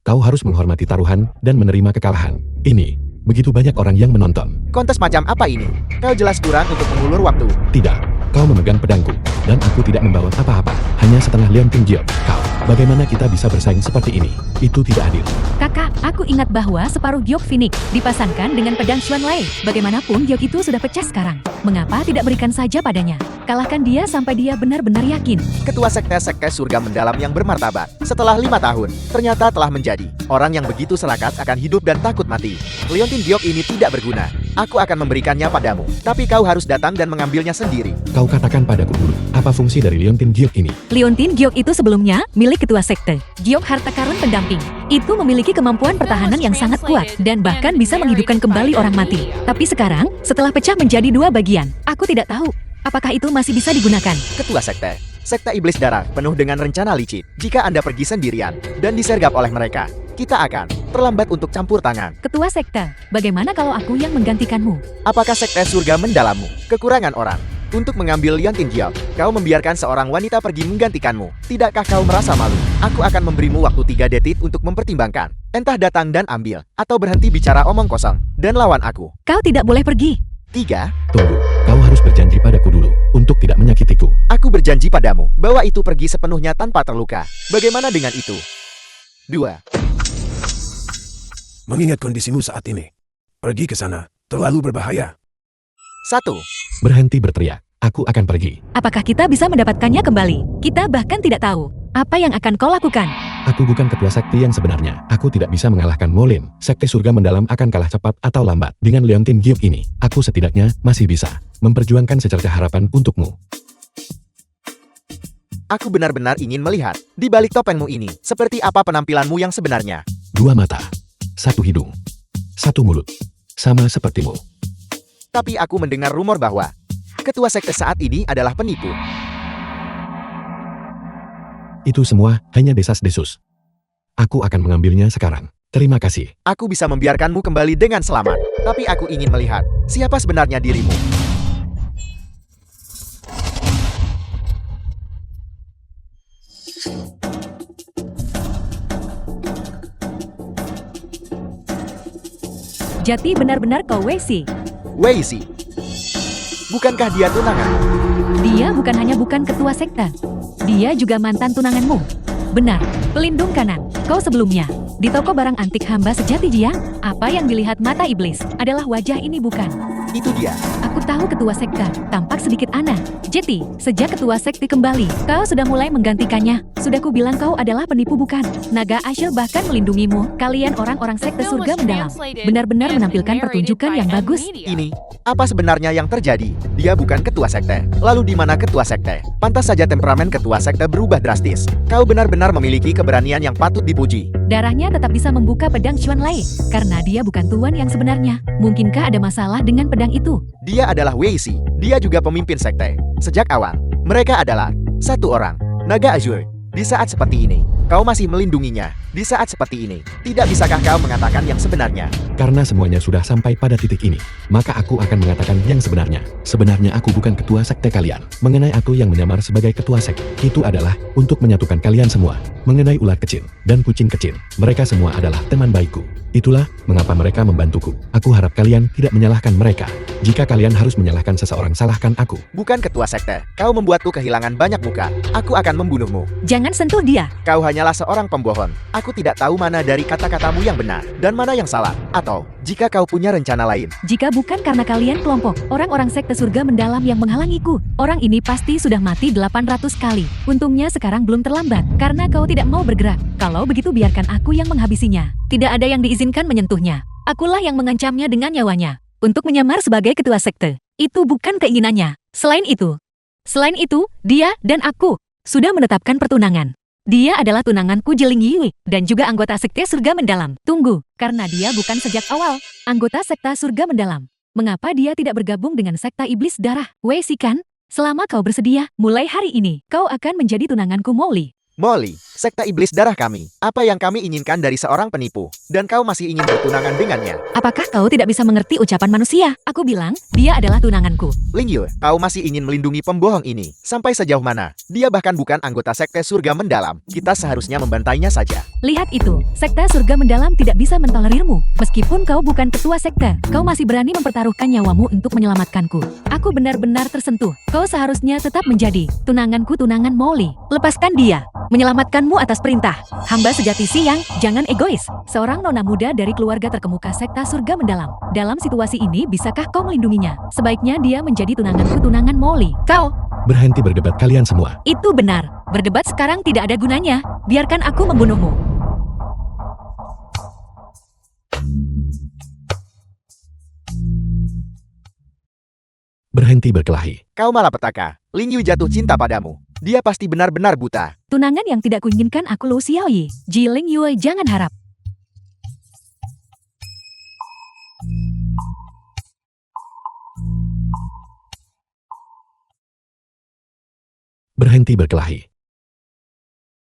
Kau harus menghormati taruhan dan menerima kekalahan. Ini, begitu banyak orang yang menonton. Kontes macam apa ini? Kau jelas kurang untuk mengulur waktu. Tidak, kau memegang pedangku, dan aku tidak membawa apa-apa. Hanya setengah Leontin Giok. Kau, bagaimana kita bisa bersaing seperti ini? Itu tidak adil. Kakak, aku ingat bahwa separuh giok Phoenix dipasangkan dengan pedang Xuan Lei. Bagaimanapun giok itu sudah pecah sekarang. Mengapa tidak berikan saja padanya? Kalahkan dia sampai dia benar-benar yakin. Ketua sekte-sekte surga mendalam yang bermartabat. Setelah 5 tahun, ternyata telah menjadi orang yang begitu selakas akan hidup dan takut mati. Leontin Giok ini tidak berguna. Aku akan memberikannya padamu. Tapi kau harus datang dan mengambilnya sendiri. Kau katakan padaku dulu, apa fungsi dari Leontin Giok ini? Leontin Giok itu sebelumnya milik ketua sekte. Giok harta karun pendamping. Itu memiliki kemampuan pertahanan yang sangat kuat dan bahkan bisa menghidupkan kembali orang mati. Tapi sekarang, setelah pecah menjadi 2 bagian, aku tidak tahu apakah itu masih bisa digunakan. Ketua sekte. Sekte iblis darah penuh dengan rencana licik. Jika Anda pergi sendirian dan disergap oleh mereka, kita akan terlambat untuk campur tangan. Ketua sekte, bagaimana kalau aku yang menggantikanmu? Apakah sekte surga mendalammu kekurangan orang? Untuk mengambil Leontin Giok, kau membiarkan seorang wanita pergi menggantikanmu. Tidakkah kau merasa malu? Aku akan memberimu waktu 3 detik untuk mempertimbangkan. Entah datang dan ambil, atau berhenti bicara omong kosong, dan lawan aku. Kau tidak boleh pergi. 3. Tunggu, kau harus berjanji padaku dulu, untuk tidak menyakitiku. Aku berjanji padamu, bahwa itu pergi sepenuhnya tanpa terluka. Bagaimana dengan itu? 2. Mengingat kondisimu saat ini, pergi ke sana, terlalu berbahaya. 1. Berhenti berteriak, aku akan pergi. Apakah kita bisa mendapatkannya kembali? Kita bahkan tidak tahu apa yang akan kau lakukan. Aku bukan ketua sekte yang sebenarnya. Aku tidak bisa mengalahkan Molin. Sekte surga mendalam akan kalah cepat atau lambat. Dengan Leontin Giok ini, aku setidaknya masih bisa memperjuangkan secercah harapan untukmu. Aku benar-benar ingin melihat, di balik topengmu ini, seperti apa penampilanmu yang sebenarnya. 2 mata, 1 hidung, 1 mulut, sama sepertimu. Tapi aku mendengar rumor bahwa ketua sekte saat ini adalah penipu. Itu semua hanya desas-desus. Aku akan mengambilnya sekarang. Terima kasih. Aku bisa membiarkanmu kembali dengan selamat. Tapi aku ingin melihat, siapa sebenarnya dirimu. Jati benar-benar kau Wei-Si. Wei-Si. Bukankah dia tunanganmu? Dia bukan hanya bukan ketua sekte. Dia juga mantan tunanganmu. Benar, pelindung kanan. Kau sebelumnya di toko barang antik hamba sejati dia. Apa yang dilihat mata iblis adalah wajah ini bukan? Itu dia. Aku tahu ketua sekte tampak sedikit aneh. Jeti, sejak ketua sekte kembali, kau sudah mulai menggantikannya. Sudah ku bilang kau adalah penipu bukan? Naga Ashil bahkan melindungimu. Kalian orang-orang sekte surga mendalam benar-benar menampilkan pertunjukan yang bagus. Ini, apa sebenarnya yang terjadi? Dia bukan ketua sekte. Lalu di mana ketua sekte? Pantas saja temperamen ketua sekte berubah drastis. Kau benar-benar memiliki keberanian yang patut dipuji. Darahnya tetap bisa membuka pedang Xuan Lei, karena dia bukan tuan yang sebenarnya. Mungkinkah ada masalah dengan pedang itu? Dia adalah Wei-Si. Dia juga pemimpin sekte. Sejak awal, mereka adalah satu orang, Naga Azure. Di saat seperti ini, kau masih melindunginya. Di saat seperti ini, tidak bisakah kau mengatakan yang sebenarnya? Karena semuanya sudah sampai pada titik ini, maka aku akan mengatakan yang sebenarnya. Sebenarnya aku bukan ketua sekte kalian. Mengenai aku yang menyamar sebagai ketua sekte, itu adalah untuk menyatukan kalian semua. Mengenai ular kecil dan kucing kecil, mereka semua adalah teman baikku. Itulah mengapa mereka membantuku. Aku harap kalian tidak menyalahkan mereka. Jika kalian harus menyalahkan seseorang, salahkan aku. Bukan ketua sekte, kau membuatku kehilangan banyak muka. Aku akan membunuhmu. Jangan sentuh dia. Kau hanyalah seorang pembohong. Aku tidak tahu mana dari kata-katamu yang benar dan mana yang salah. Atau, jika kau punya rencana lain. Jika bukan karena kalian kelompok orang-orang sekte surga mendalam yang menghalangiku, orang ini pasti sudah mati 800 kali. Untungnya sekarang belum terlambat, karena kau tidak mau bergerak. Kalau begitu biarkan aku yang menghabisinya. Tidak ada yang diizinkan menyentuhnya. Akulah yang mengancamnya dengan nyawanya. Untuk menyamar sebagai ketua sekte. Itu bukan keinginannya. Selain itu, dia dan aku sudah menetapkan pertunangan. Dia adalah tunanganku Jeling Yui, dan juga anggota sekte surga mendalam. Tunggu, karena dia bukan sejak awal anggota sekte surga mendalam. Mengapa dia tidak bergabung dengan sekte iblis darah? Wei Si kan? Selama kau bersedia, mulai hari ini, kau akan menjadi tunanganku Molly. Molly, sekte iblis darah kami. Apa yang kami inginkan dari seorang penipu? Dan kau masih ingin bertunangan dengannya? Apakah kau tidak bisa mengerti ucapan manusia? Aku bilang, dia adalah tunanganku. Ling Yue, kau masih ingin melindungi pembohong ini? Sampai sejauh mana? Dia bahkan bukan anggota sekte surga mendalam. Kita seharusnya membantainya saja. Lihat itu, sekte surga mendalam tidak bisa mentolerirmu. Meskipun kau bukan ketua sekte, kau masih berani mempertaruhkan nyawamu untuk menyelamatkanku. Aku benar-benar tersentuh. Kau seharusnya tetap menjadi tunanganku, tunangan Molly. Lepaskan dia. Menyelamatkanmu atas perintah. Hamba sejati Siang, jangan egois. Seorang nona muda dari keluarga terkemuka sekte surga mendalam. Dalam situasi ini, bisakah kau melindunginya? Sebaiknya dia menjadi tunanganku, tunangan Molly. Kau Berhenti berdebat kalian semua. itu benar. Berdebat sekarang tidak ada gunanya. Biarkan aku membunuhmu. Berhenti berkelahi. Kau malapetaka. Ling Yue jatuh cinta padamu. Dia pasti benar-benar buta. Tunangan yang tidak kuinginkan aku Lu Xiaoyi. Jiling Yue jangan harap. Berhenti berkelahi.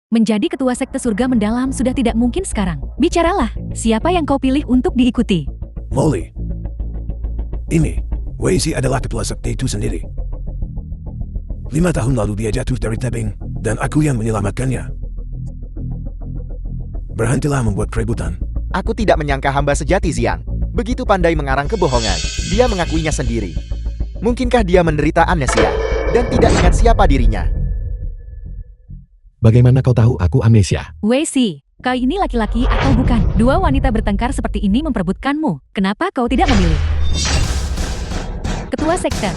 Menjadi ketua sekte surga mendalam sudah tidak mungkin sekarang. Bicaralah, siapa yang kau pilih untuk diikuti? Molly. Ini, Wei Si adalah kepala sekte itu sendiri. 5 tahun lalu dia jatuh dari tebing, dan aku yang menyelamatkannya. Berhentilah membuat keributan. Aku tidak menyangka hamba sejati Xiang. Begitu pandai mengarang kebohongan. Dia mengakuinya sendiri. Mungkinkah dia menderita amnesia dan tidak ingat siapa dirinya? Bagaimana kau tahu aku amnesia? Wei Si, kau ini laki-laki atau bukan? Dua wanita bertengkar seperti ini memperebutkanmu. Kenapa kau tidak memilih? Ketua sekte.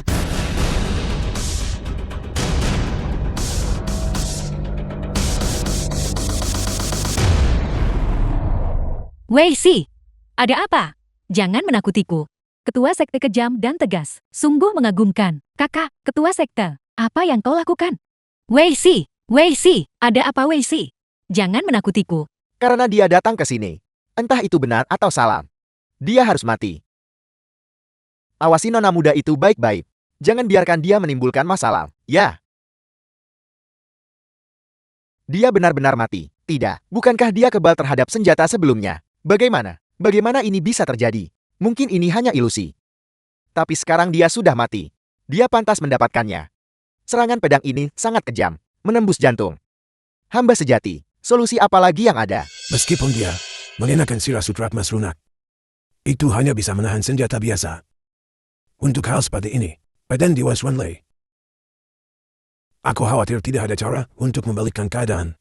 Wei Si, ada apa? Jangan menakutiku. Ketua sekte kejam dan tegas. Sungguh mengagumkan. Kakak, ketua sekte, apa yang kau lakukan? Wei Si, ada apa Wei Si? Jangan menakutiku. Karena dia datang ke sini. Entah itu benar atau salah. Dia harus mati. Awasi nona muda itu baik-baik. Jangan biarkan dia menimbulkan masalah. Ya. Dia benar-benar mati. Tidak. Bukankah dia kebal terhadap senjata sebelumnya? Bagaimana? Bagaimana ini bisa terjadi? Mungkin ini hanya ilusi. Tapi sekarang dia sudah mati. Dia pantas mendapatkannya. Serangan pedang ini sangat kejam. Menembus jantung. Hamba sejati. Solusi apa lagi yang ada? Meskipun dia mengenakan sirah sutra emas lunak, itu hanya bisa menahan senjata biasa. Untuk hal seperti ini, pedang Dewas Wanlei. Aku khawatir tidak ada cara untuk membalikkan keadaan.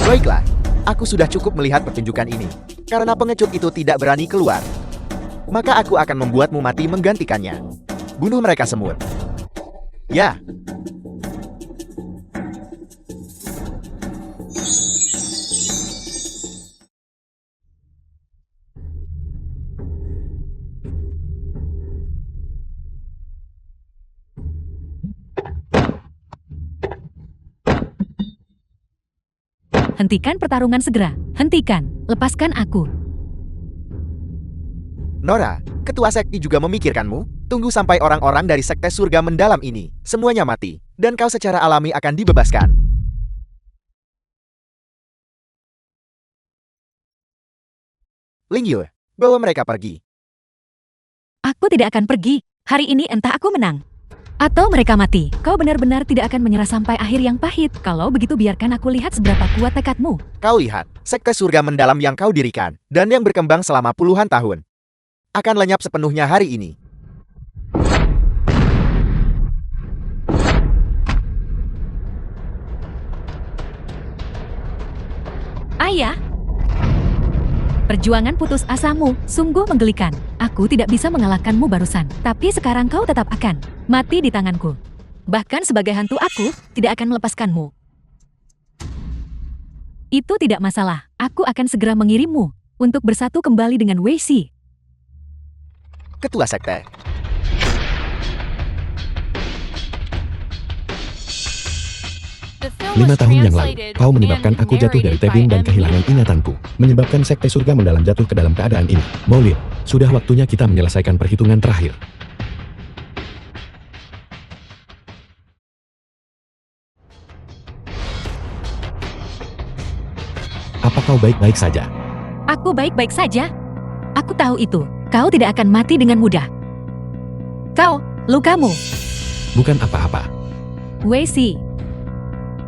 Baiklah. Aku sudah cukup melihat pertunjukan ini. Karena pengecut itu tidak berani keluar. Maka aku akan membuatmu mati menggantikannya. Bunuh mereka semua. Ya. Hentikan pertarungan segera. Hentikan. Lepaskan aku. Nora, ketua sekte juga memikirkanmu? Tunggu sampai orang-orang dari sekte surga mendalam ini semuanya mati, dan kau secara alami akan dibebaskan. Ling Yue, bawa mereka pergi. Aku tidak akan pergi. Hari ini entah aku menang atau mereka mati. Kau benar-benar tidak akan menyerah sampai akhir yang pahit. Kalau begitu biarkan aku lihat seberapa kuat tekadmu. Kau lihat, sekte surga mendalam yang kau dirikan, dan yang berkembang selama puluhan tahun, akan lenyap sepenuhnya hari ini. Ayah, perjuangan putus asamu sungguh menggelikan. Aku tidak bisa mengalahkanmu barusan, tapi sekarang kau tetap akan mati di tanganku. Bahkan sebagai hantu aku tidak akan melepaskanmu. Itu tidak masalah, aku akan segera mengirimmu untuk bersatu kembali dengan Wei Si. Ketua sekte. The film 5 was tahun yang lalu, translated kau menyebabkan and aku jatuh dari narrated by tebing dan M. kehilangan ingatanku. Menyebabkan sekte surga mendalam jatuh ke dalam keadaan ini. Maulid, sudah waktunya kita menyelesaikan perhitungan terakhir. Apa kau baik-baik saja? Aku baik-baik saja. Aku tahu itu. Kau tidak akan mati dengan mudah. Kau, lukamu. Bukan apa-apa. Wei Si,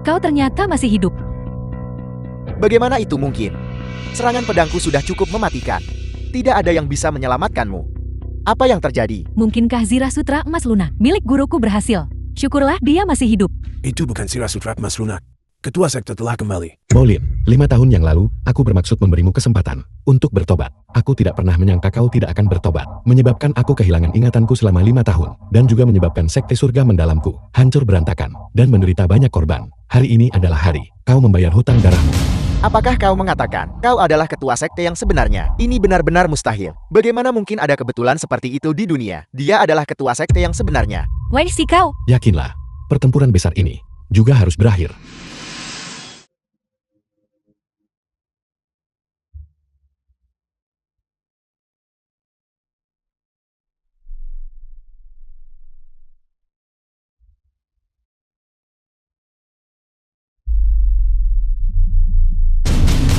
kau ternyata masih hidup. Bagaimana itu mungkin? Serangan pedangku sudah cukup mematikan. Tidak ada yang bisa menyelamatkanmu. Apa yang terjadi? Mungkinkah Zira Sutra Emas Lunak milik guruku berhasil? Syukurlah dia masih hidup. Itu bukan Sira Sutra Emas Lunak. Ketua sekte telah kembali. Maulid, 5 tahun yang lalu, aku bermaksud memberimu kesempatan untuk bertobat. Aku tidak pernah menyangka kau tidak akan bertobat. Menyebabkan aku kehilangan ingatanku selama 5 tahun. Dan juga menyebabkan sekte surga mendalamku hancur berantakan dan menderita banyak korban. Hari ini adalah hari kau membayar hutang darahmu. Apakah kau mengatakan kau adalah ketua sekte yang sebenarnya? Ini benar-benar mustahil. Bagaimana mungkin ada kebetulan seperti itu di dunia? Dia adalah ketua sekte yang sebenarnya. Wei Si kau. Yakinlah, pertempuran besar ini juga harus berakhir.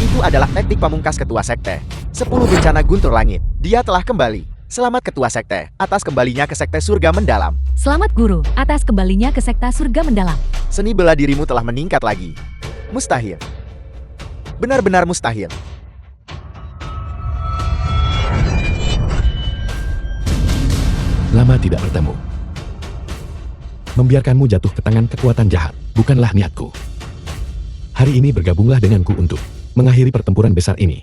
Itu adalah taktik pamungkas ketua sekte. 10 bencana guntur langit. Dia telah kembali. Selamat ketua sekte, atas kembalinya ke sekte surga mendalam. Selamat guru, atas kembalinya ke sekte surga mendalam. Seni bela dirimu telah meningkat lagi. Mustahil. Benar-benar mustahil. Lama tidak bertemu. Membiarkanmu jatuh ke tangan kekuatan jahat bukanlah niatku. Hari ini bergabunglah denganku untuk mengakhiri pertempuran besar ini.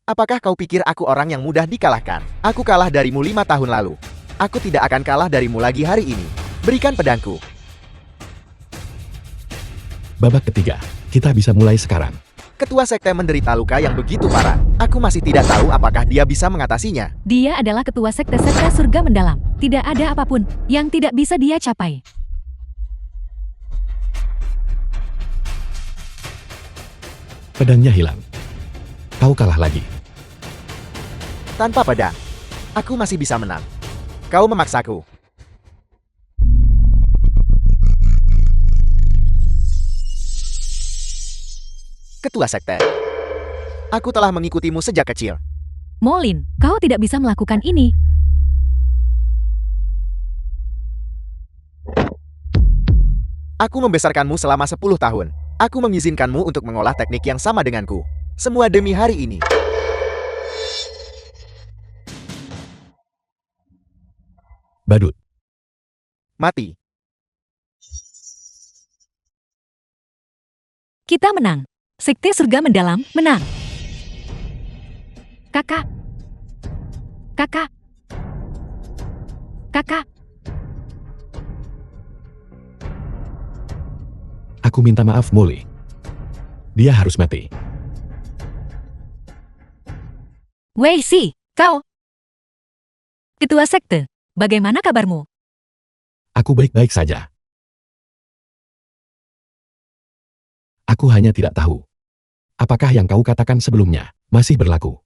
Apakah kau pikir aku orang yang mudah dikalahkan? Aku kalah darimu 5 tahun lalu. Aku tidak akan kalah darimu lagi hari ini. Berikan pedangku. Babak ketiga, kita bisa mulai sekarang. Ketua sekte menderita luka yang begitu parah. Aku masih tidak tahu apakah dia bisa mengatasinya. Dia adalah ketua sekte surga mendalam. Tidak ada apapun yang tidak bisa dia capai. Pedangnya hilang. Kau kalah lagi. Tanpa pedang, aku masih bisa menang. Kau memaksaku. Ketua sekte. Aku telah mengikutimu sejak kecil. Molin, kau tidak bisa melakukan ini. Aku membesarkanmu selama 10 tahun. Aku mengizinkanmu untuk mengolah teknik yang sama denganku. Semua demi hari ini. Badut. Mati. Kita menang. Sekte surga mendalam menang. Kakak. Kakak. Kakak. Aku minta maaf, Molly. Dia harus mati. Wei Si, kau. Ketua sekte, bagaimana kabarmu? Aku baik-baik saja. Aku hanya tidak tahu. Apakah yang kau katakan sebelumnya masih berlaku?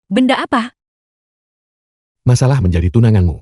Benda apa? Masalah menjadi tunanganmu.